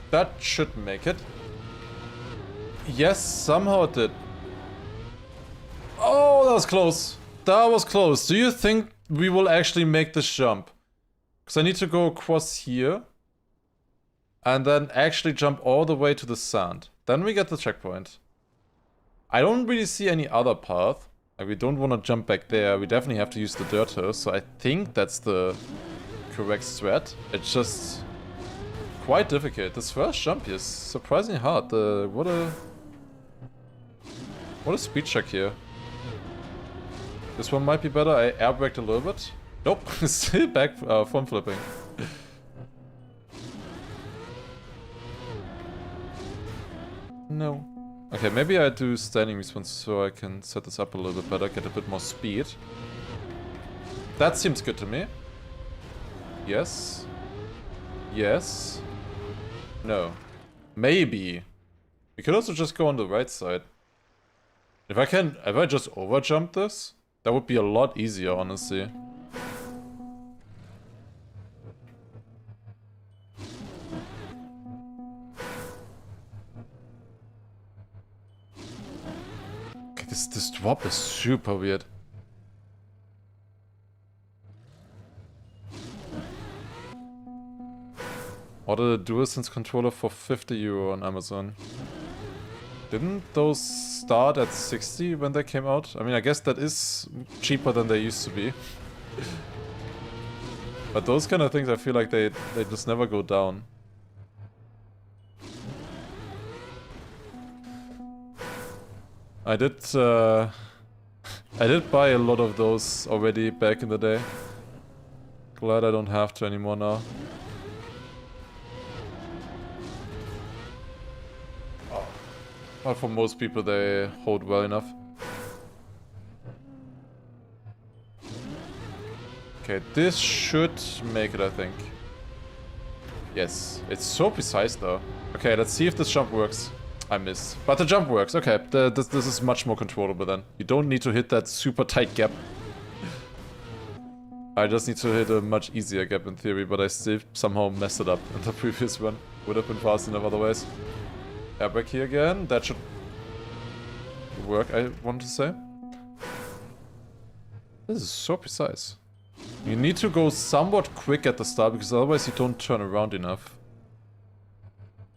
That should make it. Yes, somehow it did. Oh, that was close. That was close. Do you think we will actually make this jump? Because I need to go across here. And then actually jump all the way to the sand. Then we get the checkpoint. I don't really see any other path. Like, we don't want to jump back there. We definitely have to use the dirt hill. So I think that's the correct strat. It's just quite difficult. This first jump here is surprisingly hard. What a speed check here. This one might be better. I airbraked a little bit. Nope, still back from flipping. No. Okay, maybe I do standing response so I can set this up a little bit better, get a bit more speed. That seems good to me. Yes. Yes. No. Maybe. We could also just go on the right side. If I just overjump this, that would be a lot easier, honestly. Okay, this drop is super weird. Ordered a DualSense controller for €50 on Amazon. Didn't those start at 60 when they came out? I mean, I guess that is cheaper than they used to be. But those kind of things, I feel like they just never go down. I did buy a lot of those already back in the day. Glad I don't have to anymore now. But for most people, they hold well enough. Okay, this should make it, I think. Yes, it's so precise though. Okay, let's see if this jump works. I missed. But the jump works, okay. This is much more controllable then. You don't need to hit that super tight gap. I just need to hit a much easier gap in theory, but I still somehow messed it up in the previous one. Would have been fast enough otherwise. Airbag here again. That should work, I want to say. This is so precise. You need to go somewhat quick at the start, because otherwise you don't turn around enough.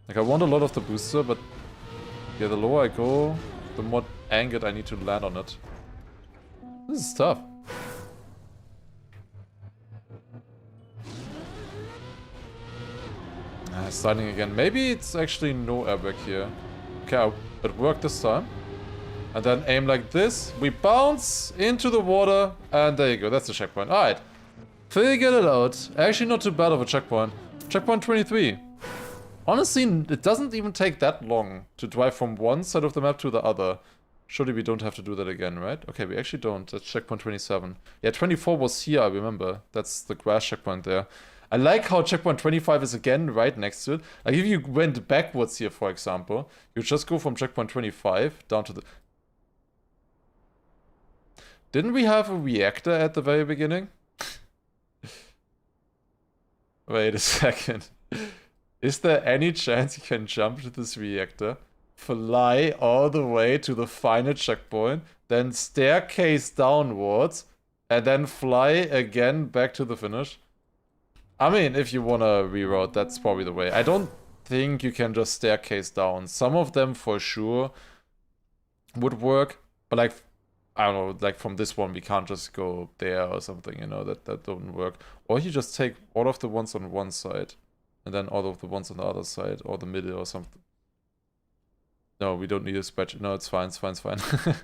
Like, I want a lot of the booster, but... yeah, the lower I go, the more angered I need to land on it. This is tough. Starting again. Maybe it's actually no airbag here. Okay, it worked this time. And then aim like this. We bounce into the water. And there you go. That's the checkpoint. Alright. Figured it out. Actually not too bad of a checkpoint. Checkpoint 23. Honestly, it doesn't even take that long to drive from one side of the map to the other. Surely we don't have to do that again, right? Okay, we actually don't. That's checkpoint 27. Yeah, 24 was here, I remember. That's the grass checkpoint there. I like how checkpoint 25 is again right next to it. Like if you went backwards here, for example, you just go from checkpoint 25 down to the... Didn't we have a reactor at the very beginning? Wait a second. Is there any chance you can jump to this reactor, fly all the way to the final checkpoint, then staircase downwards, and then fly again back to the finish? I mean, if you want to reroute, that's probably the way. I don't think you can just staircase down. Some of them for sure would work, but like, I don't know, like from this one, we can't just go there or something, you know, that don't work. Or you just take all of the ones on one side, and then all of the ones on the other side, or the middle or something. No, we don't need a spreadsheet. No, it's fine, it's fine, it's fine.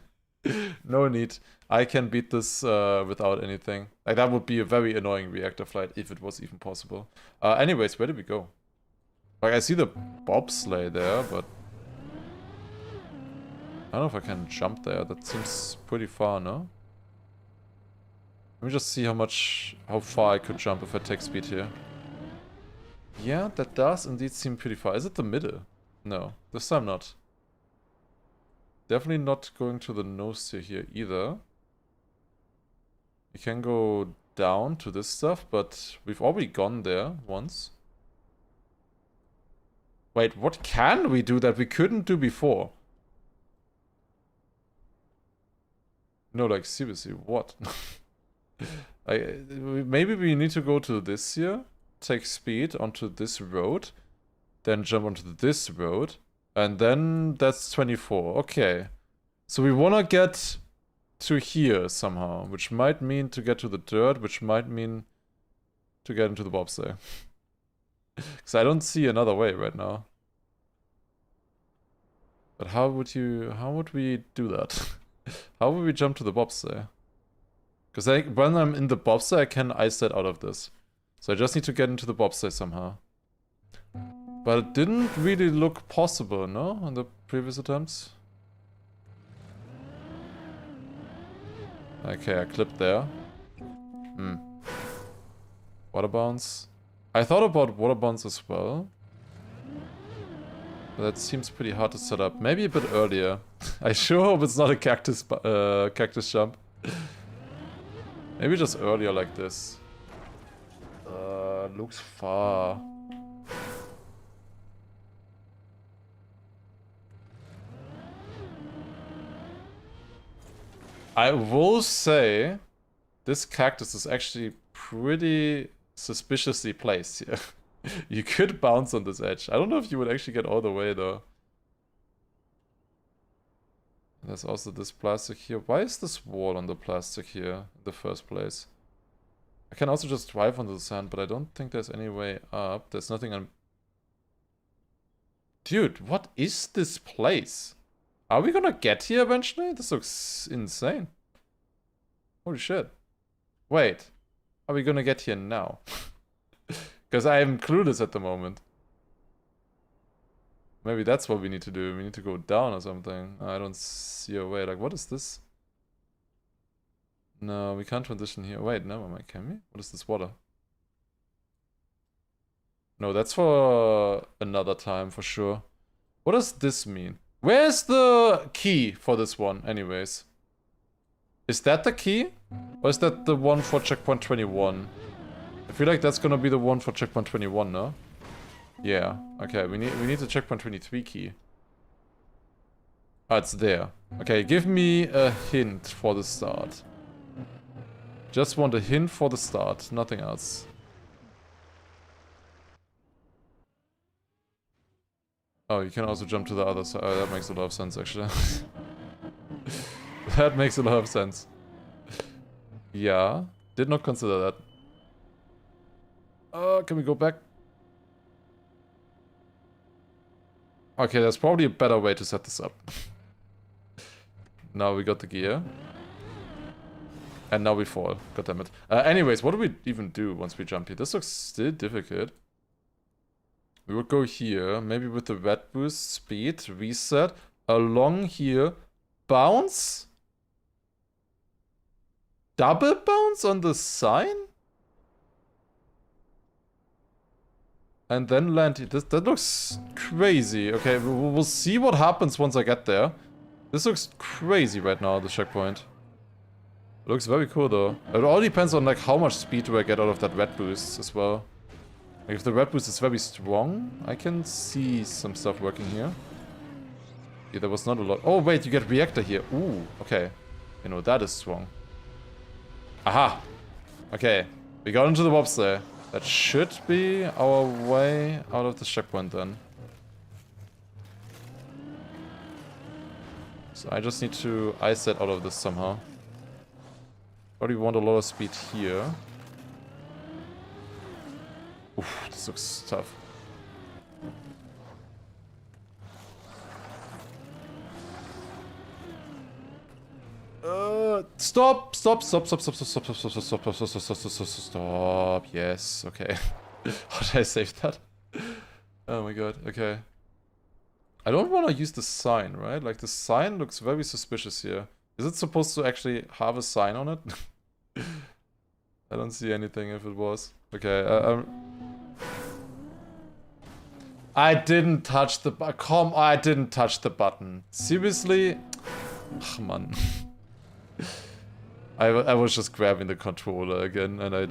No need. I can beat this without anything. Like, that would be a very annoying reactor flight if it was even possible. Anyways, where did we go? Like, I see the bobsleigh there, but... I don't know if I can jump there. That seems pretty far, no? Let me just see how far I could jump if I take speed here. Yeah, that does indeed seem pretty far. Is it the middle? No, this time not. Definitely not going to the nose tier here either. We can go down to this stuff, but we've already gone there once. Wait, what can we do that we couldn't do before? No, like, seriously, what? Maybe we need to go to this here, take speed onto this road, then jump onto this road, and then that's 24. Okay. So we want to get to here somehow, which might mean to get to the dirt, which might mean to get into the bobsleigh. Because I don't see another way right now. But how would we do that? How would we jump to the bobsleigh? Because when I'm in the bobsleigh, I can ice that out of this. So I just need to get into the bobsleigh somehow. But it didn't really look possible, no? On the previous attempts? Okay, I clipped there. Water bounce. I thought about water bounce as well. But that seems pretty hard to set up. Maybe a bit earlier. I sure hope it's not a cactus jump. Maybe just earlier like this. Looks far. I will say, this cactus is actually pretty suspiciously placed here. You could bounce on this edge. I don't know if you would actually get all the way though. There's also this plastic here. Why is this wall on the plastic here in the first place? I can also just drive onto the sand, but I don't think there's any way up. There's nothing on... Dude, what is this place? Are we gonna get here eventually? This looks insane. Holy shit. Wait. Are we gonna get here now? Because I am clueless at the moment. Maybe that's what we need to do. We need to go down or something. I don't see a way. Like, what is this? No, we can't transition here. Wait, never mind. Can we? What is this water? No, that's for another time for sure. What does this mean? Where's the key for this one, anyways? Is that the key? Or is that the one for checkpoint 21? I feel like that's gonna be the one for checkpoint 21, no? Yeah, okay, we need the checkpoint 23 key. Ah, it's there. Okay, give me a hint for the start. Just want a hint for the start, nothing else. Oh, you can also jump to the other side. Oh, that makes a lot of sense, actually. That makes a lot of sense. Yeah, did not consider that. Can we go back? Okay, there's probably a better way to set this up. Now we got the gear. And now we fall. God damn it. Anyways, what do we even do once we jump here? This looks still difficult. We would go here, maybe with the red boost, speed, reset, along here, bounce? Double bounce on the sign? And then land here. That looks crazy. Okay, we'll see what happens once I get there. This looks crazy right now, the checkpoint. It looks very cool though. It all depends on like how much speed do I get out of that red boost as well. Like, if the red boost is very strong, I can see some stuff working here. Yeah, there was not a lot. Oh wait, you get reactor here. Ooh, okay. You know, that is strong. Aha! Okay, we got into the warps there. That should be our way out of the checkpoint then. So I just need to ice that out of this somehow. Probably want a lot of speed here. Oof, this looks tough. Stop! Yes, okay. How did I save that? Oh my god, okay. I don't want to use the sign, right? Like, the sign looks very suspicious here. Is it supposed to actually have a sign on it? I don't see anything if it was. Okay, I didn't touch the button. I didn't touch the button. Seriously? Ach, man. I was just grabbing the controller again, and I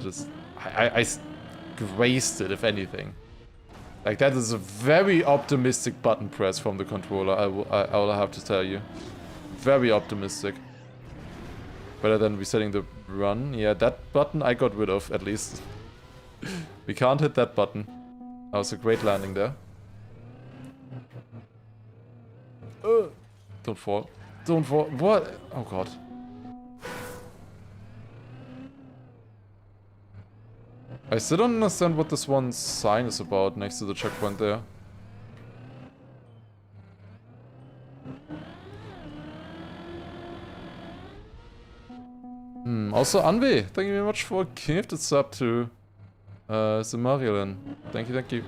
grazed it, if anything. Like, that is a very optimistic button press from the controller, I will have to tell you. Very optimistic. Better than resetting the run. Yeah, that button I got rid of, at least. We can't hit that button. That was a great landing there. Don't fall. Don't fall. What? Oh god. I still don't understand what this one sign is about next to the checkpoint there. Also, Anwe, thank you very much for a gifted sub to Samarilan. Thank you, thank you.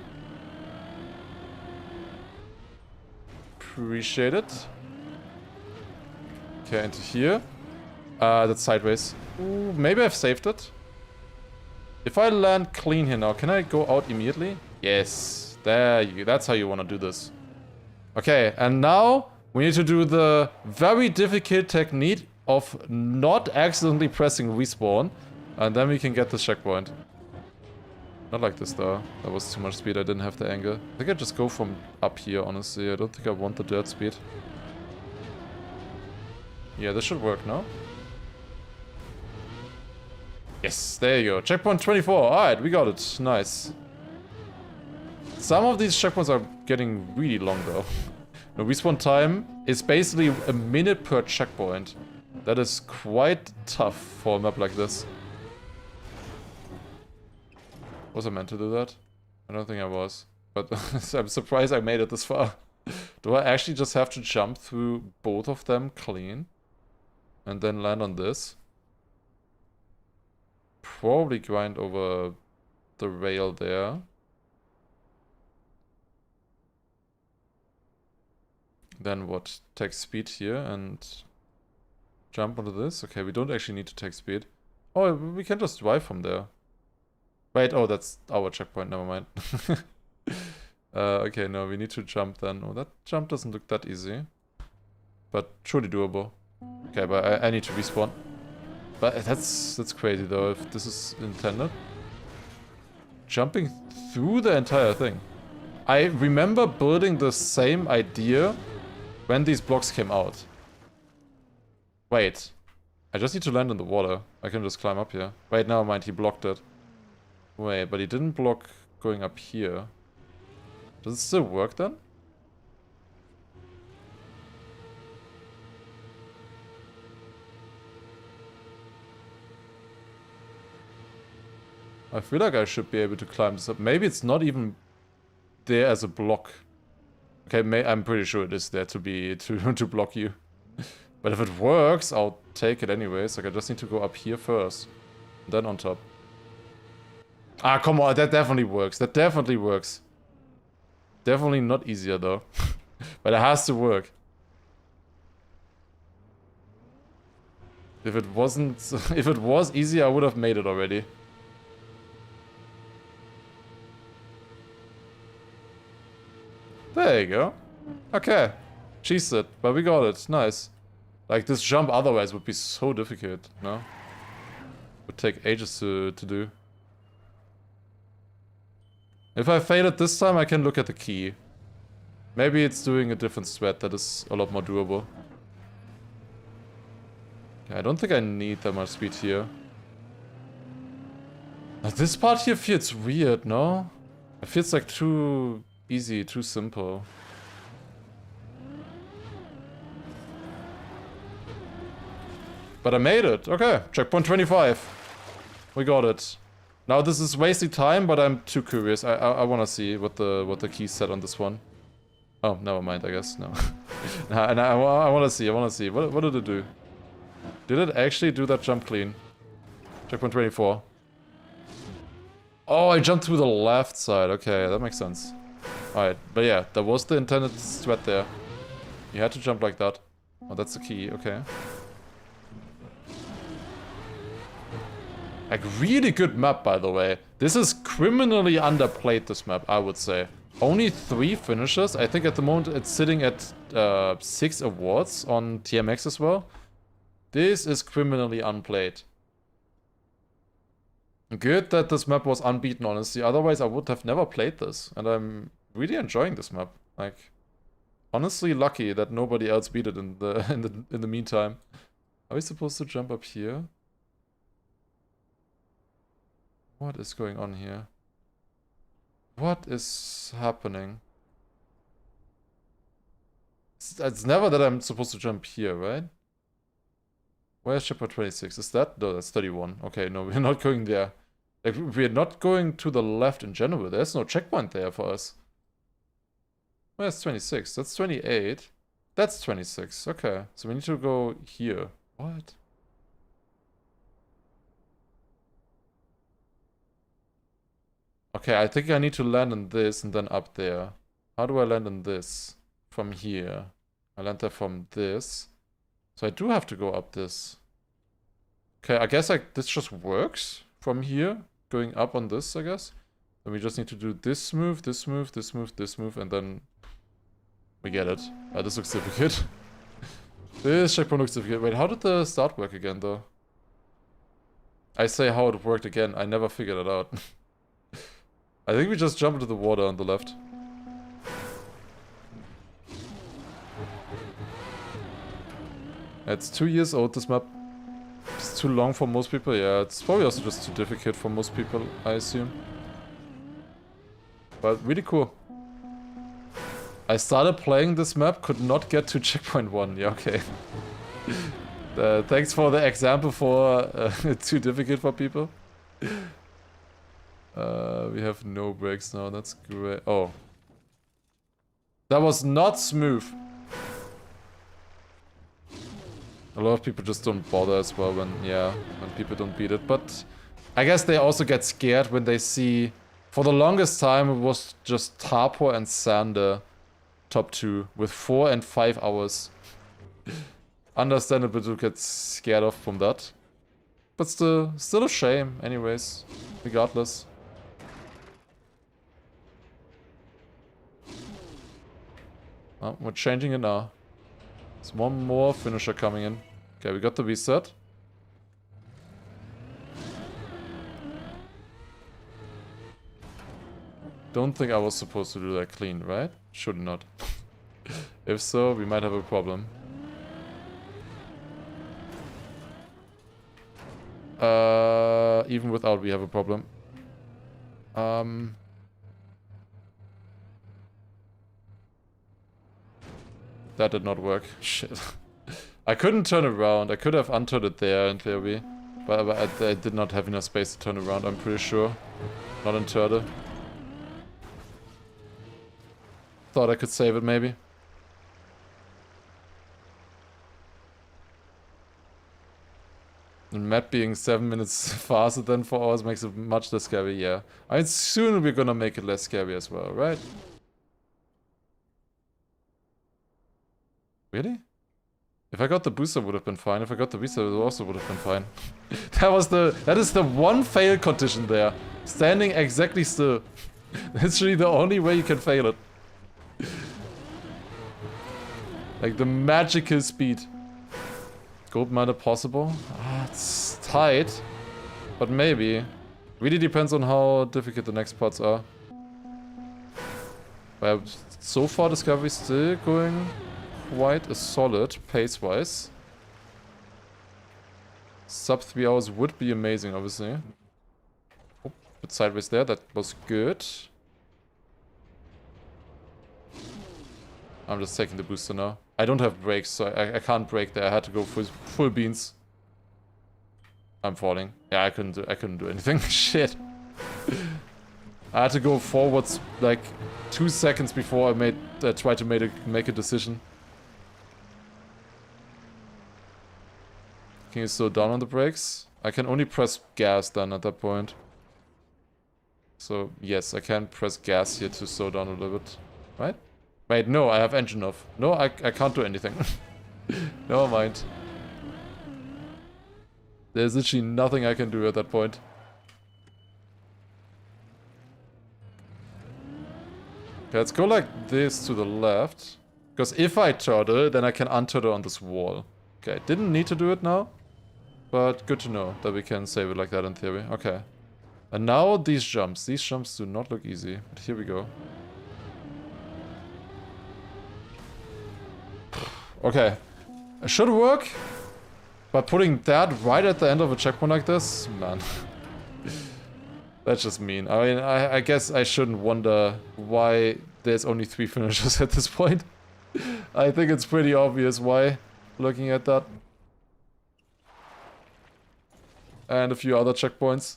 Appreciate it. Okay, into here. That's sideways. Ooh, maybe I've saved it. If I land clean here now, can I go out immediately? Yes. There you go. That's how you want to do this. Okay, and now we need to do the very difficult technique of not accidentally pressing respawn. And then we can get the checkpoint. Not like this though. That was too much speed. I didn't have the angle. I think I just go from up here, honestly. I don't think I want the dirt speed. Yeah, this should work now. Yes, there you go. Checkpoint 24. Alright, we got it. Nice. Some of these checkpoints are getting really long though. The respawn time is basically a minute per checkpoint. That is quite tough for a map like this. Was I meant to do that? I don't think I was. But I'm surprised I made it this far. Do I actually just have to jump through both of them clean? And then land on this? Probably grind over the rail there. Then what? Take speed here and jump onto this. Okay, we don't actually need to take speed. Oh, we can just drive from there. Wait, oh, that's our checkpoint, never mind. Okay, no, we need to jump then. Oh, that jump doesn't look that easy. But surely doable. Okay, but I need to respawn. But that's crazy though, if this is intended. Jumping through the entire thing. I remember building the same idea when these blocks came out. Wait. I just need to land in the water. I can just climb up here. Wait, never mind, he blocked it. Wait, but he didn't block going up here. Does it still work then? I feel like I should be able to climb this up. Maybe it's not even there as a block. Okay, I'm pretty sure it is there to be to block you. But if it works, I'll take it anyways. Like I just need to go up here first, then on top. Ah, come on, that definitely works. That definitely works. Definitely not easier though, but it has to work. If it wasn't, if it was easy, I would have made it already. There you go. Okay. Cheesed it, but we got it. Nice. Like, this jump otherwise would be so difficult, no? Would take ages to do. If I fail it this time, I can look at the key. Maybe it's doing a different strat that is a lot more doable. I don't think I need that much speed here. Now, this part here feels weird, no? It feels like too easy, too simple. But I made it. Okay, checkpoint 25. We got it. Now this is wasting time, but I'm too curious. I want to see what the key said on this one. Oh, never mind. I guess no. And I want to see. I want to see. What did it do? Did it actually do that jump clean? Checkpoint 24. Oh, I jumped through the left side. Okay, that makes sense. Alright, but yeah, that was the intended strat there. You had to jump like that. Oh, that's the key. Okay. Like, really good map, by the way. This is criminally underplayed, this map, I would say. Only 3 finishes. I think at the moment it's sitting at 6 awards on TMX as well. This is criminally unplayed. Good that this map was unbeaten, honestly. Otherwise, I would have never played this. And I'm really enjoying this map. Like, honestly lucky that nobody else beat it in the meantime. Are we supposed to jump up here? What is going on here? What is happening? It's never that I'm supposed to jump here, right? Where's checkpoint 26? Is that? No, that's 31. Okay, no, we're not going there. Like, we're not going to the left in general. There's no checkpoint there for us. Where's 26? That's 28. That's 26. Okay, so we need to go here. What? Okay, I think I need to land in this and then up there. How do I land in this? From here. I land there from this. So I do have to go up this. Okay, I guess this just works from here. Going up on this, I guess. Then we just need to do this move, this move, this move, this move, and then we get it. This looks difficult. This checkpoint looks difficult. Wait, how did the start work again, though? I say how it worked again. I never figured it out. I think we just jump into the water on the left. It's 2 years old, this map. It's too long for most people. Yeah, it's probably also just too difficult for most people, I assume. But really cool. I started playing this map, could not get to checkpoint 1. Yeah, okay. Thanks for the example for too difficult for people. We have no brakes now, that's great. Oh. That was not smooth. A lot of people just don't bother as well when people don't beat it. But I guess they also get scared when they see... For the longest time, it was just Tarpo and Sander top 2 with 4 and 5 hours. Understandable to get scared off from that. But still a shame, anyways, regardless. Oh, we're changing it now. There's one more finisher coming in. Okay, we got the reset. Don't think I was supposed to do that clean, right? Should not. If so, we might have a problem. Even without, we have a problem. That did not work. Shit. I couldn't turn around. I could have unturned it there in theory. But I did not have enough space to turn around, I'm pretty sure. Not in turtle. Thought I could save it, maybe. And map being 7 minutes faster than 4 hours makes it much less scary, yeah. I mean, soon we're gonna make it less scary as well, right? Really? If I got the booster, would have been fine. If I got the visa, it also would have been fine. That is the one fail condition there. Standing exactly still. That's really the only way you can fail it. Like the magical speed. Gold miner possible? It's tight. But maybe. Really depends on how difficult the next parts are. But so far Discovery's still going quite a solid pace-wise. Sub 3 hours would be amazing, obviously. Oh, bit sideways there, that was good. I'm just taking the booster now. I don't have brakes, so I can't brake there. I had to go full beans. I'm falling. Yeah, I couldn't do anything. Shit. I had to go forwards like 2 seconds before I tried to make a decision. Can you slow down on the brakes? I can only press gas then at that point. So yes, I can press gas here to slow down a little bit. Right? Wait, no, I have engine off. No, I can't do anything. Never mind. There's literally nothing I can do at that point. Okay, let's go like this to the left. Because if I turtle, then I can unturtle on this wall. Okay, didn't need to do it now. But good to know that we can save it like that in theory. Okay. And now these jumps. These jumps do not look easy. But here we go. Okay. It should work. But putting that right at the end of a checkpoint like this? Man. That's just mean. I mean, I guess I shouldn't wonder why there's only 3 finishers at this point. I think it's pretty obvious why, looking at that. And a few other checkpoints.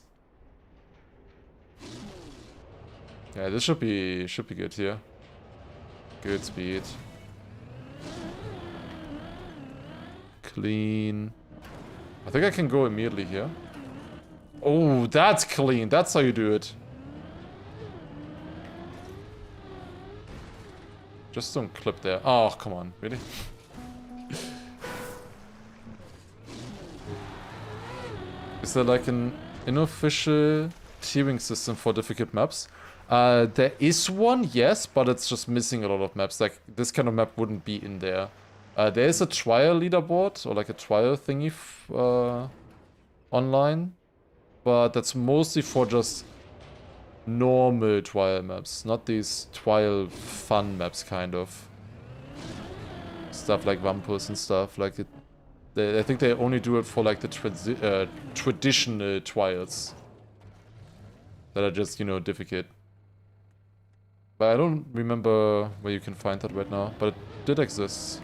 Yeah, this should be good here. Good speed. Clean. I think I can go immediately here. Oh, that's clean. That's how you do it. Just don't clip there. Oh, come on. Really? Is there like an unofficial tiering system for difficult maps? There is one, yes, but it's just missing a lot of maps. Like, this kind of map wouldn't be in there. There is a trial leaderboard, or like a trial thingy online. But that's mostly for just normal trial maps, not these trial fun maps, kind of. Stuff like Vampus and stuff, like it. I think they only do it for like the traditional trials. That are just, you know, difficult. But I don't remember where you can find that right now, but it did exist.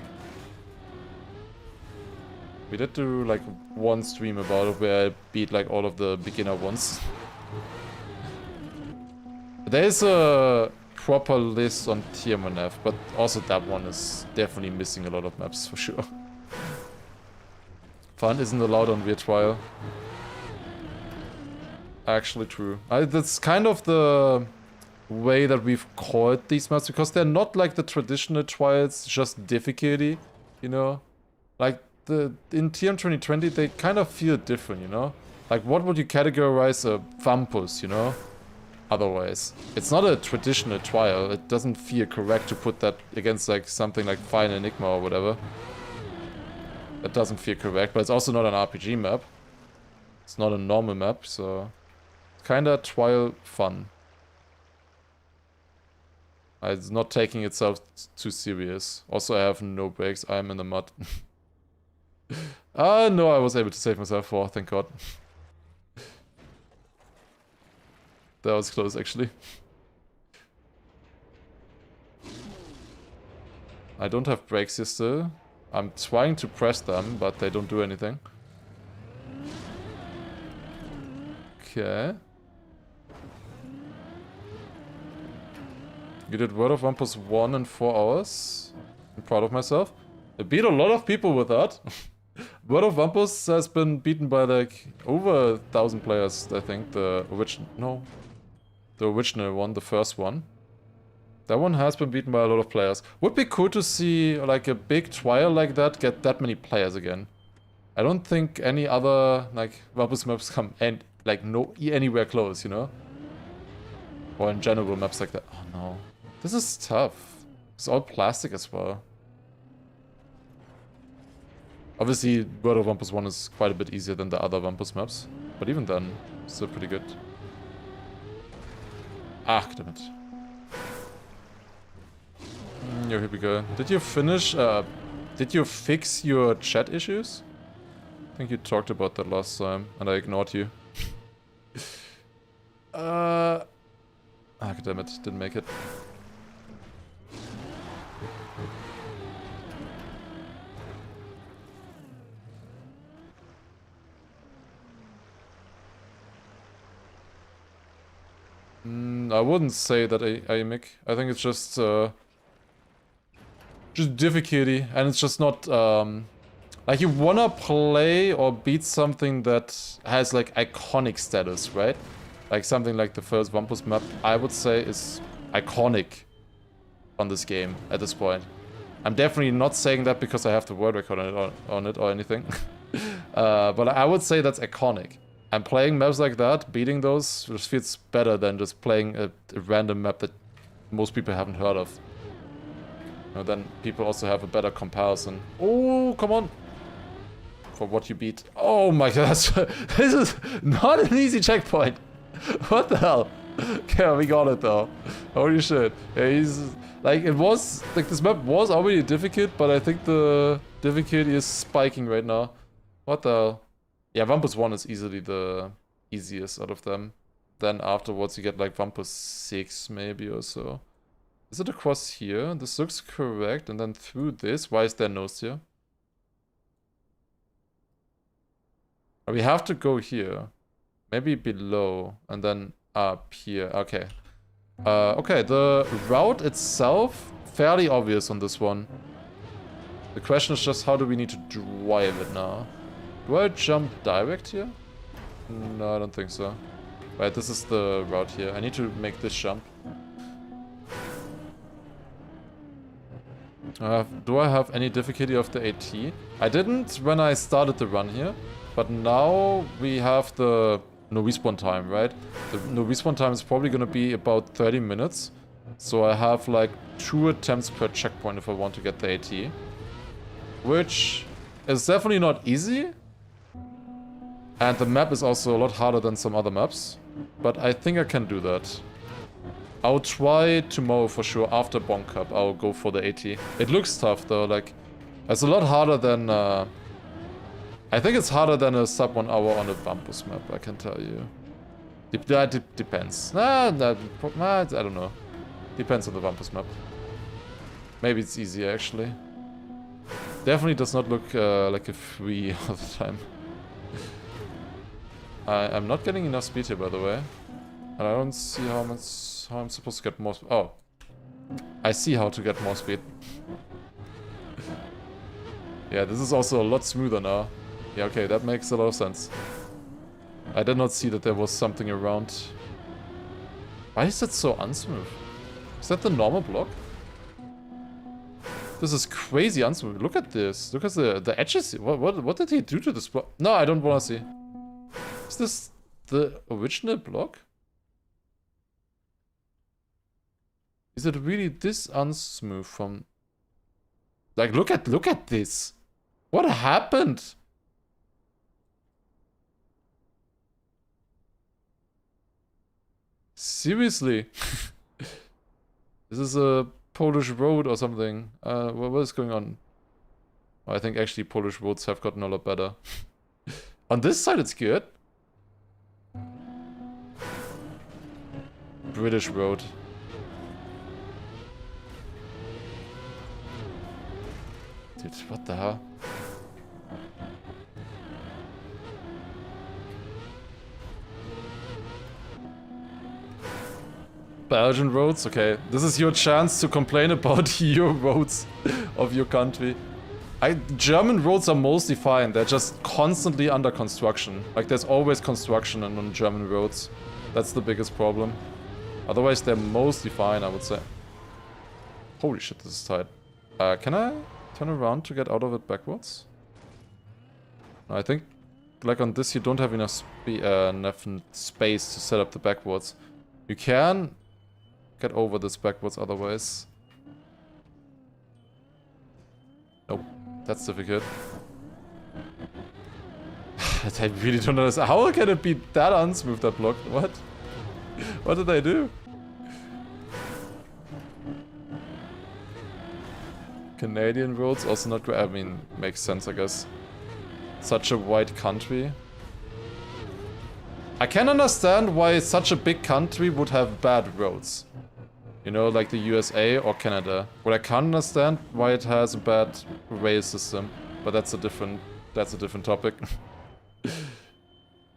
We did do like one stream about it where I beat like all of the beginner ones. There is a proper list on TMNF, but also that one is definitely missing a lot of maps for sure. Fun isn't allowed on Weird Trial. Actually true. That's kind of the way that we've called these maps, because they're not like the traditional trials, just difficulty, you know? Like, in TM 2020, they kind of feel different, you know? Like, what would you categorize a Vampus, you know? Otherwise. It's not a traditional trial. It doesn't feel correct to put that against, like, something like Fine Enigma or whatever. That doesn't feel correct, but it's also not an RPG map. It's not a normal map, so... Kinda trial fun. It's not taking itself too serious. Also, I have no brakes. I'm in the mud. No, I was able to save myself for, thank god. That was close, actually. I don't have brakes here still. I'm trying to press them, but they don't do anything. Okay. You did World of Wampus 1 in 4 hours. I'm proud of myself. I beat a lot of people with that. World of Wampus has been beaten by like over 1,000 players, I think. The original one, the first one. That one has been beaten by a lot of players. Would be cool to see like a big trial like that get that many players again. I don't think any other like Wampus maps come and like anywhere close, you know? Or in general maps like that. Oh no. This is tough. It's all plastic as well. Obviously, World of Wampus 1 is quite a bit easier than the other Wampus maps. But even then, still pretty good. Ah, damn it. Here we go. Did you finish, did you fix your chat issues? I think you talked about that last time, and I ignored you. Ah, damn it, didn't make it. I wouldn't say that I mic. I think it's just difficulty, and it's just not like you wanna play or beat something that has like iconic status, right? Like something like the first Wampus map, I would say is iconic on this game at this point. I'm definitely not saying that because I have the world record on it or anything. But I would say that's iconic. And playing maps like that, beating those, just feels better than just playing a random map that most people haven't heard of. You know, then people also have a better comparison. Oh, come on! For what you beat. Oh my god, this is not an easy checkpoint. What the hell? Yeah, we got it though. Holy shit. Yeah, he's... Like, it was... Like, this map was already difficult, but I think the difficulty is spiking right now. What the hell? Yeah, Wampus 1 is easily the easiest out of them. Then afterwards you get like Wampus 6 maybe or so. Is it across here? This looks correct. And then through this. Why is there no here? We have to go here. Maybe below. And then up here. Okay. Okay, the route itself, fairly obvious on this one. The question is just how do we need to drive it now? Do I jump direct here? No, I don't think so. Right, this is the route here. I need to make this jump. Do I have any difficulty of the AT? I didn't when I started the run here. But now we have the no respawn time, right? The no respawn time is probably gonna be about 30 minutes. So I have like 2 attempts per checkpoint if I want to get the AT. Which is definitely not easy. And the map is also a lot harder than some other maps. But I think I can do that. I'll try tomorrow for sure. After Bonk Cup, I'll go for the AT. It looks tough though, like... It's a lot harder than... I think it's harder than a sub 1 hour on a Wampus map, I can tell you. Depends. I don't know. Depends on the Wampus map. Maybe it's easier actually. Definitely does not look like a free all the time. I'm not getting enough speed here, by the way. And I don't see how I'm supposed to get more speed. Oh. I see how to get more speed. Yeah, this is also a lot smoother now. Yeah, okay, that makes a lot of sense. I did not see that there was something around. Why is that so unsmooth? Is that the normal block? This is crazy unsmooth. Look at this. Look at the edges. What did he do to this block? No, I don't want to see. Is this the original block? Is it really this unsmooth from... Like, look at this. What happened? Seriously? This is a Polish road or something. What is going on? Oh, I think actually Polish roads have gotten a lot better. On this side it's good. British road. Dude, what the hell? Belgian roads? Okay, this is your chance to complain about your roads of your country. German roads are mostly fine, they're just constantly under construction. Like, there's always construction on German roads. That's the biggest problem. Otherwise, they're mostly fine, I would say. Holy shit, this is tight. Can I turn around to get out of it backwards? No, I think, like on this, you don't have enough space to set up the backwards. You can get over this backwards otherwise. Nope, that's difficult. I really don't understand. How can it be that unsmooth, that block? What? What did I do? Canadian roads also not great. I mean, makes sense, I guess. Such a wide country. I can understand why such a big country would have bad roads. You know, like the USA or Canada. But I can't understand why it has a bad rail system. But that's a different topic.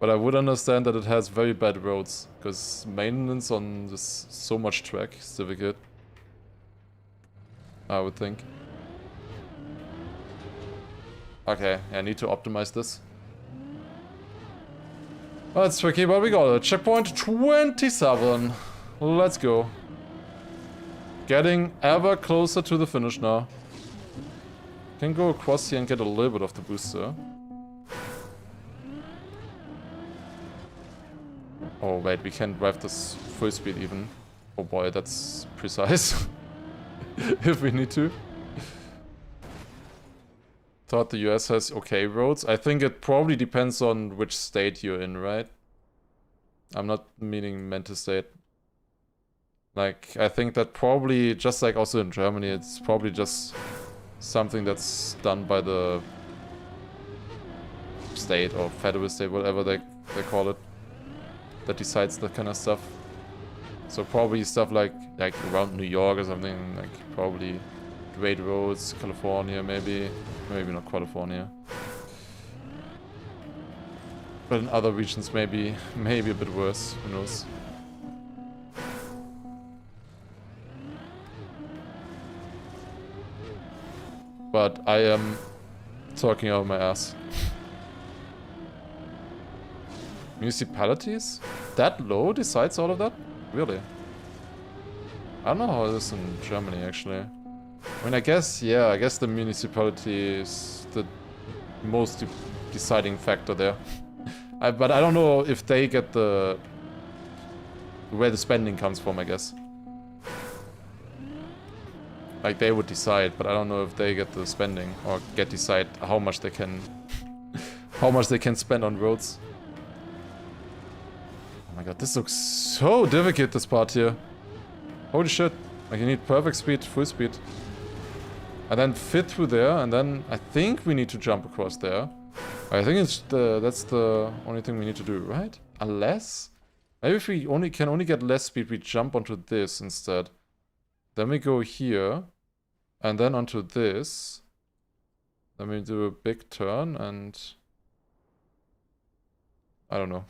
But I would understand that it has very bad roads. Because maintenance on this so much track is difficult. I would think. Okay, I need to optimize this. Oh, it's tricky, but we got it. Checkpoint 27. Let's go. Getting ever closer to the finish now. Can go across here and get a little bit of the booster. Oh wait, we can drive this full speed even. Oh boy, that's precise. If we need to. Thought the US has okay roads. I think it probably depends on which state you're in, right? I'm not meaning mental state. Like, I think that probably, just like also in Germany, it's probably just something that's done by the state or federal state, whatever they call it, that decides that kind of stuff. So probably stuff like around New York or something, like probably great roads, California maybe not California. But in other regions maybe a bit worse, who knows. But I am talking out of my ass. Municipalities? That low decides all of that? Really? I don't know how it is in Germany actually. I mean, I guess the municipality is the most deciding factor there. But I don't know if they get where the spending comes from, I guess. Like, they would decide, but I don't know if they get the spending or decide how much they can spend on roads. Oh my god, this looks so difficult, this part here. Holy shit. Like, you need perfect speed, full speed. And then fit through there, and then I think we need to jump across there. I think that's the only thing we need to do, right? Unless, maybe if we can only get less speed, we jump onto this instead. Then we go here, and then onto this. Then we do a big turn, and I don't know.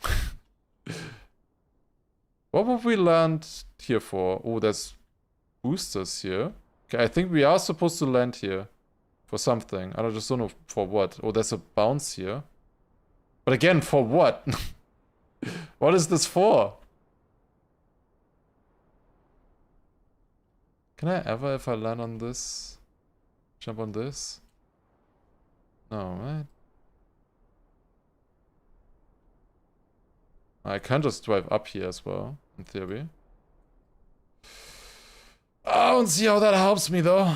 What would we land here for? Oh, there's boosters here. Okay, I think we are supposed to land here for something. I just don't know for what. Oh, there's a bounce here. But again, for what? What is this for? Can I ever, if I land on this, jump on this? No, right? I can just drive up here as well, in theory. I don't see how that helps me, though.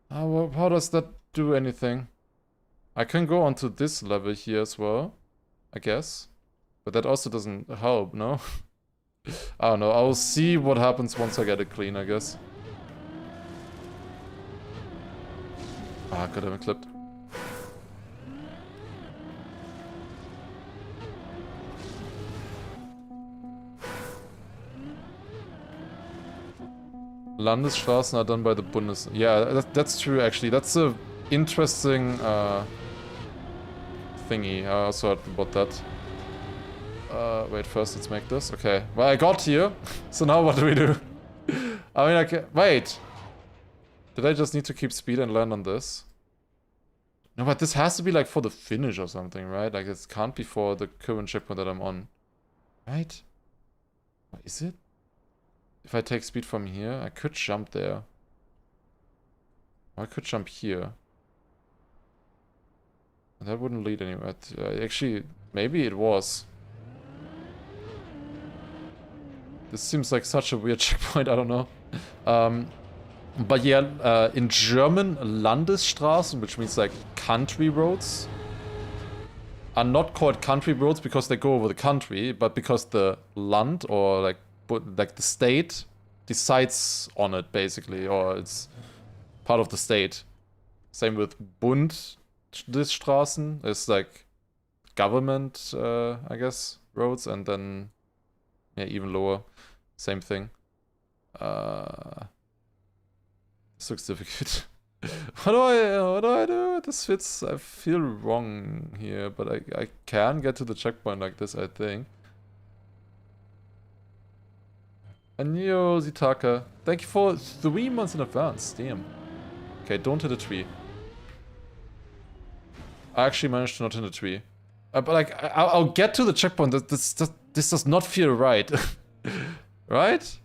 How does that do anything? I can go onto this level here as well, I guess. But that also doesn't help, no? I don't know, I'll see what happens once I get it clean, I guess. Ah, could have been clipped. Landesstraßen are done by the Bundes... Yeah, that's true, actually. That's a interesting thingy. I also heard about that. Wait, first let's make this. Okay. Well, I got here. So now what do we do? I mean, I can... Wait! Did I just need to keep speed and land on this? No, but this has to be like for the finish or something, right? Like, this can't be for the current checkpoint that I'm on. Right? What is it? If I take speed from here, I could jump there. Or I could jump here. That wouldn't lead anywhere. Actually, maybe it was. This seems like such a weird checkpoint, I don't know. But yeah, in German, Landesstraßen, which means like country roads, are not called country roads because they go over the country, but because the Land, or like the state, decides on it, basically, or it's part of the state. Same with Bundesstraßen, it's like government, I guess, roads, and then, yeah, even lower, same thing. This looks difficult. What do I do? This fits. I feel wrong here, but I can get to the checkpoint like this, I think. Anyo Zitaka. Thank you for 3 months in advance. Damn. Okay, don't hit a tree. I actually managed to not hit a tree. But like, I'll get to the checkpoint. This does not feel right. Right?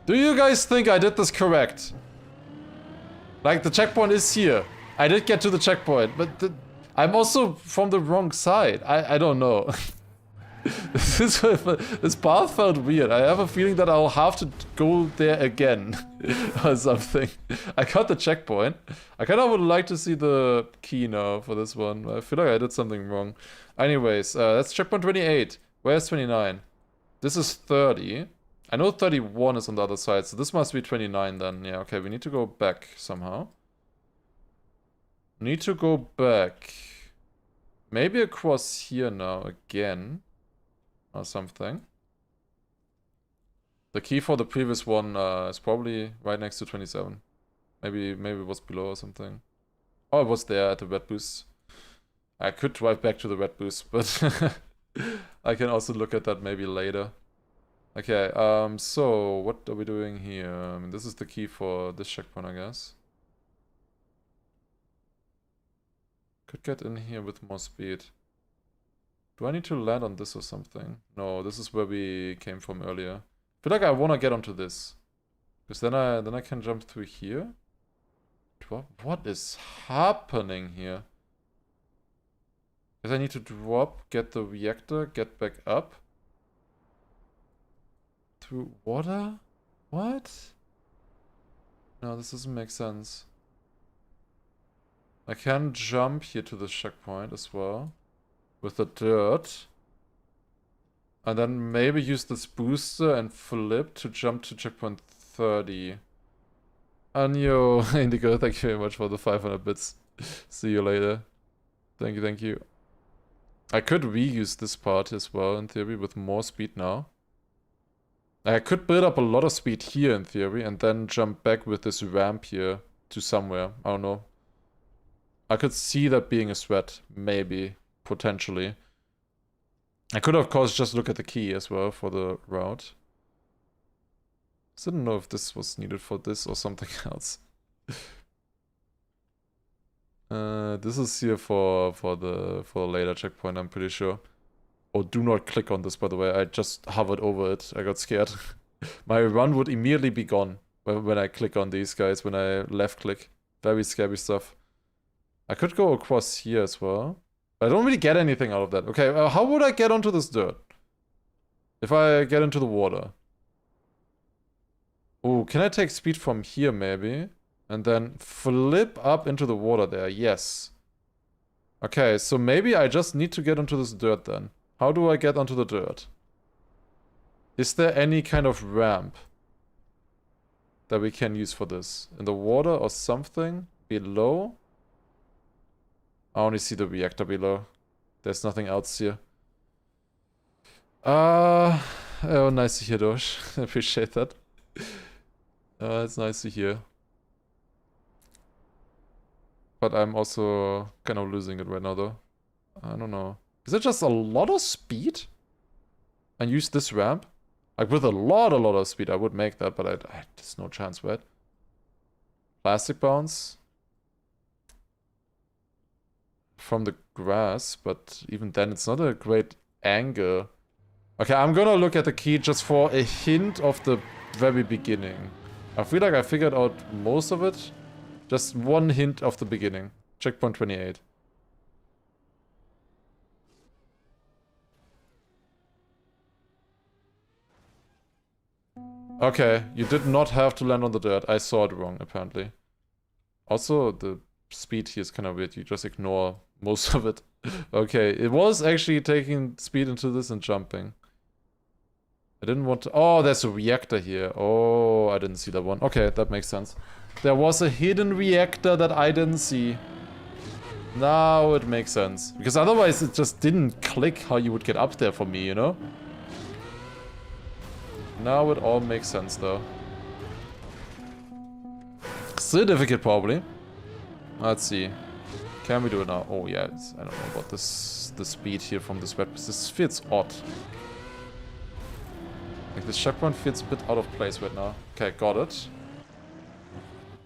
Do you guys think I did this correct? Like, the checkpoint is here. I did get to the checkpoint, but I'm also from the wrong side. I don't know. This path felt weird. I have a feeling that I'll have to go there again or something. I got the checkpoint. I kind of would like to see the key now for this one. I feel like I did something wrong. Anyways, that's checkpoint 28. Where's 29? This is 30. I know 31 is on the other side, so this must be 29 then. Yeah, okay, we need to go back somehow. Need to go back. Maybe across here now again. Or something. The key for the previous one is probably right next to 27. Maybe it was below or something. Oh, it was there at the red boost. I could drive back to the red boost, but I can also look at that maybe later. Okay, so what are we doing here? I mean, this is the key for this checkpoint, I guess. Could get in here with more speed. Do I need to land on this or something? No, this is where we came from earlier. I feel like I want to get onto this. Because then I can jump through here. What is happening here? Because I need to drop, get the reactor, get back up. Through water? What? No, this doesn't make sense. I can jump here to the checkpoint as well. With the dirt. And then maybe use this booster and flip to jump to checkpoint 30. Anyo Indigo, thank you very much for the 500 bits. See you later. Thank you, thank you. I could reuse this part as well, in theory, with more speed now. I could build up a lot of speed here, in theory, and then jump back with this ramp here to somewhere. I don't know. I could see that being a threat, maybe, potentially. I could, of course, just look at the key as well for the route. I didn't know if this was needed for this or something else. This is here for the later checkpoint, I'm pretty sure. Oh, do not click on this, by the way. I just hovered over it. I got scared. My run would immediately be gone when I click on these guys, when I left click. Very scary stuff. I could go across here as well. I don't really get anything out of that. Okay, how would I get onto this dirt? If I get into the water. Oh, can I take speed from here maybe? And then flip up into the water there. Yes. Okay, so maybe I just need to get onto this dirt then. How do I get onto the dirt? Is there any kind of ramp that we can use for this? In the water or something? Below? I only see the reactor below. There's nothing else here. Oh, nice to hear, Dosh. I appreciate that. It's nice to hear. But I'm also kind of losing it right now, though. I don't know. Is it just a lot of speed? And use this ramp? Like, with a lot of speed, I would make that, but there's no chance, right? Plastic bounce. From the grass, but even then, it's not a great angle. Okay, I'm gonna look at the key just for a hint of the very beginning. I feel like I figured out most of it. Just one hint of the beginning. Checkpoint 28. Okay, you did not have to land on the dirt. I saw it wrong, apparently. Also, the speed here is kind of weird. You just ignore most of it. Okay, it was actually taking speed into this and jumping. I didn't want to... Oh, there's a reactor here. Oh, I didn't see that one. Okay, that makes sense. There was a hidden reactor that I didn't see. Now it makes sense. Because otherwise it just didn't click how you would get up there for me, you know? Now it all makes sense, though. Still difficult, probably. Let's see. Can we do it now? Oh, yeah. I don't know about this. The speed here from this web. This feels odd. Like, this checkpoint feels a bit out of place right now. Okay, got it.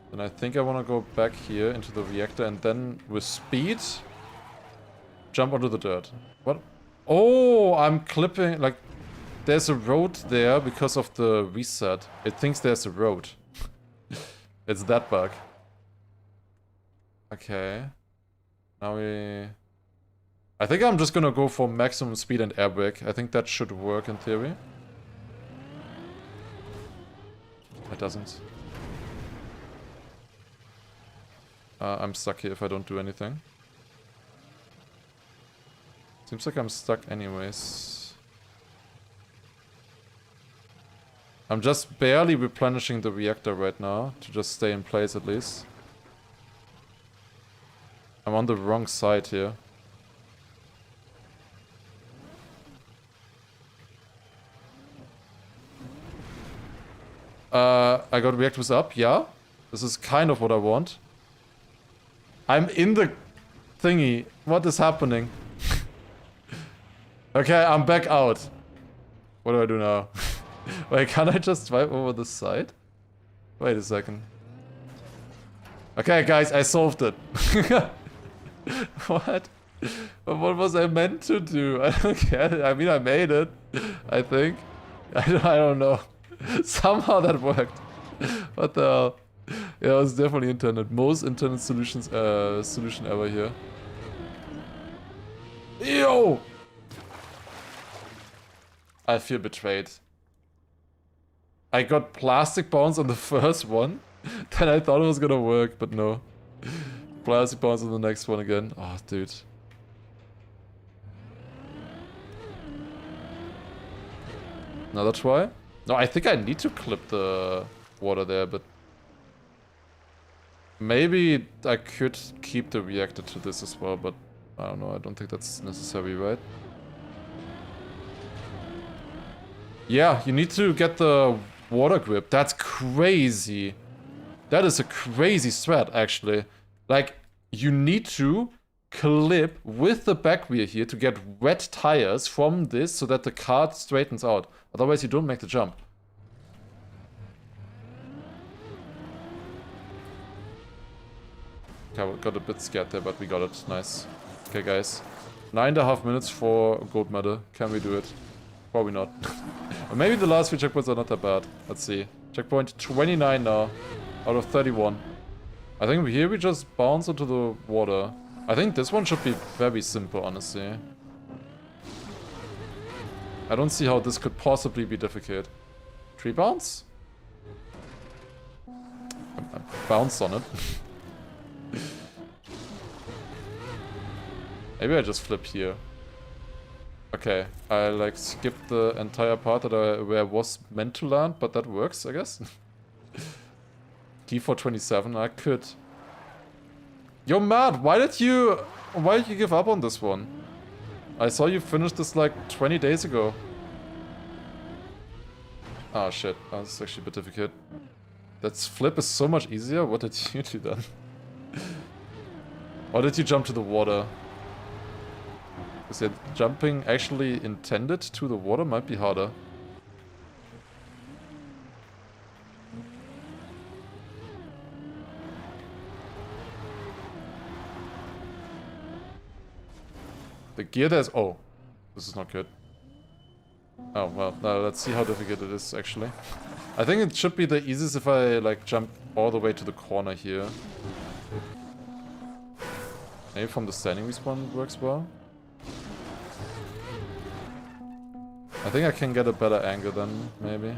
Then I think I want to go back here into the reactor and then, with speed, jump onto the dirt. What? Oh, I'm clipping, like, there's a road there because of the reset. It thinks there's a road. It's that bug. Okay. Now we... I think I'm just gonna go for maximum speed and air brake. I think that should work in theory. It doesn't. I'm stuck here if I don't do anything. Seems like I'm stuck anyways. I'm just barely replenishing the reactor right now, to just stay in place at least. I'm on the wrong side here. I got reactors up, yeah. This is kind of what I want. I'm in the thingy. What is happening? Okay, I'm back out. What do I do now? Wait, can I just drive over the side? Wait a second. Okay, guys, I solved it. What? What was I meant to do? I don't get it. I mean, I made it. I think. I don't know. Somehow that worked. What the hell? Yeah, it was definitely intended. Most intended solution ever here. Yo! I feel betrayed. I got plastic bounce on the first one. Then I thought it was gonna work, but no. Plastic bounce on the next one again. Oh, dude. Another try? No, I think I need to clip the water there, but... Maybe I could keep the reactor to this as well, but... I don't know, I don't think that's necessary, right? Yeah, you need to get the water grip. That's crazy. That is a crazy strat, actually. Like, you need to clip with the back wheel here to get wet tires from this so that the car straightens out. Otherwise, you don't make the jump. Okay, I got a bit scared there, but we got it. Nice. Okay, guys. 9.5 minutes for gold medal. Can we do it? Probably not. Or maybe the last few checkpoints are not that bad. Let's see. Checkpoint 29 now. Out of 31. I think here we just bounce into the water. I think this one should be very simple, honestly. I don't see how this could possibly be difficult. Tree bounce? I bounced on it. Maybe I just flip here. Okay, I like skipped the entire part that where I was meant to land, but that works, I guess. D427, I could. Yo, Matt, why did you give up on this one? I saw you finish this like 20 days ago. Oh shit, that's actually a bit difficult. That flip is so much easier. What did you do then? Or did you jump to the water? Because jumping actually intended to the water might be harder. The gear there's... Oh, this is not good. Oh, well, let's see how difficult it is, actually. I think it should be the easiest if I, like, jump all the way to the corner here. Maybe from the standing respawn works well. I think I can get a better angle then, maybe.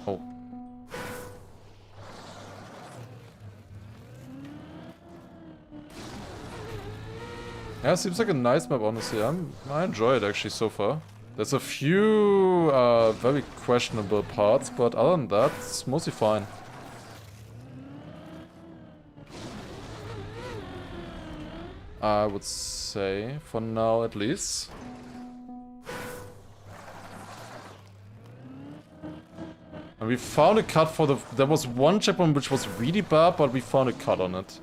Oh. Yeah, seems like a nice map, honestly. I enjoy it actually so far. There's a few very questionable parts, but other than that, it's mostly fine. I would say, for now at least. And we found a cut for the... There was one checkpoint which was really bad, but we found a cut on it.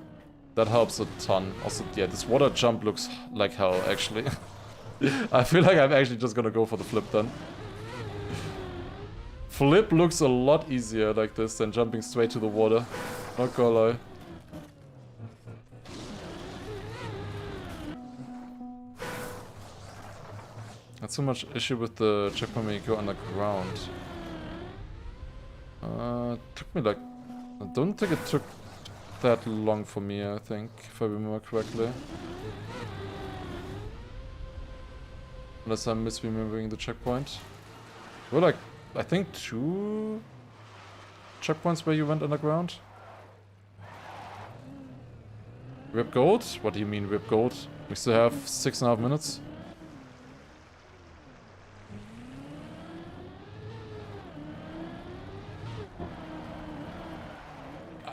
That helps a ton. Also, yeah, this water jump looks like hell, actually. I feel like I'm actually just gonna go for the flip then. Flip looks a lot easier like this than jumping straight to the water. Not gonna lie. Not so much issue with the checkpoint when you go underground. Took me like... I don't think it took that long for me, I think, if I remember correctly. Unless I'm misremembering the checkpoint. There were like, I think 2 checkpoints where you went underground. Rip gold? What do you mean rip gold? We still have 6.5 minutes.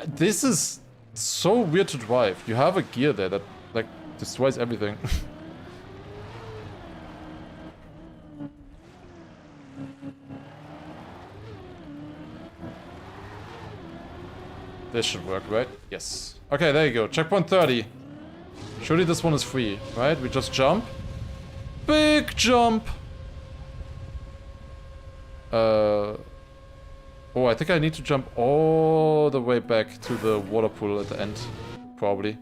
This is so weird to drive. You have a gear there that, like, destroys everything. This should work, right? Yes. Okay, there you go. Checkpoint 30. Surely this one is free, right? We just jump. Big jump! Oh, I think I need to jump all the way back to the water pool at the end. Probably.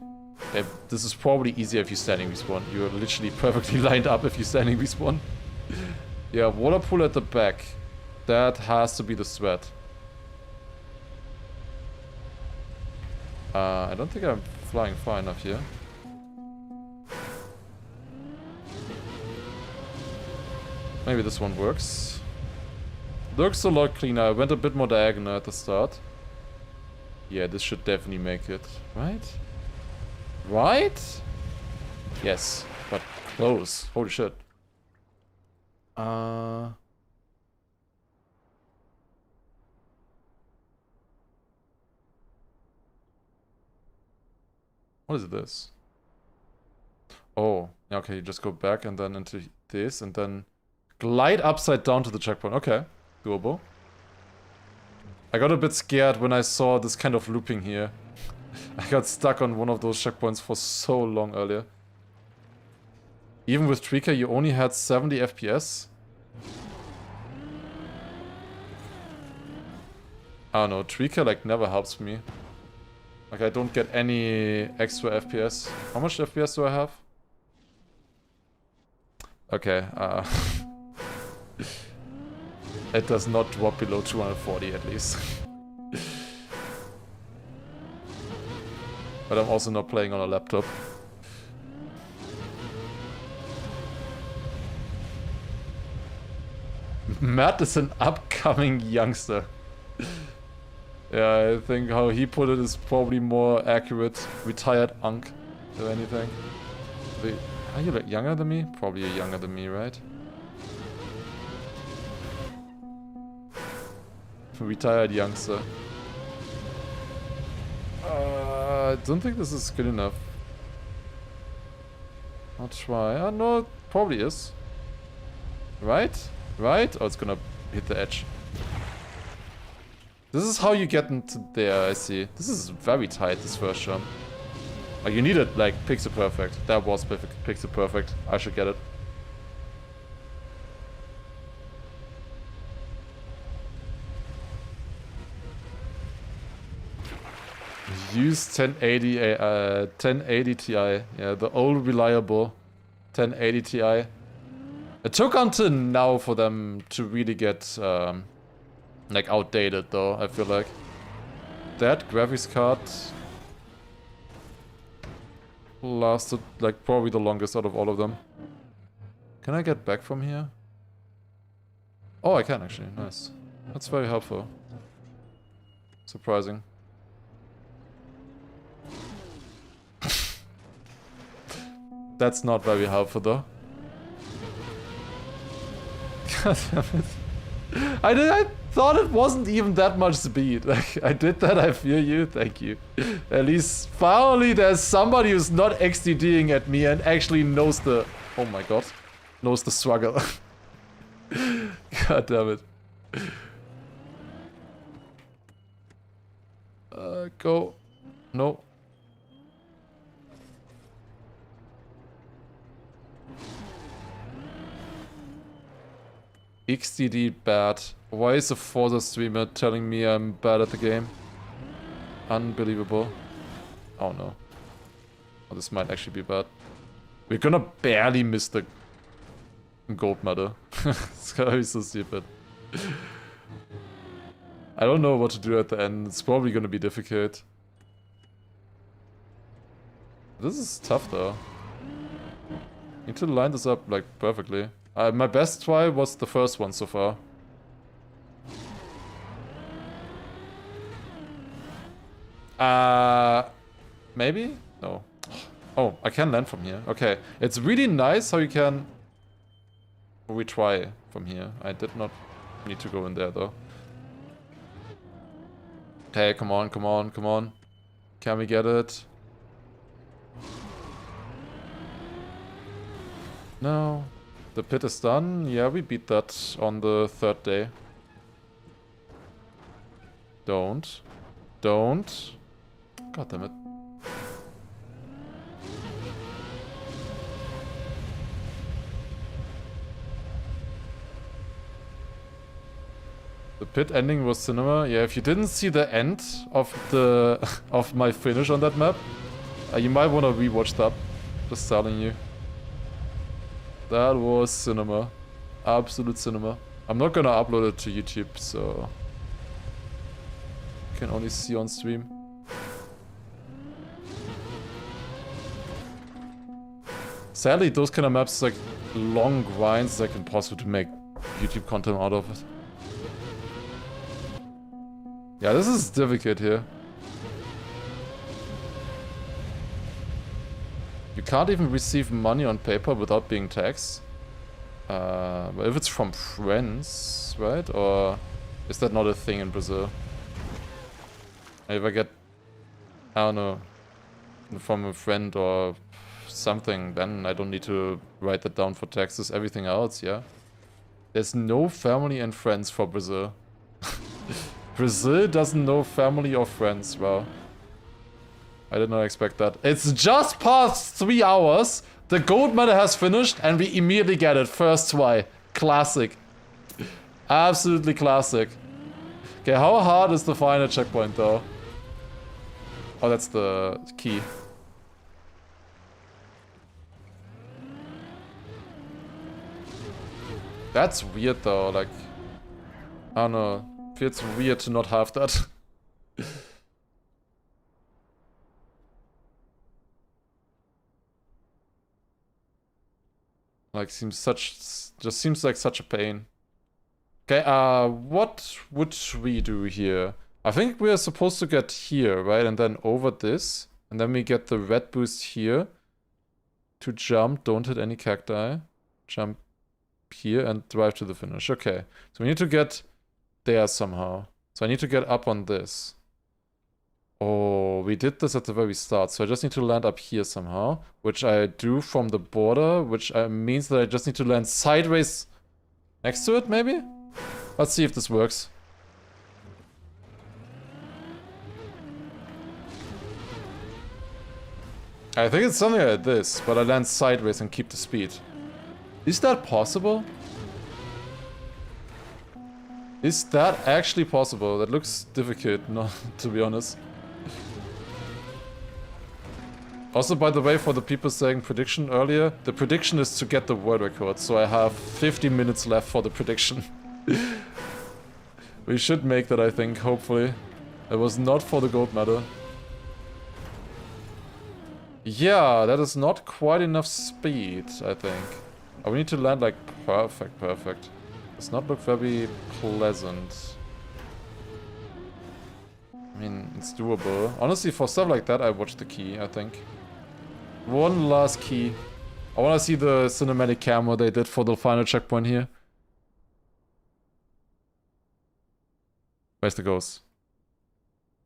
Okay, this is probably easier if you standing respawn. You're literally perfectly lined up if you standing respawn. Yeah, water pool at the back. That has to be the threat. I don't think I'm flying far enough here. Maybe this one works. Looks a lot cleaner. I went a bit more diagonal at the start. Yeah, this should definitely make it. Right? Right? Yes, but close. Holy shit. What is this? Oh, okay, you just go back and then into this and then glide upside down to the checkpoint. Okay, doable. I got a bit scared when I saw this kind of looping here. I got stuck on one of those checkpoints for so long earlier. Even with Tweaker, you only had 70 FPS. I don't know, Tweaker like never helps me. Like I don't get any extra FPS. How much FPS do I have? Okay, it does not drop below 240 at least. But I'm also not playing on a laptop. Matt is an upcoming youngster. Yeah, I think how he put it is probably more accurate. Retired unk, or anything. Are you like younger than me? Probably you're younger than me, right? Retired youngster. I don't think this is good enough. I'll try. No, it probably is. Right? Right? Oh, it's gonna hit the edge. This is how you get into there, I see. This is very tight, this first jump. Like, you need it, like, pixel perfect. That was pixel perfect. I should get it. Use 1080 Ti. Yeah, the old reliable 1080 Ti. It took until now for them to really get like outdated though, I feel like. That graphics card lasted like probably the longest out of all of them. Can I get back from here? Oh, I can actually. Nice. That's very helpful. Surprising. That's not very helpful though. God damn it. I thought it wasn't even that much speed. Like, I did that, I feel you, thank you. At least, finally there's somebody who's not XDDing at me and actually knows the... Oh my god. Knows the struggle. God damn it. Go. No. XDD bad. Why is a Forza streamer telling me I'm bad at the game? Unbelievable. Oh no. Oh, this might actually be bad. We're gonna barely miss the gold medal. It's gonna be so stupid. I don't know what to do at the end. It's probably gonna be difficult. This is tough though. Need to line this up like perfectly. My best try was the first one so far. Maybe? No. Oh, I can land from here. Okay. It's really nice how you can retry from here. I did not need to go in there though. Okay, come on, come on, come on. Can we get it? No. The pit is done. Yeah, we beat that on the third day. Don't. Don't. God damn it. The pit ending was cinema. Yeah, if you didn't see the end of the of my finish on that map, you might want to rewatch that. Just telling you. That was cinema. Absolute cinema. I'm not gonna upload it to YouTube, so... You can only see on stream. Sadly, those kind of maps, like long grinds, like impossible to make YouTube content out of it. Yeah, this is difficult here. You can't even receive money on paper without being taxed. But if it's from friends, right? Or is that not a thing in Brazil? If I get, I don't know, from a friend or something, then I don't need to write that down for taxes. Everything else, yeah. There's no family and friends for Brazil. Brazil doesn't know family or friends, wow. I did not expect that. It's just past 3 hours. The gold medal has finished and we immediately get it. First try. Classic. Absolutely classic. Okay, how hard is the final checkpoint though? Oh, that's the key. That's weird though, like... I don't know. Feels weird to not have that. Like, just seems like such a pain. Okay, what would we do here? I think we are supposed to get here, right? And then over this. And then we get the red boost here. To jump, don't hit any cacti. Jump here and drive to the finish. Okay, so we need to get there somehow. So I need to get up on this. Oh, we did this at the very start, so I just need to land up here somehow, which I do from the border, which means that I just need to land sideways next to it, maybe? Let's see if this works. I think it's something like this, but I land sideways and keep the speed. Is that possible? Is that actually possible? That looks difficult, not to be honest. Also, by the way, for the people saying prediction earlier, the prediction is to get the world record, so I have 50 minutes left for the prediction. We should make that, I think, hopefully. It was not for the gold medal. Yeah, that is not quite enough speed, I think. Oh, we need to land like perfect. Does not look very pleasant. I mean, it's doable. Honestly, for stuff like that, I watch the key, I think. One last key. I want to see the cinematic camera they did for the final checkpoint here. Where's the ghost?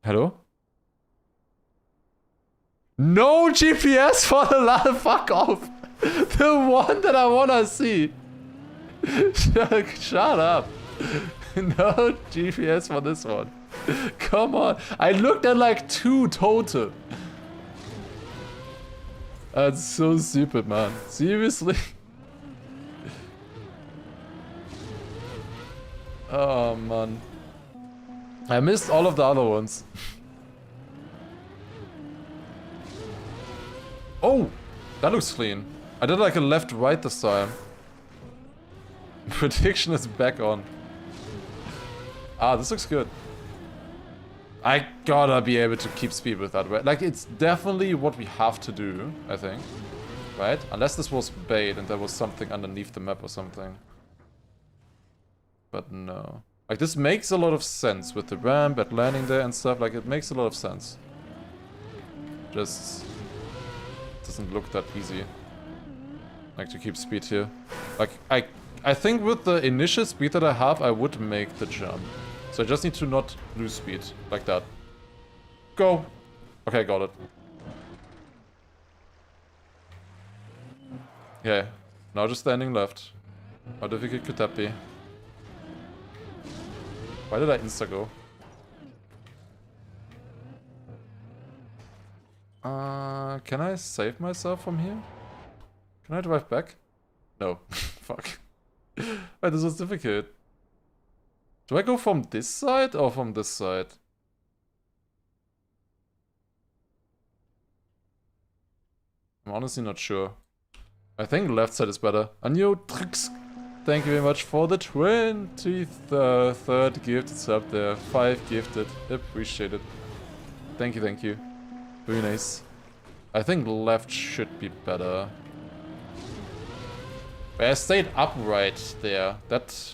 Hello? No GPS for the last. Fuck off! The one that I wanna see! Shut up! No GPS for this one. Come on. I looked at like 2 total. That's so stupid, man. Seriously? Oh, man. I missed all of the other ones. Oh! That looks clean. I did like a left-right this time. Prediction is back on. Ah, this looks good. I gotta be able to keep speed with that, right? Like, it's definitely what we have to do, I think. Right? Unless this was bait and there was something underneath the map or something. But no. Like, this makes a lot of sense with the ramp at landing there and stuff. Like, it makes a lot of sense. Just doesn't look that easy. Like, to keep speed here. Like, I think with the initial speed that I have, I would make the jump. So I just need to not lose speed. Like that. Go! Okay, got it. Okay. Now just standing left. How difficult could that be? Why did I insta-go? Can I save myself from here? Can I drive back? No. Fuck. Wait, this was difficult. Do I go from this side or from this side? I'm honestly not sure. I think left side is better. Anjo Tricks, thank you very much for the 23rd gifted sub there. 5 gifted. Appreciate it. Thank you, thank you. Very nice. I think left should be better. I stayed upright there.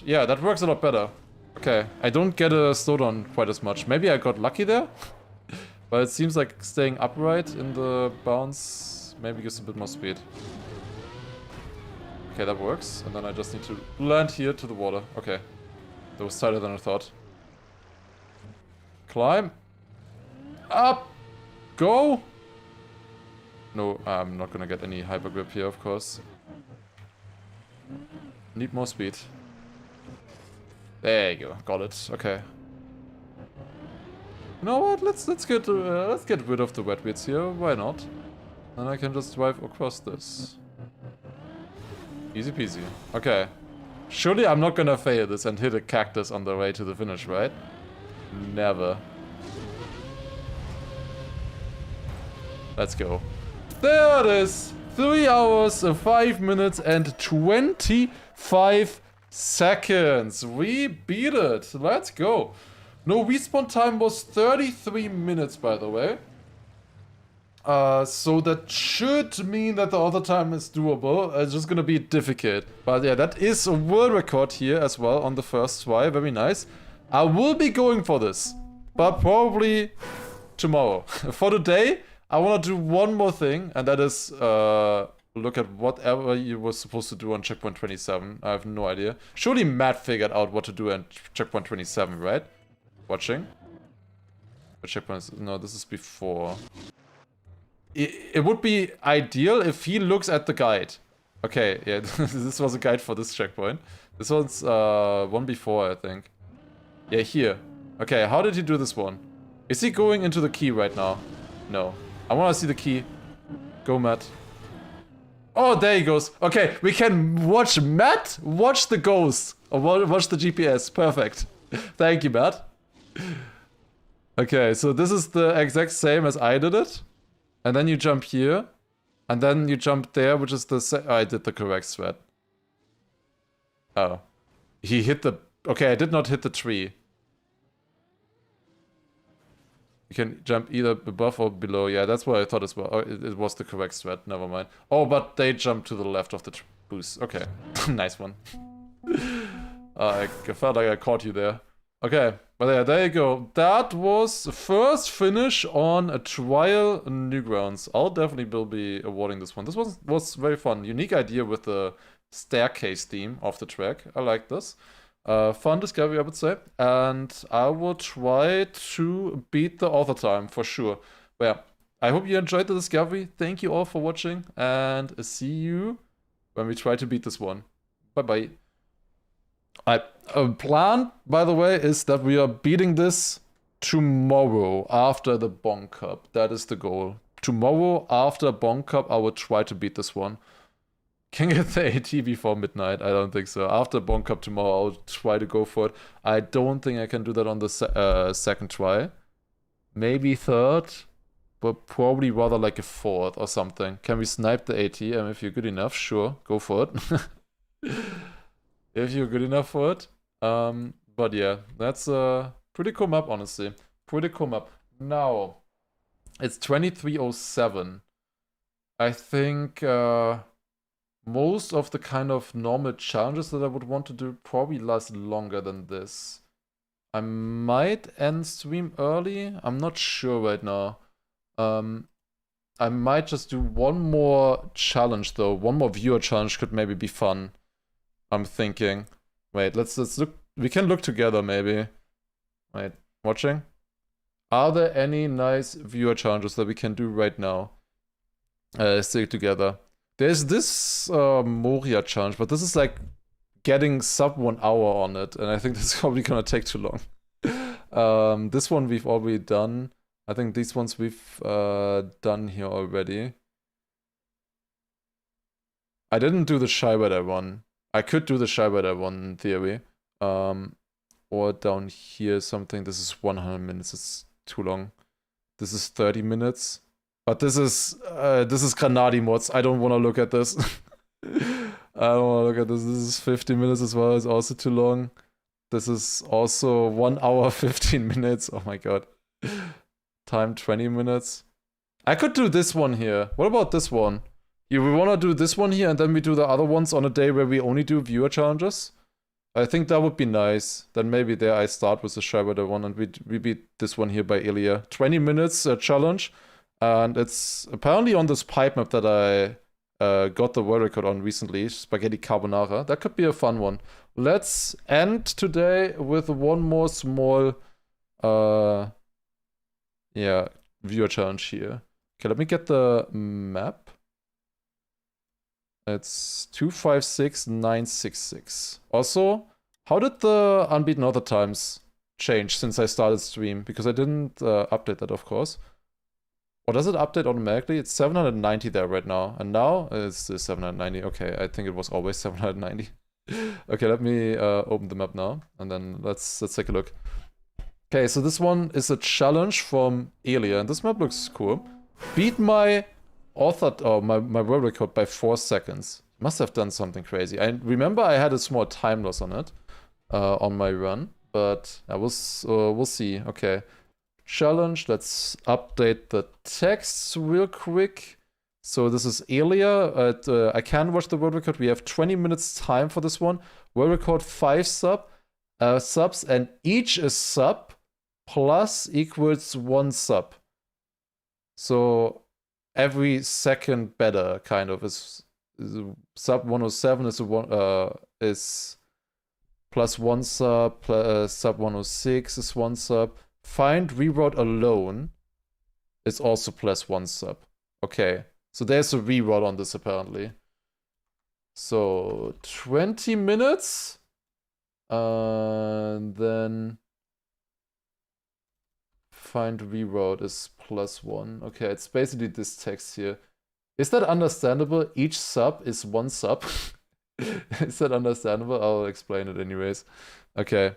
Yeah, that works a lot better. Okay, I don't get a slowdown quite as much. Maybe I got lucky there? But it seems like staying upright in the bounce maybe gives a bit more speed. Okay, that works. And then I just need to land here to the water. Okay. That was tighter than I thought. Climb. Up. Go. No, I'm not gonna get any hyper grip here, of course. Need more speed. There you go, got it. Okay. You know what? Let's get rid of the wet bits here. Why not? Then I can just drive across this. Easy peasy. Okay. Surely I'm not gonna fail this and hit a cactus on the way to the finish, right? Never. Let's go. There it is. 3 hours, 5 minutes, and 25 seconds. We beat it. Let's go. No, respawn time was 33 minutes, by the way. So that should mean that the other time is doable. It's just gonna be difficult. But yeah, that is a world record here as well on the first try. Very nice. I will be going for this, but probably tomorrow. For today, I want to do one more thing, and that is look at whatever you were supposed to do on checkpoint 27. I have no idea. Surely Matt figured out what to do at checkpoint 27, right? Watching. What checkpoint is... No, this is before. It would be ideal if he looks at the guide. Okay, yeah, this was a guide for this checkpoint. This one's one before, I think. Yeah, here. Okay, how did he do this one? Is he going into the key right now? No. I want to see the key. Go, Matt. Oh, there he goes. Okay, we can watch Matt watch the ghost. Or watch the GPS. Perfect. Thank you, Matt. Okay, so this is the exact same as I did it. And then you jump here. And then you jump there, which is the... I did the correct thread. Oh. He hit the... Okay, I did not hit the tree. You can jump either above or below. Yeah, that's what I thought as well. Oh, it was the correct thread. Never mind. Oh, but they jumped to the left of the boost. Okay. Nice one. I felt like I caught you there. Okay. But yeah, there you go. That was the first finish on a trial Newgrounds. I'll definitely will be awarding this one. This was very fun. Unique idea with the staircase theme of the track. I like this. Fun discovery, I would say. And I will try to beat the author time for sure. But yeah, I hope you enjoyed the discovery. Thank you all for watching. And see you when we try to beat this one. Bye-bye. Plan, by the way, is that we are beating this tomorrow after the Bong Cup. That is the goal. Tomorrow after Bong Cup, I will try to beat this one. Can get the AT before midnight? I don't think so. After Bong Cup tomorrow, I'll try to go for it. I don't think I can do that on the second try. Maybe third, but probably rather like a fourth or something. Can we snipe the AT? If you're good enough, sure, go for it. If you're good enough for it. But yeah, that's a pretty cool map, honestly. Pretty cool map. Now, it's 23:07. I think... most of the kind of normal challenges that I would want to do probably last longer than this. I might end stream early. I'm not sure right now. I might just do one more challenge though. One more viewer challenge could maybe be fun. I'm thinking. Wait, let's look. We can look together maybe. Wait, watching? Are there any nice viewer challenges that we can do right now? Stick together. There's this Moria challenge, but this is like getting sub 1 hour on it, and I think this is probably gonna take too long. This one we've already done. I think these ones we've done here already. I didn't do the Shy Rider one. I could do the Shy Rider one in theory. Or down here something. This is 100 minutes. It's too long. This is 30 minutes. But this is Granadi mods. I don't want to look at this. I don't want to look at this. This is 50 minutes as well. It's also too long. This is also 1 hour, 15 minutes. Oh my god. Time 20 minutes. I could do this one here. What about this one? We want to do this one here and then we do the other ones on a day where we only do viewer challenges? I think that would be nice. Then maybe there I start with the Shy Rider one and we beat this one here by Ilya. 20 minutes challenge. And it's apparently on this pipe map that I got the world record on recently, Spaghetti Carbonara. That could be a fun one. Let's end today with one more small, yeah, viewer challenge here. Okay, let me get the map. It's 256966. Also, how did the Unbeaten Author times change since I started stream? Because I didn't update that, of course. Or does it update automatically? It's 790 there right now. And now it's 790. Okay, I think it was always 790. Okay, let me open the map now. And then let's take a look. Okay, so this one is a challenge from Elia. And this map looks cool. Beat my author, or my world record by 4 seconds. Must have done something crazy. I remember I had a small time loss on it. On my run. But I was, we'll see. Okay. Challenge. Let's update the text real quick. So this is Elia. I can watch the world record. We have 20 minutes time for this one. World record 5 subs, and each is sub plus equals 1 sub. So every second better kind of is sub 107 is plus 1 sub, sub 106 is 1 sub. Find reroute alone is also plus 1 sub. Okay, so there's a reroute on this apparently. So 20 minutes And then find reroute is +1. Okay, it's basically this text here. Is that understandable? Each sub is one sub. Is that understandable? I'll explain it anyways. Okay.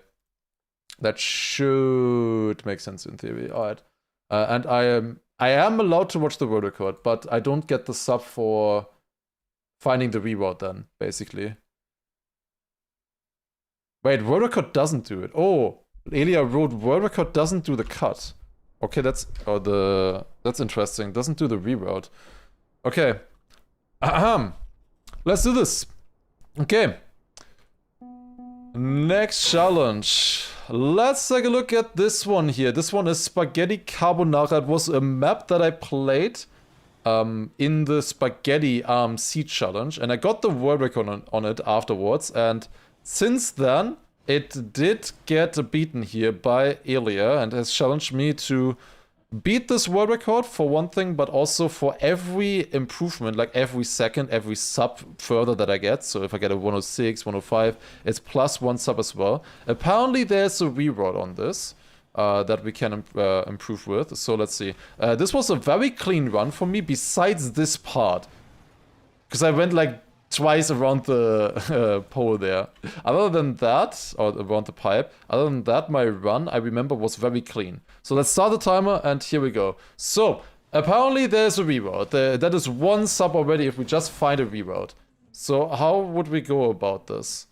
That should make sense in theory. Alright. And I am allowed to watch the word record, but I don't get the sub for finding the reroute then, basically. Wait, word record doesn't do it. Oh, Elia wrote word record doesn't do the cut. Okay, that's interesting. Doesn't do the reroute. Okay. Let's do this. Okay. Next challenge. Let's take a look at this one here. This one is Spaghetti Carbonara. It was a map that I played in the Spaghetti RMC challenge, and I got the world record on it afterwards, and since then it did get beaten here by Elia and has challenged me to beat this world record for one thing, but also for every improvement, like every second, every sub further that I get. So if I get a 106, 105, it's +1 sub as well. Apparently there's a reroute on this that we can improve with. So let's see. This was a very clean run for me besides this part, because I went like twice around the pole there. Other than that, or around the pipe, other than that, my run, I remember, was very clean. So let's start the timer, and here we go. So, apparently there's a reroute. That is one sub already if we just find a reroute. So how would we go about this?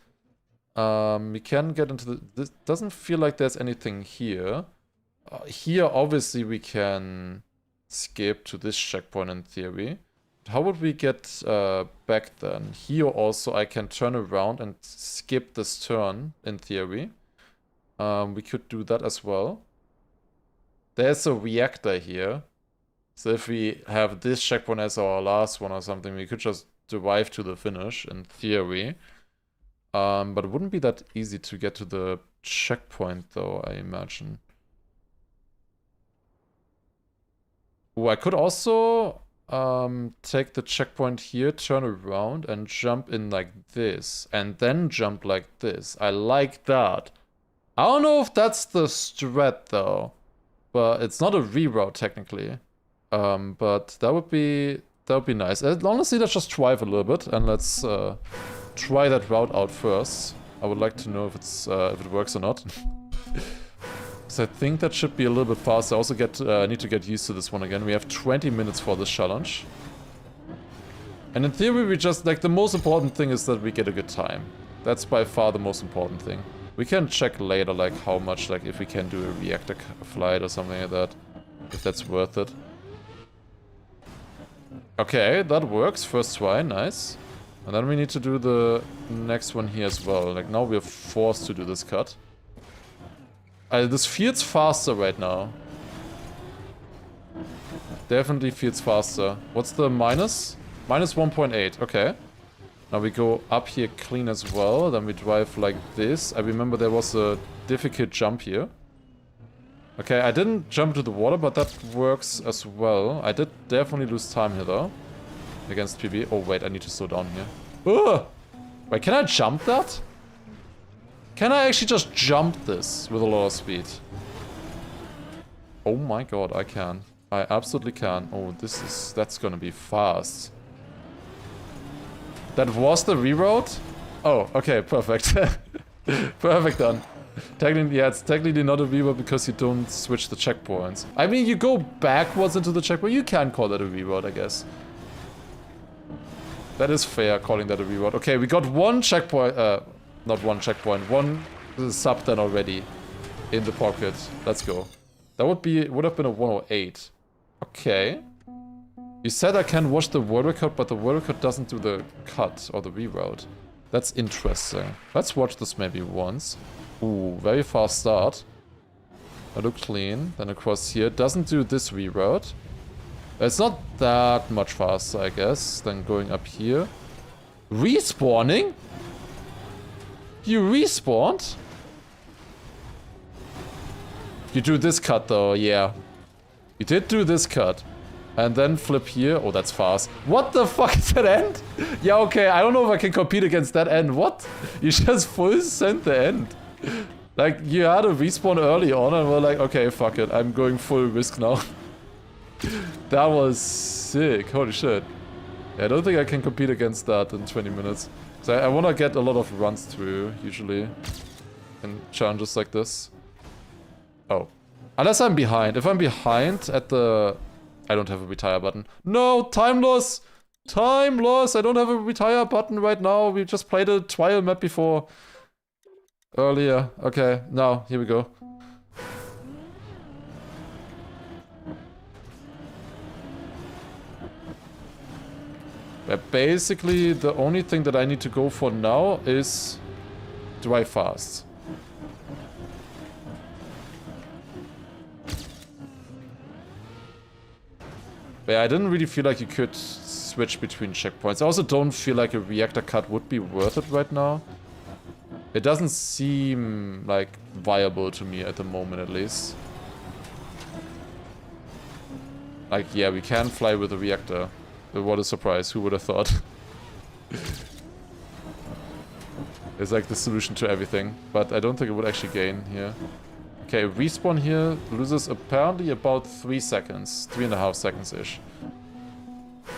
We can get into the... This doesn't feel like there's anything here. Here, obviously, we can skip to this checkpoint in theory. How would we get back then? Here also I can turn around and skip this turn, in theory. We could do that as well. There's a reactor here. So if we have this checkpoint as our last one or something, we could just drive to the finish, in theory. But it wouldn't be that easy to get to the checkpoint though, I imagine. Oh, I could also... take the checkpoint here, turn around, and jump in like this, and then jump like this. I like that. I don't know if that's the strat though, but it's not a reroute technically. But that would be nice. Honestly, let's just drive a little bit and let's try that route out first. I would like to know if it works or not. So I think that should be a little bit faster. I also need to get used to this one again. We have 20 minutes for this challenge. And in theory, we just, like, the most important thing is that we get a good time. That's by far the most important thing. We can check later, like, how much, like, if we can do a reactor flight or something like that. If that's worth it. Okay, that works. First try, nice. And then we need to do the next one here as well. Like, now we're forced to do this cut. This feels faster right now. Definitely feels faster. What's the minus? Minus 1.8, okay. Now we go up here clean as well. Then we drive like this. I remember there was a difficult jump here. Okay, I didn't jump into the water, but that works as well. I did definitely lose time here though. Against PB. Oh wait, I need to slow down here. Ugh! Wait, can I jump that? Can I actually just jump this with a lot of speed? Oh my god, I can. I absolutely can. Oh, that's gonna be fast. That was the reroute? Oh, okay, perfect. Perfect done. Technically, yeah, it's technically not a reroute because you don't switch the checkpoints. I mean, you go backwards into the checkpoint, you can call that a reroute, I guess. That is fair, calling that a reroute. Okay, we got one checkpoint, not one checkpoint, one sub then already in the pocket. Let's go. That would have been a 108. Okay. You said I can watch the world record, but the world record doesn't do the cut or the reroute. That's interesting. Let's watch this maybe once. Ooh, very fast start. I look clean. Then across here. Doesn't do this reroute. It's not that much faster, I guess, than going up here. Respawning? You respawned? You do this cut though, yeah. You did do this cut. And then flip here. Oh, that's fast. What the fuck is that end? Yeah, okay, I don't know if I can compete against that end. What? You just full sent the end. Like, you had a respawn early on and we're like, okay, fuck it. I'm going full risk now. That was sick. Holy shit. Yeah, I don't think I can compete against that in 20 minutes. So I want to get a lot of runs through, usually. In challenges like this. Oh. Unless I'm behind. If I'm behind at the... I don't have a retire button. No! Time loss! Time loss! I don't have a retire button right now. We just played a trial map before. Earlier. Okay, now, here we go. Basically, the only thing that I need to go for now is drive fast. But yeah, I didn't really feel like you could switch between checkpoints. I also don't feel like a reactor cut would be worth it right now. It doesn't seem like viable to me at the moment, at least. Like, yeah, we can fly with a reactor. But what a surprise, who would have thought? It's like the solution to everything. But I don't think it would actually gain here. Okay, respawn here loses apparently about 3 seconds. 3.5 seconds-ish.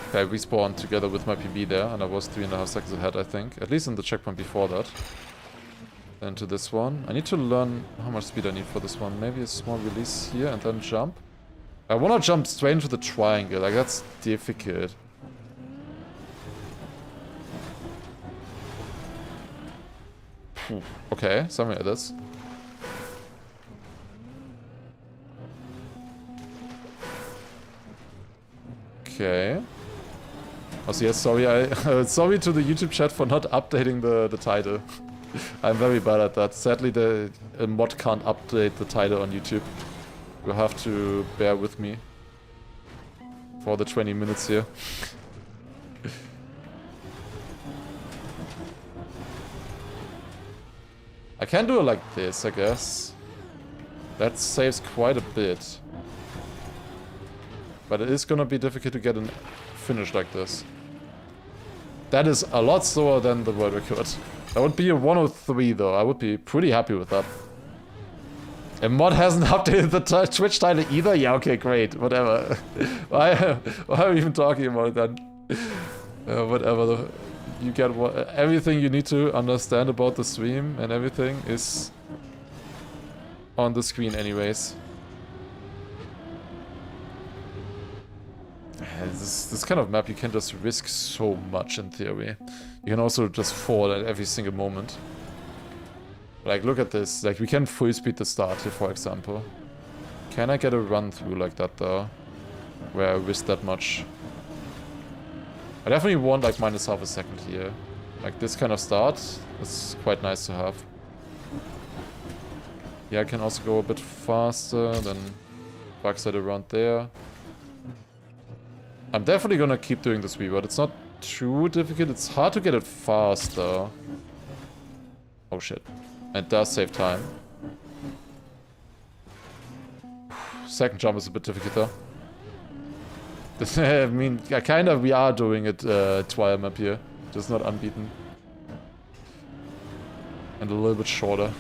Okay, I respawned together with my PB there, and I was 3.5 seconds ahead, I think. At least in the checkpoint before that. Then to this one. I need to learn how much speed I need for this one. Maybe a small release here and then jump. I want to jump straight into the triangle. Like, that's difficult. Okay, something like this. Okay. Also, yes, sorry, sorry to the YouTube chat for not updating the title. I'm very bad at that. Sadly, the mod can't update the title on YouTube. You'll have to bear with me for the 20 minutes here. I can do it like this, I guess. That saves quite a bit. But it is gonna be difficult to get a finish like this. That is a lot slower than the world record. That would be a 103 though. I would be pretty happy with that. And mod hasn't updated the Twitch title either? Yeah, okay, great. Whatever. Why are we even talking about that? Whatever. You get everything you need to understand about the stream and everything is on the screen anyways. This kind of map, you can just risk so much in theory. You can also just fall at every single moment. Like, look at this. Like, we can full speed the start here, for example. Can I get a run through like that, though? Where I risk that much? I definitely want, like, minus half a second here. Like, this kind of start is quite nice to have. Yeah, I can also go a bit faster, then backside around there. I'm definitely gonna keep doing this reward. It's not too difficult. It's hard to get it fast, though. Oh, shit. It does save time. Second jump is a bit difficult, though. I mean, kind of we are doing it trial map here. Just not unbeaten. And a little bit shorter.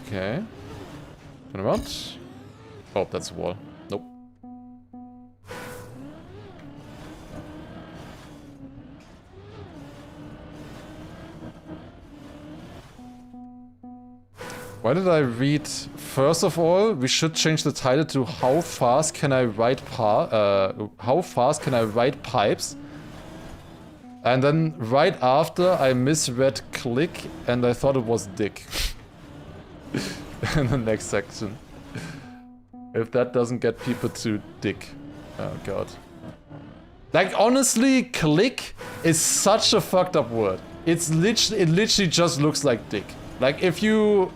Okay. Turn around. Oh, that's a wall. Nope. Why did I read? First of all, we should change the title to "How fast can I ride How fast can I ride pipes?" And then right after, I misread "click" and I thought it was "dick." In the next section. If that doesn't get people to dick. Oh god. Like, honestly, "click" is such a fucked up word. It literally just looks like dick. Like, if you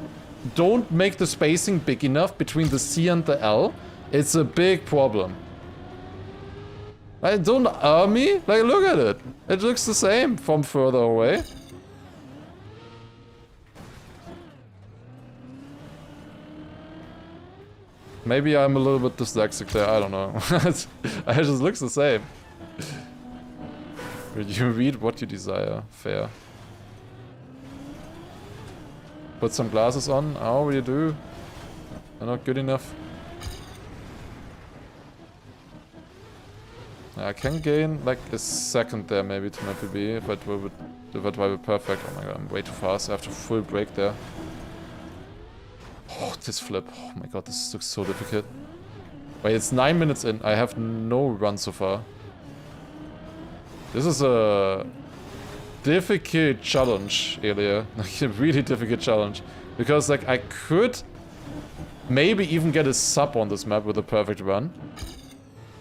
don't make the spacing big enough between the C and the L, it's a big problem. Like, don't me? Like, look at it. It looks the same from further away. Maybe I'm a little bit dyslexic there, I don't know. It just looks the same. You read what you desire. Fair. Put some glasses on. How will you do? They're not good enough. I can gain like a second there maybe to my PB if that were perfect. Oh my god, I'm way too fast. I have to full brake there. Oh, this flip. Oh my god, this looks so difficult. Wait, it's 9 minutes in. I have no run so far. This is a difficult challenge, Elia. Like a really difficult challenge. Because like I could maybe even get a sub on this map with a perfect run.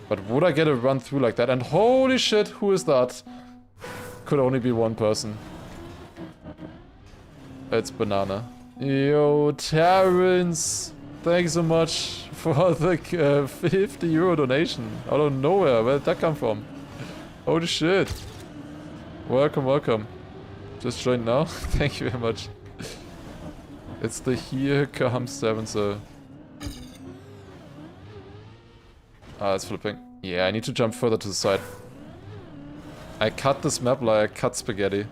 But would I get a run through like that? And holy shit, who is that? Could only be one person. It's Banana. Yo, Terrence! Thanks so much for the 50 euro donation. Out of nowhere, where did that come from? Holy shit. Welcome, welcome. Just joined now? Thank you very much. It's the Here Comes 7, so... Ah, it's flipping. Yeah, I need to jump further to the side. I cut this map like I cut spaghetti.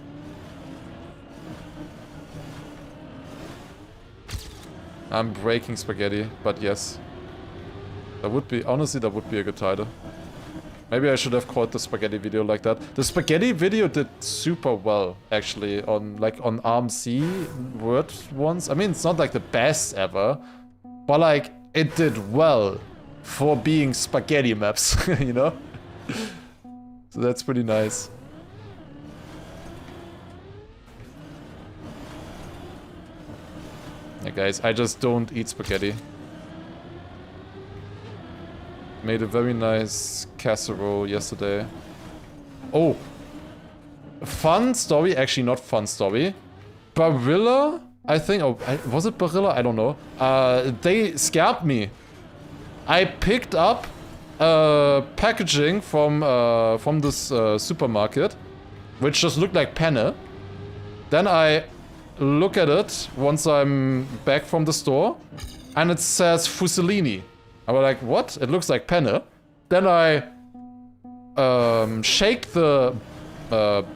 I'm breaking spaghetti, but yes. That would be, honestly, that would be a good title. Maybe I should have called the spaghetti video like that. The spaghetti video did super well, actually, on ARMC word ones. I mean, it's not like the best ever, but like, it did well for being spaghetti maps, you know? So that's pretty nice. Yeah, guys, I just don't eat spaghetti. Made a very nice casserole yesterday. Oh! Fun story? Actually, not fun story. Barilla? I think... Oh, was it Barilla? I don't know. They scared me. I picked up packaging from this supermarket, which just looked like penne. Then I look at it once I'm back from the store, and it says fusilini. I was like, what? It looks like penne. Then I shake the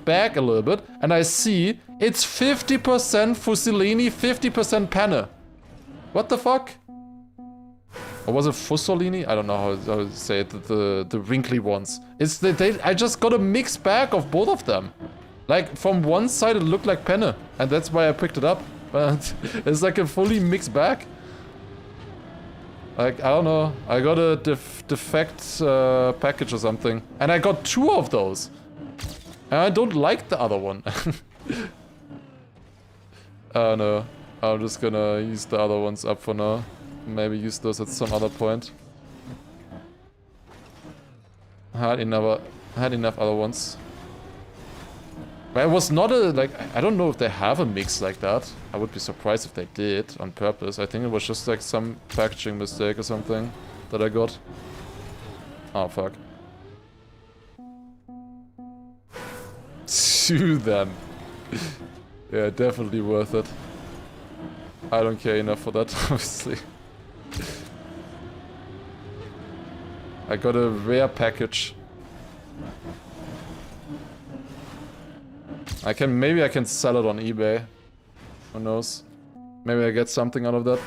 bag a little bit, and I see it's 50% fusilini, 50% penne. What the fuck? Or was it Fussolini? I don't know how to say it, the wrinkly ones. It's I just got a mixed bag of both of them. Like, from one side it looked like penne, and that's why I picked it up. But it's like a fully mixed bag. Like, I don't know, I got a defect package or something. And I got 2 of those. And I don't like the other one. Oh no, I'm just gonna use the other ones up for now. Maybe use those at some other point. Had enough other ones. But it was not a, like, I don't know if they have a mix like that. I would be surprised if they did on purpose. I think it was just like some packaging mistake or something that I got. Oh, fuck. Sue them. Yeah, definitely worth it. I don't care enough for that, obviously. I got a rare package. Maybe I can sell it on eBay. Who knows? Maybe I get something out of that.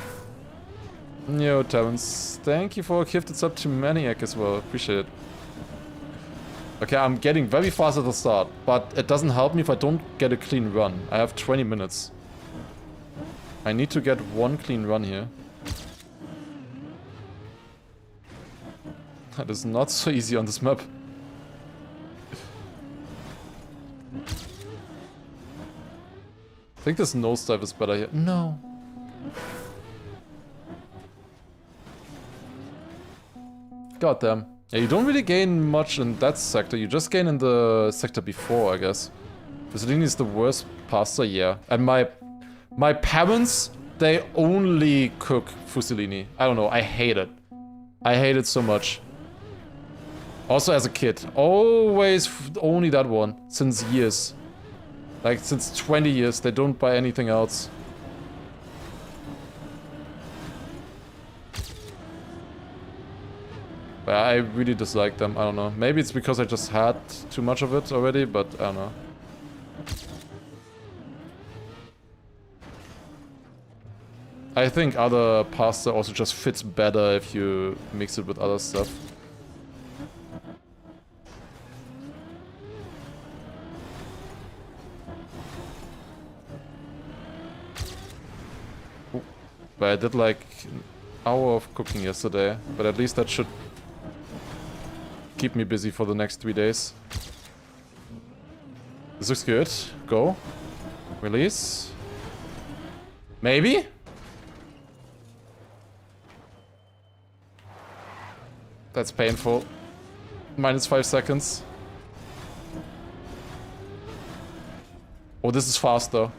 Yo, Terrence, thank you for a gifted sub to Maniac as well. Appreciate it. Okay, I'm getting very fast at the start, but it doesn't help me if I don't get a clean run. I have 20 minutes. I need to get one clean run here. That is not so easy on this map. I think this nosedive is better here. No. God damn. Yeah, you don't really gain much in that sector. You just gain in the sector before, I guess. Fusilini is the worst pasta, yeah. And my parents, they only cook fusilini. I don't know, I hate it. I hate it so much. Also as a kid. Always only that one. Since years. Like, since 20 years, they don't buy anything else. But I really dislike them, I don't know. Maybe it's because I just had too much of it already, but I don't know. I think other pasta also just fits better if you mix it with other stuff. Ooh. But I did like an hour of cooking yesterday, but at least that should keep me busy for the next 3 days. This looks good. Go. Release. Maybe? That's painful. -5 seconds. Oh, this is fast though.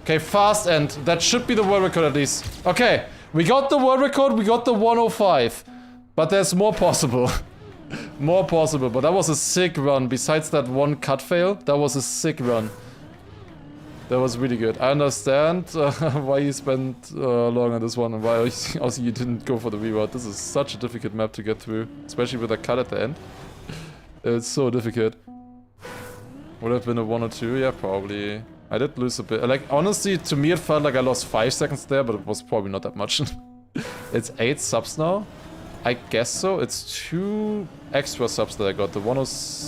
Okay, fast end. That should be the world record at least. Okay, we got the world record, we got the 105. But there's more possible. More possible, but that was a sick run. Besides that one cut fail, that was a sick run. That was really good. I understand why you spent long on this one and why also you didn't go for the reroute. This is such a difficult map to get through, especially with a cut at the end. It's so difficult. Would have been a 1 or 2, yeah, probably. I did lose a bit. Like, honestly, to me it felt like I lost 5 seconds there, but it was probably not that much. It's 8 subs now. I guess so. It's 2 extra subs that I got.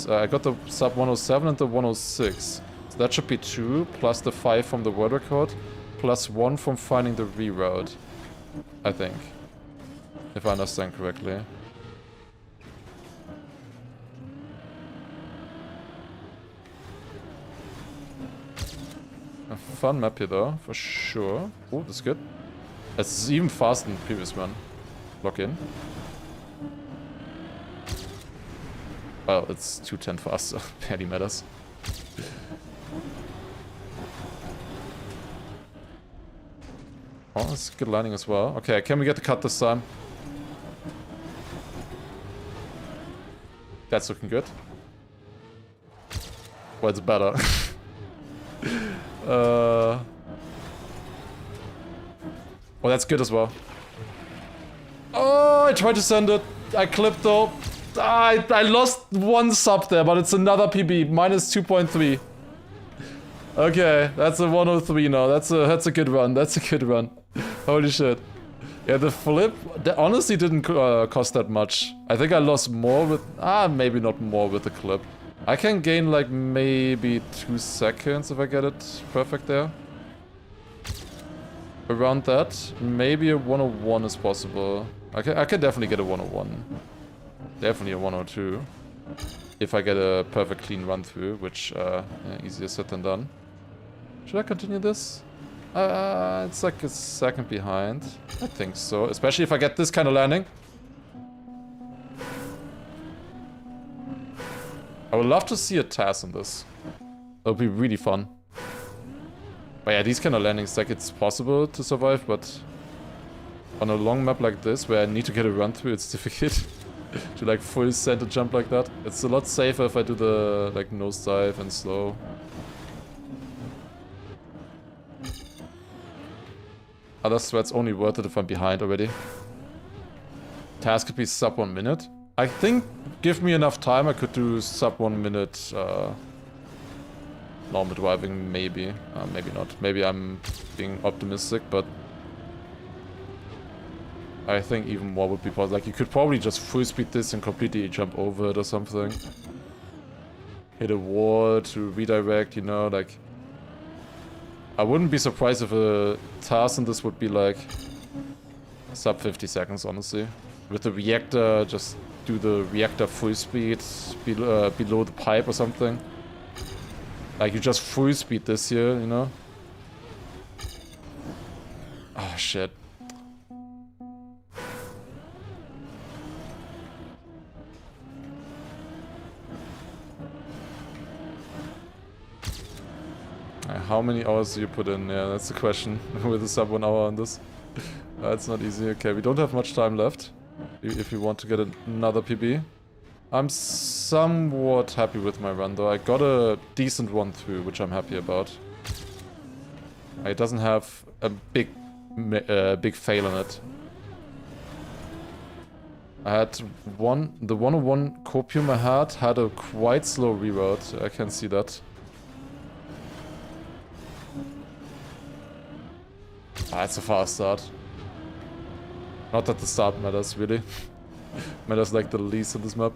I got the sub 107 and the 106. So that should be 2, plus the 5 from the world record, plus 1 from finding the reroute. I think. If I understand correctly. A fun map here though, for sure. Oh, that's good. It's even faster than the previous one. Lock in. Well, it's 210 faster. Barely matters. Oh, that's good lining as well. Okay, can we get the cut this time? That's looking good. Well, it's better. Oh, that's good as well. Oh, I tried to send it. I clipped though. I lost 1 sub there, but it's another PB. -2.3. Okay, that's a 103 now. That's a good run. That's a good run. Holy shit. Yeah, the flip that honestly didn't cost that much. I think I lost more with... maybe not more with the clip. I can gain like maybe 2 seconds if I get it perfect there. Around that, maybe a 101 is possible. I can definitely get a 101. Definitely a 102. If I get a perfect clean run through, which yeah, easier said than done. Should I continue this? It's like a second behind. I think so, especially if I get this kind of landing. I would love to see a TAS in this. That would be really fun. But yeah, these kind of landings, like it's possible to survive, but on a long map like this, where I need to get a run through, it's difficult to like full center jump like that. It's a lot safer if I do the like nosedive and slow. Other threats only worth it if I'm behind already. Task could be sub 1 minute. I think, give me enough time, I could do sub 1 minute normal driving, maybe. Maybe not. Maybe I'm being optimistic, but I think even more would be possible. Like, you could probably just full speed this and completely jump over it or something. Hit a wall to redirect, you know, like... I wouldn't be surprised if a task in this would be like sub 50 seconds, honestly. With the reactor, just do the reactor full speed below the pipe or something. Like you just full speed this here, you know? Oh shit. How many hours do you put in? Yeah, that's the question. With a sub 1 hour on this. It's not easy. Okay, we don't have much time left. If you want to get another PB. I'm somewhat happy with my run though. I got a decent one through, which I'm happy about. It doesn't have a big fail in it. I had the 101 copium I had a quite slow reroute. I can see that. Ah, it's a fast start. Not that the start matters, really. Matters like the least on this map.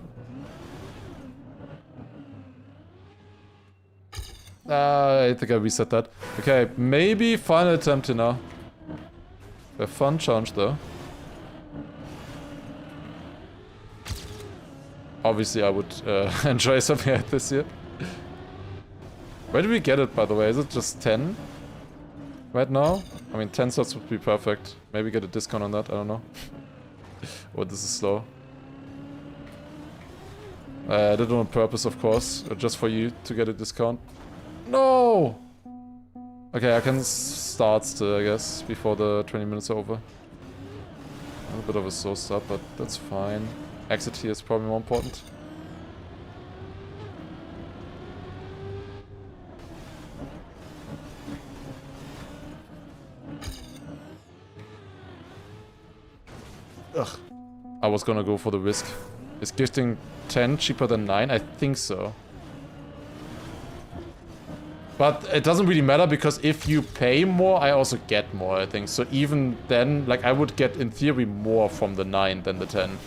I think I reset that. Okay, maybe final attempt here now. A fun challenge though. Obviously I would enjoy something like this here. Where do we get it, by the way? Is it just 10? Right now? I mean, 10 slots would be perfect. Maybe get a discount on that, I don't know. Oh, this is slow. I did it on purpose, of course. Just for you to get a discount. No! Okay, I can start still, I guess, before the 20 minutes are over. A bit of a slow start, but that's fine. Exit here is probably more important. Ugh. I was gonna go for the risk. Is gifting 10 cheaper than 9? I think so. But it doesn't really matter because if you pay more, I also get more, I think. So even then, like, I would get, in theory, more from the 9 than the 10.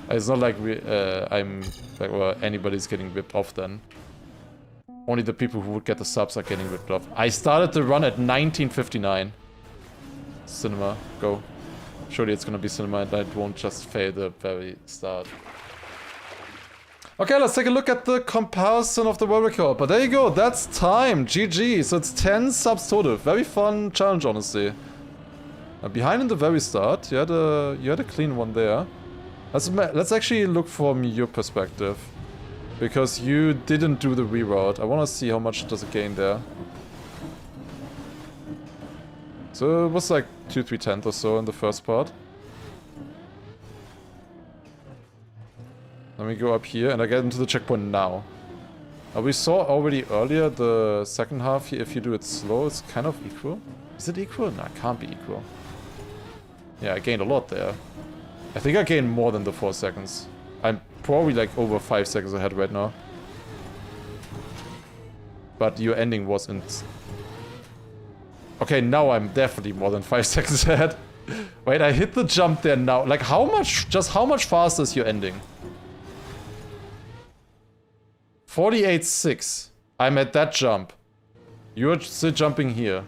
It's not like I'm, like, or anybody's getting ripped off then. Only the people who would get the subs are getting ripped off. I started the run at 1959. Cinema, go. Surely it's gonna be cinema and I won't just fail the very start. Okay, let's take a look at the comparison of the world record. But there you go, that's time. GG. So it's 10 subs total. Very fun challenge, honestly. Behind in the very start, you had a clean one there. Let's actually look from your perspective. Because you didn't do the reroute. I want to see how much does it gain there. So it was like 2/3 or so in the first part. Let me go up here and I get into the checkpoint now. We saw already earlier the second half here, if you do it slow, it's kind of equal. Is it equal? No, it can't be equal. Yeah, I gained a lot there. I think I gained more than the 4 seconds. I'm probably like over 5 seconds ahead right now. But your ending was in... Okay, now I'm definitely more than 5 seconds ahead. Wait, I hit the jump there now. Like how much, just how much faster is your ending? 48.6. I'm at that jump. You're still jumping here.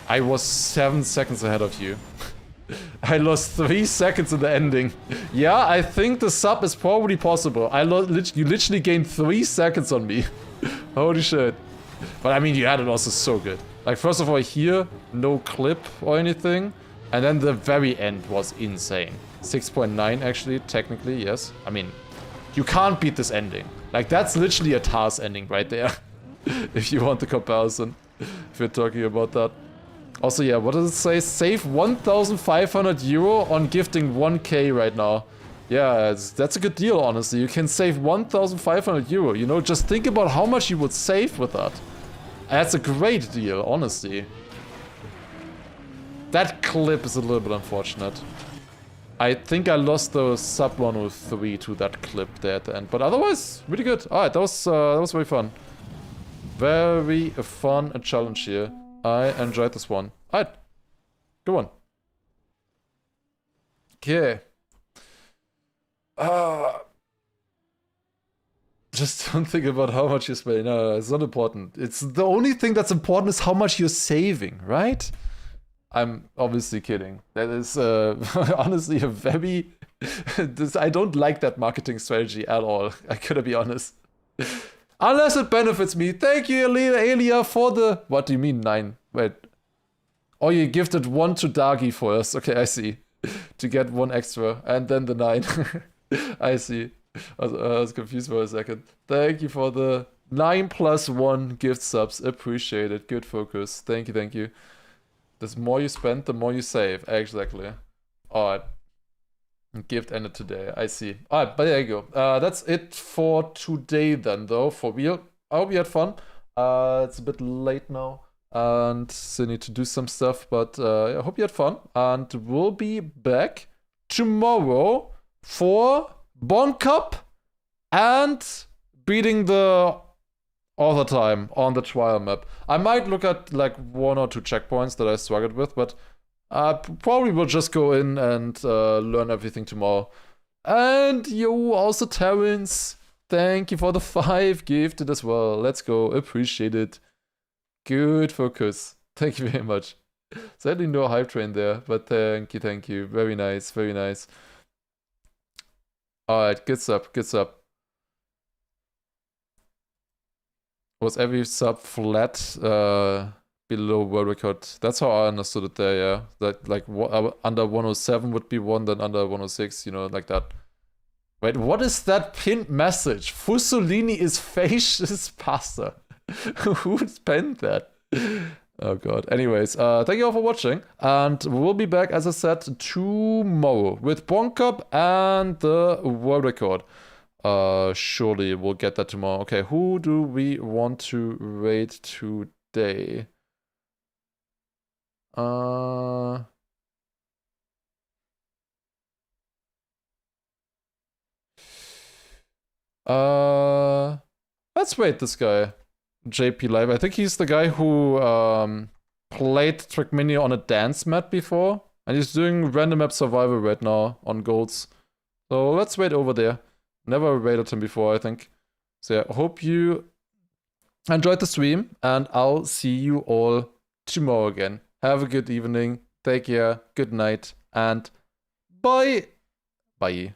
I was 7 seconds ahead of you. I lost 3 seconds in the ending. Yeah, I think the sub is probably possible. You literally gained 3 seconds on me. Holy shit. But I mean, you had it also so good. Like, first of all, here, no clip or anything. And then the very end was insane. 6.9 actually, technically, yes. I mean, you can't beat this ending. Like, that's literally a TARS ending right there. If you want the comparison. If you're talking about that. Also, yeah, what does it say? Save 1,500 euro on gifting 1k right now. Yeah, that's a good deal, honestly. You can save 1,500 euro. You know, just think about how much you would save with that. That's a great deal, honestly. That clip is a little bit unfortunate. I think I lost the sub 103 to that clip there at the end. But otherwise, really good. Alright, that was very fun. Very fun challenge here. I enjoyed this one. Alright. Good one. Okay. Just don't think about how much you spend. No, it's not important. It's the only thing that's important is how much you're saving, right? I'm obviously kidding. That is honestly a very... I don't like that marketing strategy at all. I gotta be honest. Unless it benefits me. Thank you, Elia, for the... What do you mean 9? Wait. Oh, you gifted 1 to Dagi first. Okay, I see. To get 1 extra. And then the 9. I see. I was confused for a second. Thank you for the 9 + 1 gift subs. Appreciate it. Good focus. Thank you, thank you. The more you spend, the more you save. Exactly. Alright. Gift ended today. I see. Alright, but there you go. That's it for today then, though, for real. I hope you had fun. It's a bit late now. and still need to do some stuff, but I hope you had fun, and we'll be back tomorrow for Bon Cup and beating the author time on the trial map. I might look at like 1 or 2 checkpoints that I struggled with, but I probably will just go in and learn everything tomorrow. And yo, also Terrence, thank you for the 5 gifted as well. Let's go, appreciate it. Good focus. Thank you very much. Sadly no hype train there, but thank you. Very nice, very nice. Alright, good sub, good sub. Was every sub flat below world record? That's how I understood it there, yeah. That like under 107 would be 1, then under 106, you know, like that. Wait, what is that pinned message? Fussolini is fascist pasta. Who's penned that? Oh god. Anyways, thank you all for watching, and we'll be back, as I said, tomorrow with Bon Cup and the world record. Surely we'll get that tomorrow. Okay, who do we want to raid today? Let's raid this guy, JP Live. I think he's the guy who played Trackmania on a dance mat before, and he's doing random map survival right now on golds. So let's raid over there. Never raided him before, I think. So yeah, hope you enjoyed the stream, and I'll see you all tomorrow again. Have a good evening, take care, good night, and bye. Bye.